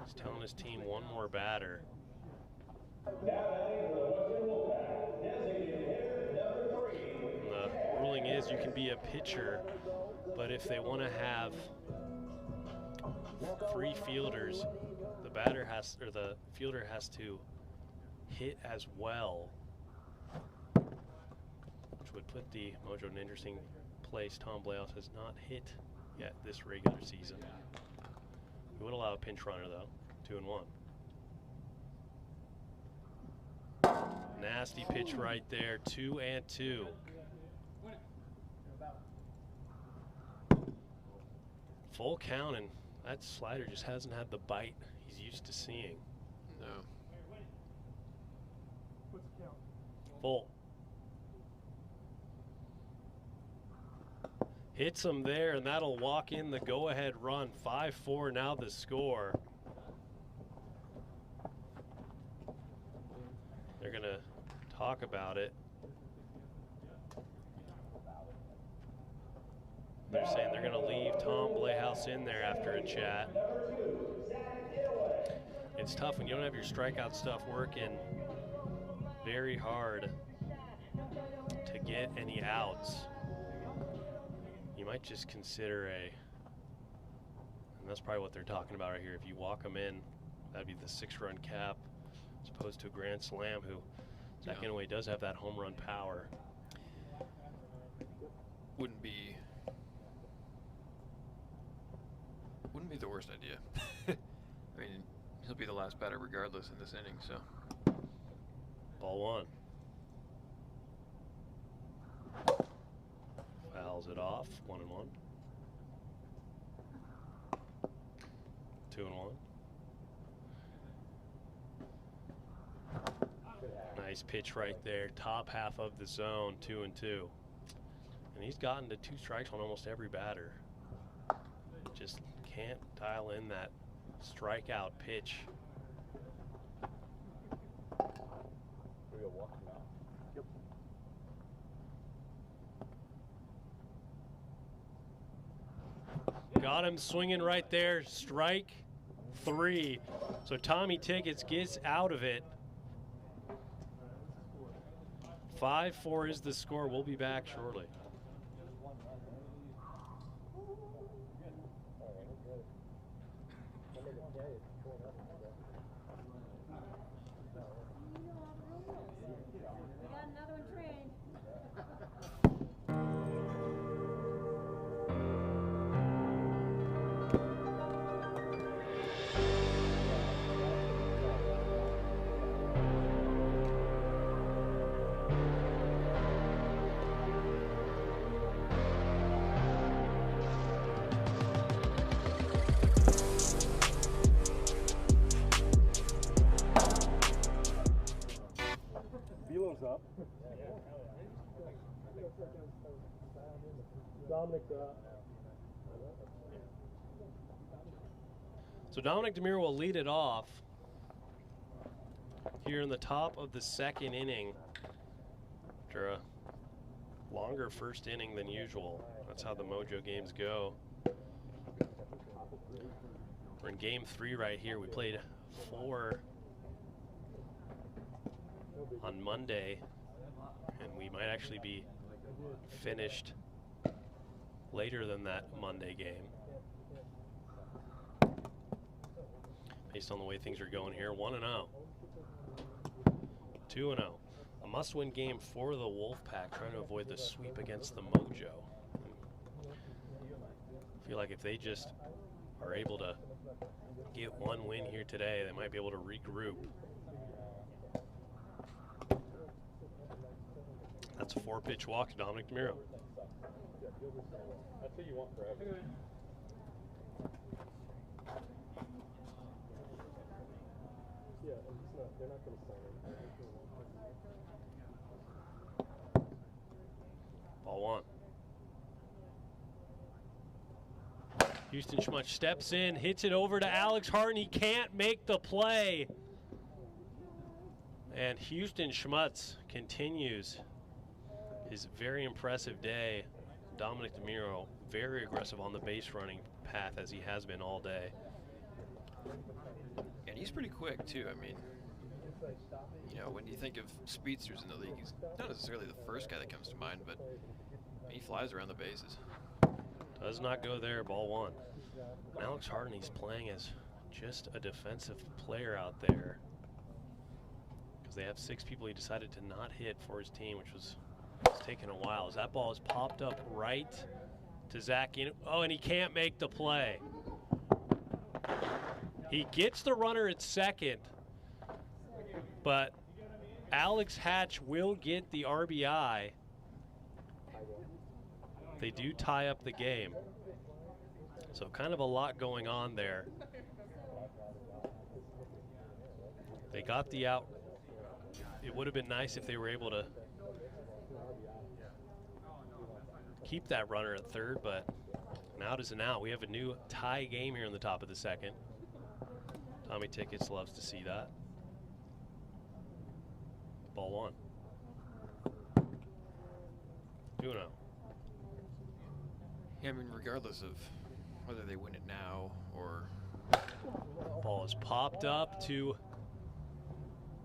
He's telling his team 1 more batter. And the ruling is you can be a pitcher, but if they want to have 3 fielders, the batter has, or the fielder has to hit as well, which would put the Mojo in an interesting place. Tom Blahouse has not hit yet this regular season. We would allow a pinch runner though. 2-1. Nasty pitch right there. 2-2. Full count, and that slider just hasn't had the bite he's used to seeing. No. Full. Hits him there, and that'll walk in the go-ahead run. 5-4 now the score. They're going to talk about it. They're saying they're going to leave Tom Blehouse in there after a chat. It's tough when you don't have your strikeout stuff working very hard to get any outs. You might just consider and that's probably what they're talking about right here. If you walk them in, that'd be the 6-run cap as opposed to a grand slam, who Zach Inouye does have that home run power. Wouldn't be the worst idea. I mean, he'll be the last batter regardless in this inning, so. Ball 1. Fouls it off. 1-1. 2-1. Nice pitch right there. Top half of the zone. 2-2. And he's gotten to 2 strikes on almost every batter. Just can't dial in that strikeout pitch. Got him swinging right there. Strike 3. So Tommy Tickets gets out of it. 5-4 is the score. We'll be back shortly. Up. So Dominic DeMuro will lead it off here in the top of the 2nd inning after a longer first inning than usual. That's how the Mojo games go. We're in game 3 right here. We played 4 on Monday, and we might actually be finished later than that Monday game based on the way things are going here. 1-0, 2-0. A must-win game for the Wolfpack, trying to avoid the sweep against the Mojo. I feel like if they just are able to get 1 win here today, they might be able to regroup. That's a 4-pitch walk to Dominic DeMuro. That's who you want forever. Yeah, they're not going to sign it. Ball 1. Houston Schmutz steps in, hits it over to Alex Harton. He can't make the play. And Houston Schmutz continues his very impressive day. Dominic DeMuro, very aggressive on the base running path as he has been all day. And he's pretty quick too. I mean, you know, when you think of speedsters in the league, he's not necessarily the first guy that comes to mind, but he flies around the bases. Does not go there. Ball 1. And Alex Harden, he's playing as just a defensive player out there because they have 6 people he decided to not hit for his team, which was taking a while. As that ball is popped up right to Zach Inouye. Oh, and he can't make the play. He gets the runner at second, but Alex Hatch will get the RBI. They do tie up the game. So kind of a lot going on there. They got the out. It would have been nice if they were able to keep that runner at third, but an out is an out. We have a new tie game here in the top of the second. Tommy Tickets loves to see that. Ball one. 2-0. Yeah, I mean, regardless of whether they win it now or... Ball is popped up to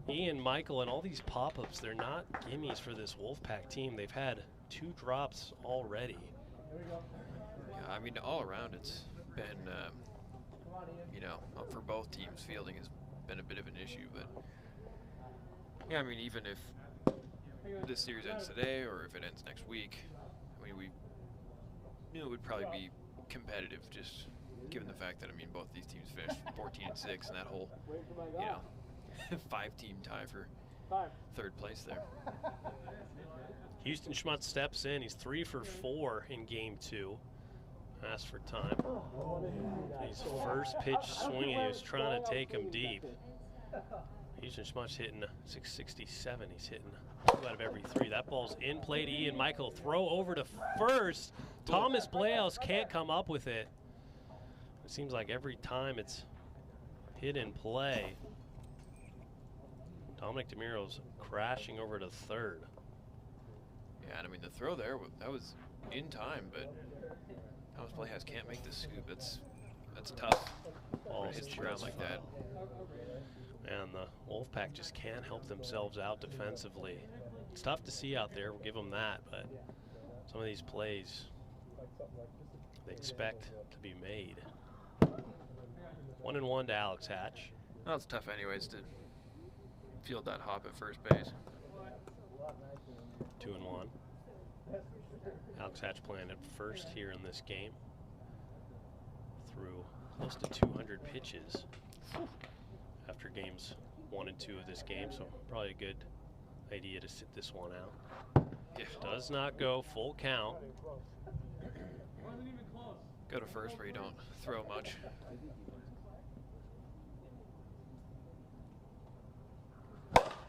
Ian Michael, and all these pop-ups, they're not gimmies for this Wolfpack team. They've had 2 drops already. Yeah, I mean, all around it's been, you know, for both teams, fielding has been a bit of an issue, but yeah, I mean, even if this series ends today or if it ends next week, I mean, we knew it would probably be competitive, just given the fact that, I mean, both these teams finished 14-6, and that whole, you know, 5-team tie for third place there. Houston Schmutz steps in. He's 3 for 4 in game 2. Asked for time. His first pitch swinging, he was trying to take him deep. Houston Schmutz hitting 667. He's hitting 2 out of every 3. That ball's in play to Ian Michael. Throw over to first. Thomas Blehouse can't come up with it. It seems like every time it's hit in play. Dominic DeMiro's crashing over to third. Yeah, and I mean, the throw there, that was in time, but Thomas Blehouse can't make the scoop. That's tough. Ball hits the ground like that. And the Wolfpack just can't help themselves out defensively. It's tough to see out there, we'll give them that, but some of these plays they expect to be made. 1-1 to Alex Hatch. Well, it's tough anyways to field that hop at first base. 2-1. Alex Hatch playing at first here in this game. Threw close to 200 pitches after games 1 and 2 of this game, so probably a good idea to sit this one out. Yeah. Does not go, full count. Go to first where you don't throw much.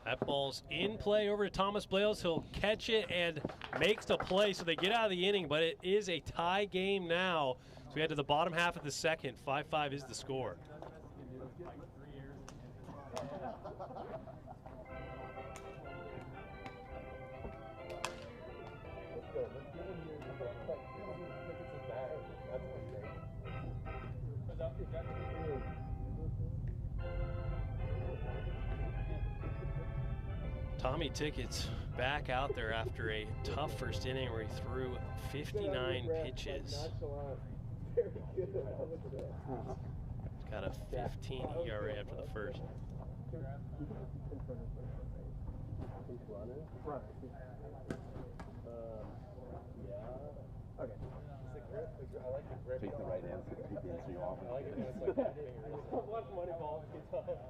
That ball's in play over to Thomas Blehouse. He'll catch it and makes the play, so they get out of the inning, but it is a tie game now. So we head to the bottom half of the second. 5-5 is the score. Tommy Tickets back out there after a tough first inning where he threw 59 pitches. He's got a 15 ERA after the first. Take the right answer. Keep the answer you often. I like it when it's like watch Moneyball a few times.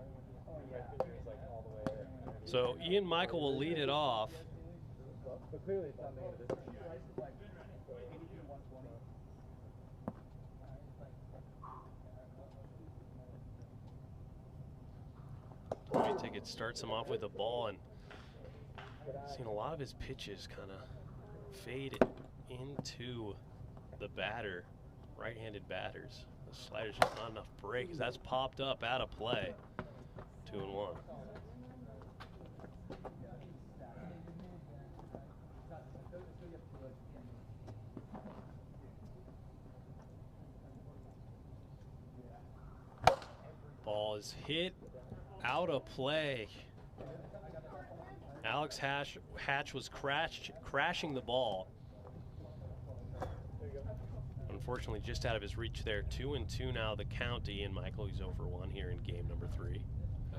My finger's like all the way there. So Ian Michael will lead it off. But clearly it's not made of this. Tommy Tickets starts him off with a ball, and seen a lot of his pitches kind of fade into the batter, right-handed batters. The slider's just not enough break. That's popped up out of play. 2-1. Ball is hit out of play. Alex Hatch was crashing the ball. Unfortunately, just out of his reach there. 2-2 now the count to Ian Michael. He's over 1 here in game number 3.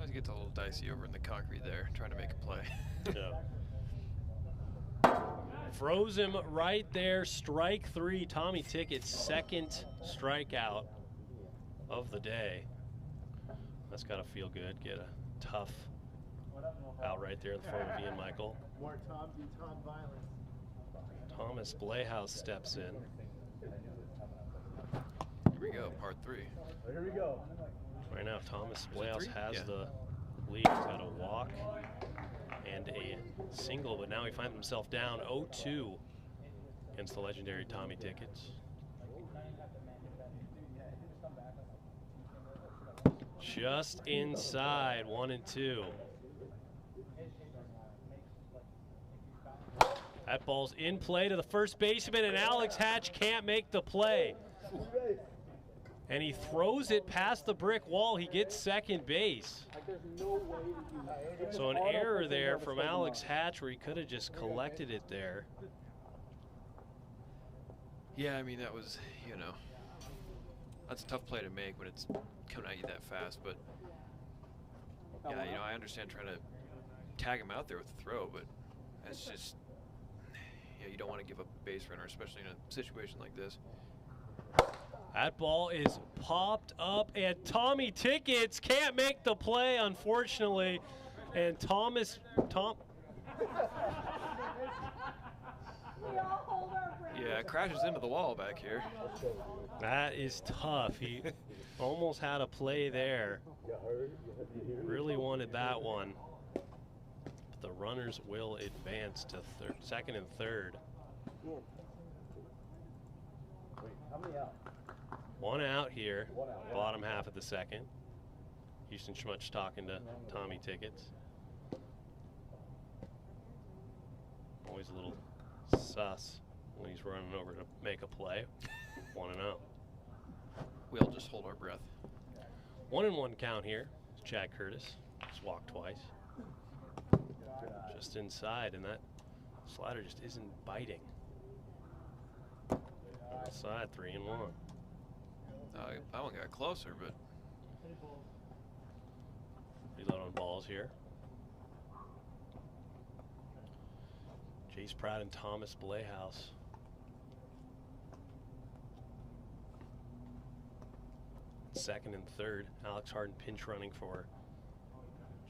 It gets a little dicey over in the concrete there, trying to make a play. Yeah. Froze him right there. Strike 3. Tommy Tickets' second strikeout of the day. That's got to feel good. Get a tough out right there in the front of Ian Michael. More Tom do Tom violence. Thomas Blehouse steps in. You we go, part 3. Here we go. Right now, Thomas Was it Blehouse 3? has Yeah. the lead. He's got a walk and a single, but now he finds himself down 0-2 against the legendary Tommy Tickets. Just inside, 1-2. That ball's in play to the first baseman, and Alex Hatch can't make the play. And he throws it past the brick wall. He gets second base. So an error there from Alex Hatch where he could have just collected it there. Yeah, I mean, that was, you know, that's a tough play to make when it's coming at you that fast. But, yeah, you know, I understand trying to tag him out there with the throw, but that's just, yeah, you don't want to give up a base runner, especially in a situation like this. That ball is popped up, and Tommy Tickets can't make the play, unfortunately. And Tom. Yeah, it crashes into the wall back here. That is tough. He almost had a play there. Really wanted that one. But the runners will advance to second and third. One out here, bottom half of the second. Houston Schmutz talking to Tommy Tickets. Always a little sus when he's running over to make a play. 1-0. We'll just hold our breath. 1-1 count here. It's Chad Curtis. Just walked twice. Just inside, and that slider just isn't biting. Outside, 3-1. That one got closer, but reload on balls here. Jace Pratt and Thomas Blehouse. Second and third. Alex Harden pinch running for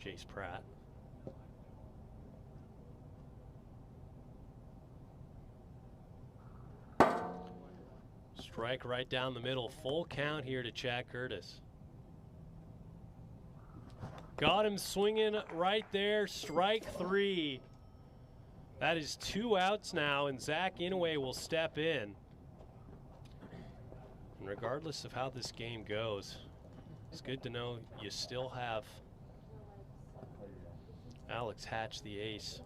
Jace Pratt. Strike right down the middle. Full count here to Chad Curtis. Got him swinging right there. Strike 3. That is 2 outs now, and Zach Inouye will step in. And regardless of how this game goes, it's good to know you still have Alex Hatch, the ace,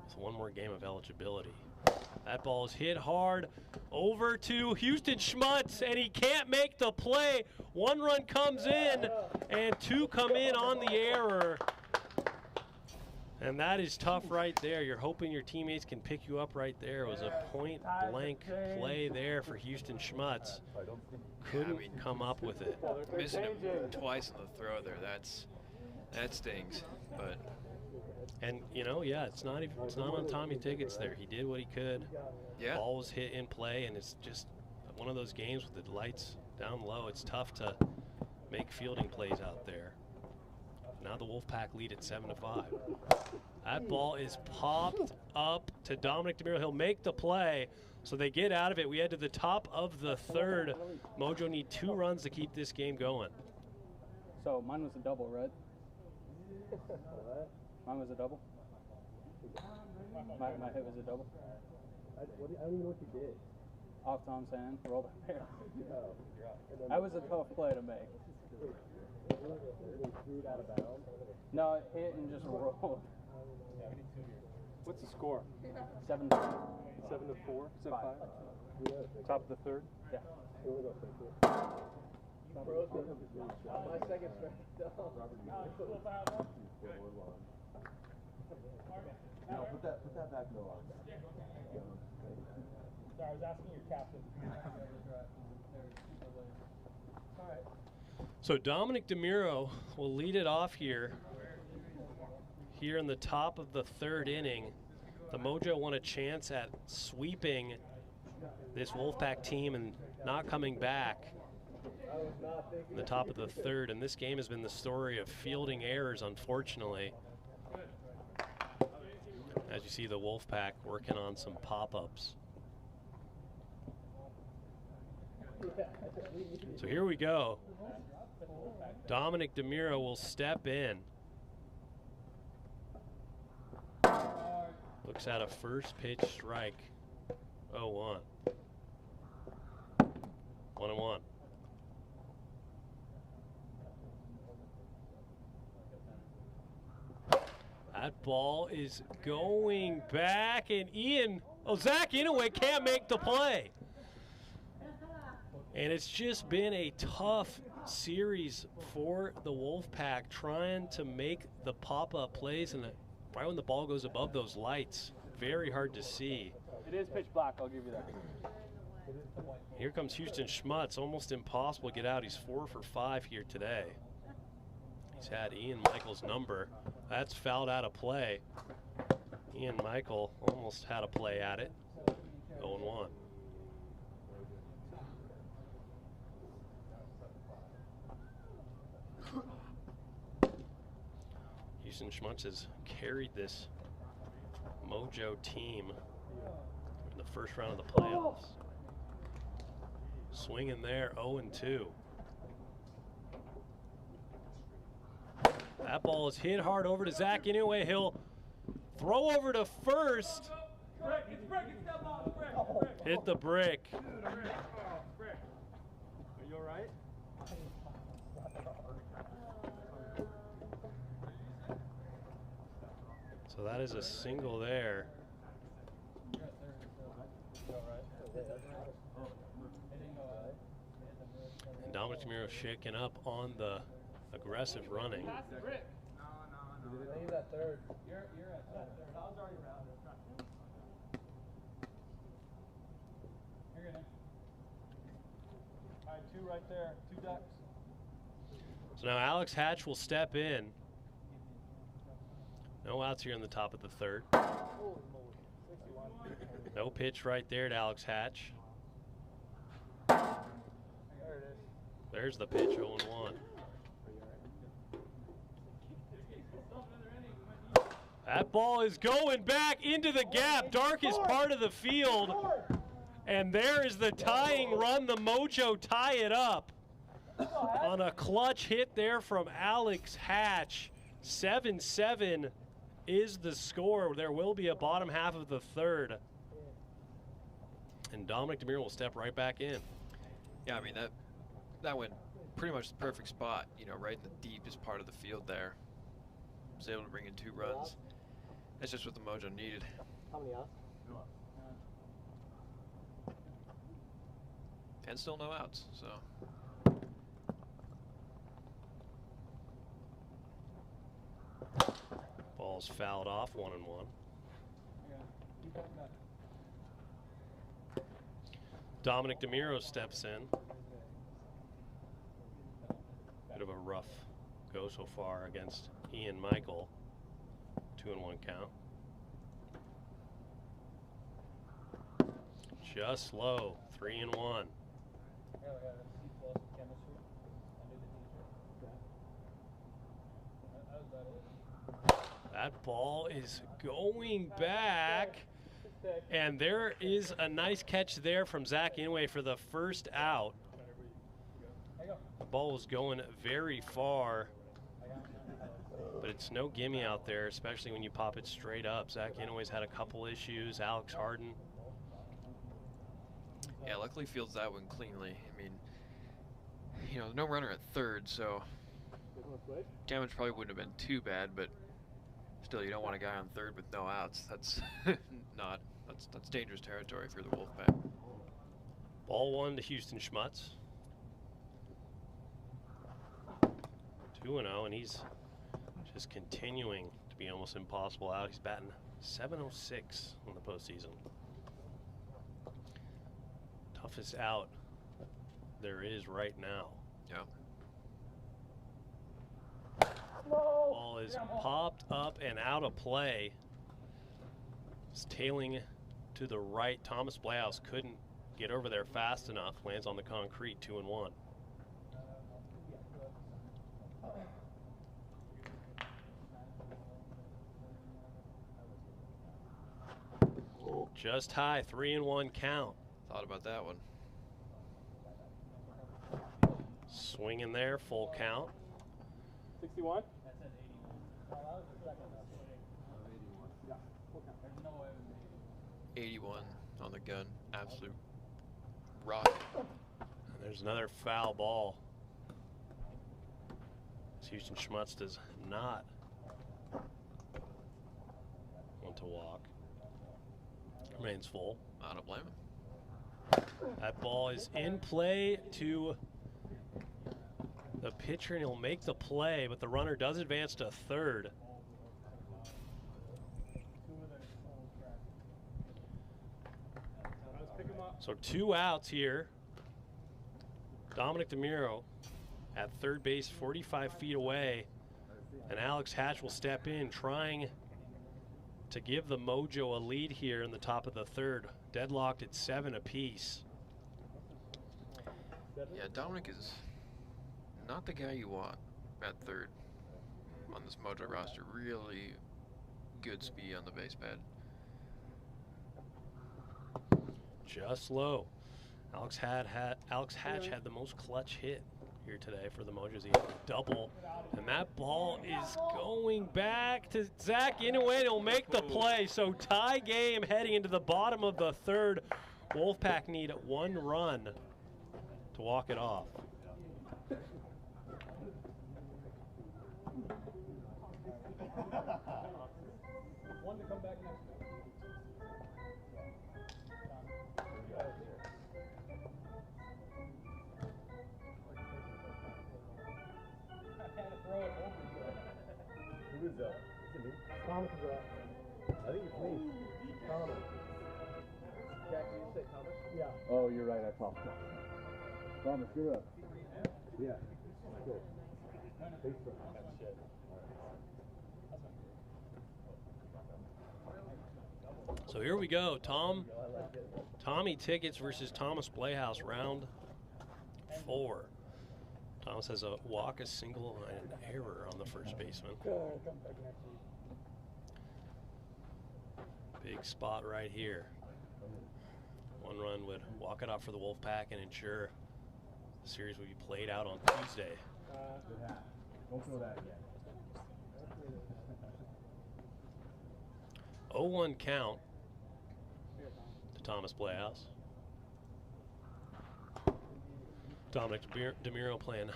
with one more game of eligibility. That ball is hit hard over to Houston Schmutz, and he can't make the play. 1 run comes in, and 2 come in on the error. And that is tough right there. You're hoping your teammates can pick you up right there. It was a point-blank play there for Houston Schmutz. Couldn't come up with it. Missing him twice on the throw there, that stings. But and you know, yeah, it's not on Tommy Tickets there. He did what he could. Yeah. Ball was hit in play, and it's just one of those games with the lights down low. It's tough to make fielding plays out there. Now the Wolfpack lead at 7-5. That ball is popped up to Dominic DeMiro. He'll make the play, so they get out of it. We head to the top of the third. Mojo need 2 runs to keep this game going. So mine was a double, right? Mine was a double? My hit was a double? I don't even know what you did. Off Tom's hand, rolled up there. That was a tough play to make. Threw it out of bounds. No, it hit and just rolled. What's the score? 7-4. 7-4? 7-5? Top of the third? Yeah. My second strike. No, put that back in the line. Sorry, I was asking your captain. All right. So Dominic DeMiro will lead it off here in the top of the third inning. The Mojo want a chance at sweeping this Wolfpack team and not coming back in the top of the third. And this game has been the story of fielding errors, unfortunately. As you see the Wolfpack working on some pop-ups. So here we go. Dominic DeMuro will step in. Looks at a first pitch strike. 0-1. 1-1. That ball is going back, and Zach Inouye can't make the play. And it's just been a tough series for the Wolfpack, trying to make the pop-up plays, and right when the ball goes above those lights, very hard to see. It is pitch black, I'll give you that. Here comes Houston Schmutz, almost impossible to get out. He's 4 for 5 here today. He's had Ian Michael's number. That's fouled out of play. Ian Michael almost had a play at it. 0-1. Houston Schmutz has carried this Mojo team in the first round of the playoffs. Swinging there, 0-2. That ball is hit hard over to Zach Inouye. He'll throw over to first. Hit the brick. Are you all right? So that is a single there. And Dominic DeMuro shaking up on the aggressive running. Leave that third. You're at that third. I was already around it. You're gonna. All right, 2 right there. 2 ducks. So now Alex Hatch will step in. No outs here in the top of the third. No pitch right there to Alex Hatch. There it is. There's the pitch, 0-1. That ball is going back into the gap, darkest part of the field. And there is the tying run. The Mojo tie it up on a clutch hit there from Alex Hatch. 7-7 is the score. There will be a bottom half of the third. And Dominic DeMuro will step right back in. Yeah, I mean, that went pretty much the perfect spot, you know, right in the deepest part of the field there. Was able to bring in 2 runs. That's just what the Mojo needed. How many outs? And still no outs, so. Ball's fouled off, 1-1. Dominic DeMuro steps in. Bit of a rough go so far against Ian Michael. 2-1 count. Just low, 3-1. That ball is going back, and there is a nice catch there from Zach Inouye for the first out. The ball was going very far, but it's no gimme out there, especially when you pop it straight up. Zach Inouye's had a couple issues. Alex Harden. Yeah, luckily fields that one cleanly. I mean, you know, no runner at third, so damage probably wouldn't have been too bad, but still, you don't want a guy on third with no outs. That's that's dangerous territory for the Wolfpack. Ball 1 to Houston Schmutz. 2-0, and he's just continuing to be almost impossible out. He's batting .706 in the postseason. Toughest out there is right now. Yeah. Ball is popped up and out of play. It's tailing to the right. Thomas Blayhouse couldn't get over there fast enough. Lands on the concrete, 2-1. Just high, 3-1 count. Thought about that one. Swinging there, full count. 61? 81 on the gun. Absolute rocket. And there's another foul ball. Houston Schmutz does not want to walk. Remains full. I don't blame him. That ball is in play to the pitcher, and he'll make the play, but the runner does advance to third. So 2 outs here. Dominic DeMuro at third base, 45 feet away, and Alex Hatch will step in, trying to give the Mojo a lead here in the top of the third. Deadlocked at 7 apiece. Yeah, Dominic is not the guy you want at third on this Mojo roster. Really good speed on the base pad. Just low. Alex Hatch had the most clutch hit here today for the Mojos. He had a double, and that ball is going back to Zach Inouye. He'll make the play. So tie game heading into the bottom of the third. Wolfpack need 1 run to walk it off. One to come back next week. Who is that? Is it me? Thomas is up. I think it's me. Thomas. Jack, did you say Thomas? Yeah. Oh, you're right. I apologize. Thomas, you're up. Yeah. Good. Thanks for that shit. So here we go. Tommy Tickets versus Thomas Playhouse, round 4. Thomas has a walk, a single, and an error on the first baseman. Big spot right here. 1 run would walk it off for the Wolfpack and ensure the series will be played out on Tuesday. Don't throw that yet. 0-1 count to Thomas Playhouse. Dominic DeMuro playing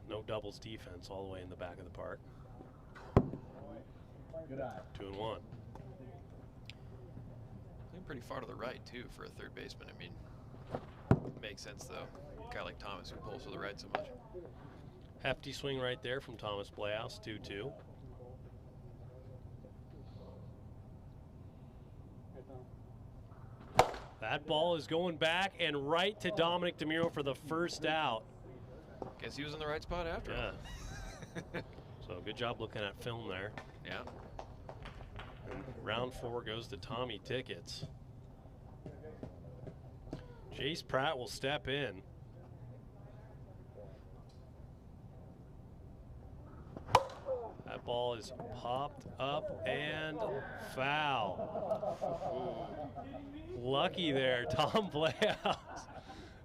no doubles defense all the way in the back of the park. Good eye. 2-1. Playing pretty far to the right, too, for a third baseman. I mean, makes sense, though. A guy like Thomas who pulls to the right so much. Hefty swing right there from Thomas Playhouse, 2-2. That ball is going back and right to Dominic DeMuro for the first out. Guess he was in the right spot after. Yeah. So good job looking at film there. Yeah. And round 4 goes to Tommy Tickets. Jace Pratt will step in. That ball is popped up and foul. Ooh. Lucky there, Tom Playhouse.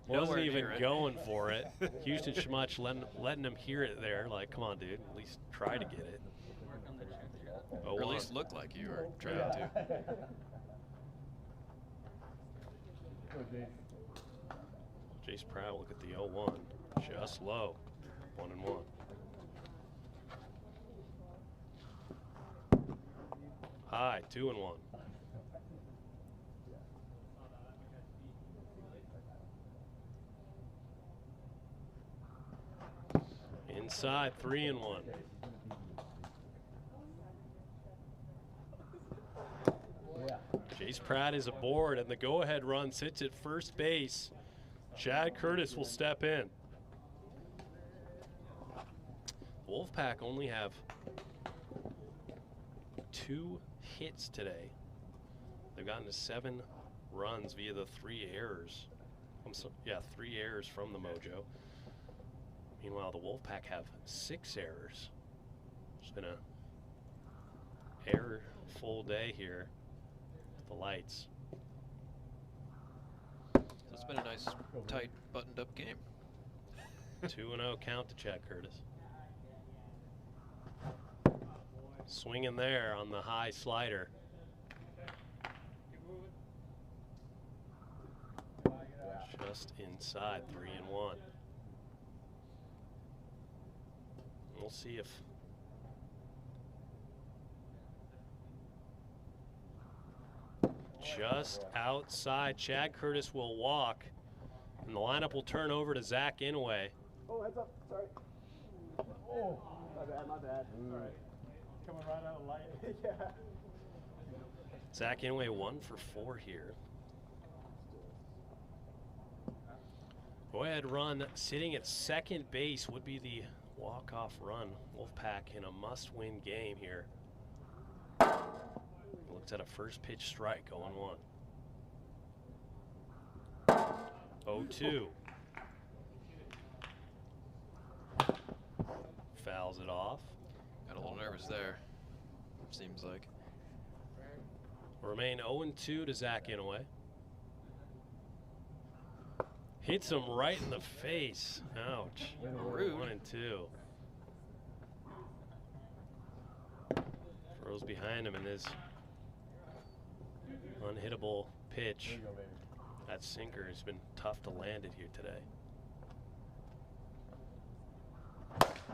Wasn't even going for it. Houston Schmutz letting him hear it there. Like, come on, dude, at least try to get it. Or at least look like you were trying to. Jace Pratt, look at the 0-1. Just low. 1-1. High, 2-1. Inside, 3-1. Jace Pratt is aboard, and the go-ahead run sits at first base. Chad Curtis will step in. Wolfpack only have 2 hits today. They've gotten to 7 runs via the 3 errors. 3 errors from the Mojo. Meanwhile, the Wolfpack have 6 errors. It's been a error-full day here with the lights. So it's been a nice, tight, buttoned-up game. 2-0 count to Chad Curtis. Swinging there on the high slider. Just inside 3-1. We'll see if just outside. Chad Curtis will walk, and the lineup will turn over to Zach Inouye. Oh, heads up. Sorry. Oh, my bad. All right. Coming right out of light. Yeah. Zach Inouye 1 for 4 here. Go ahead run sitting at second base would be the walk-off run. Wolfpack in a must-win game here. Looks at a first pitch strike, 0-1. 0-2. Fouls it off. Got a little nervous there, seems like. Remain 0-2 to Zach Inouye. Hits him right in the face. Ouch. Rude. 1-2. Throws behind him in his unhittable pitch. That sinker has been tough to land it here today.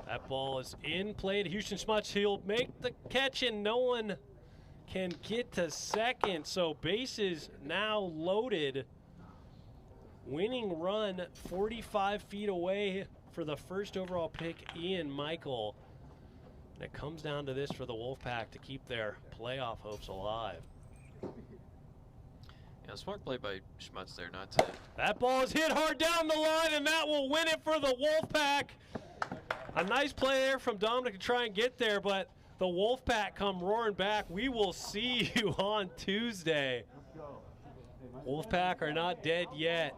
That ball is in play to Houston Smuts. He'll make the catch and no one can get to second. So bases now loaded. Winning run 45 feet away for the first overall pick, Ian Michael. And it comes down to this for the Wolfpack to keep their playoff hopes alive. Yeah, smart play by Schmutz there not to. That ball is hit hard down the line, and that will win it for the Wolfpack. A nice play there from Dominic to try and get there, but the Wolfpack come roaring back. We will see you on Tuesday. Wolfpack are not dead yet.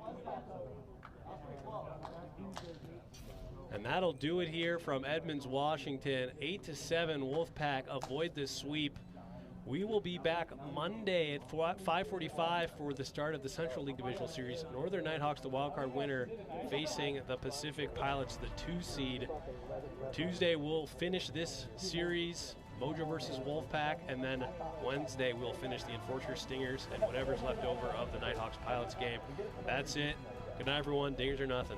And that'll do it here from Edmonds, Washington. 8-7 Wolfpack avoid this sweep. We will be back Monday at 5:45 for the start of the Central League Divisional Series. Northern Nighthawks, the wildcard winner, facing the Pacific Pilots, the 2 seed. Tuesday we'll finish this series, Mojo versus Wolfpack, and then Wednesday we'll finish the Enforcer Stingers and whatever's left over of the Nighthawks Pilots game. That's it. Good night, everyone. Dingers or nothing.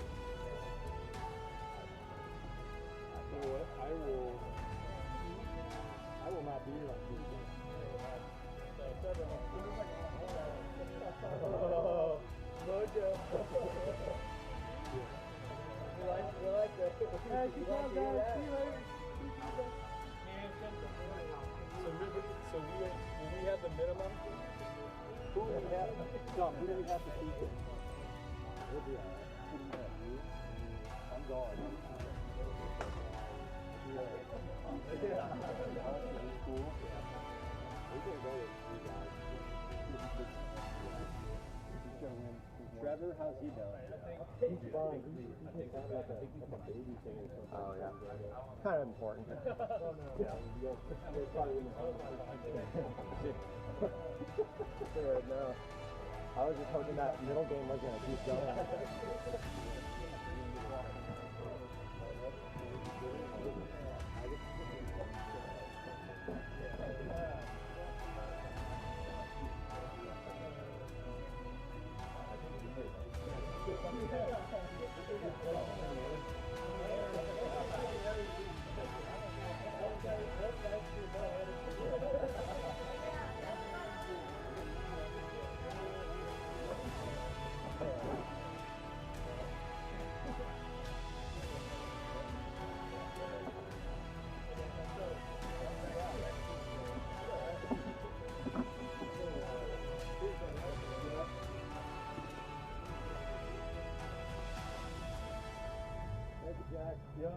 I will not be here on Tuesday. Mojo. We like that. Hey, keep on, guys. See you later. So when we have the minimum, who do we have? John, who do we have to speak with? We'll be all right. Who do you have? You? I'm gone. Yeah. Cool. We're gonna go with 3 guys. Trevor, how's he doing? He's fine. I think that's like a baby thing or something. Oh, yeah. Kind of important. Yeah, you guys probably wouldn't have No. I was just hoping that middle game was going to keep going. Jack. Yeah.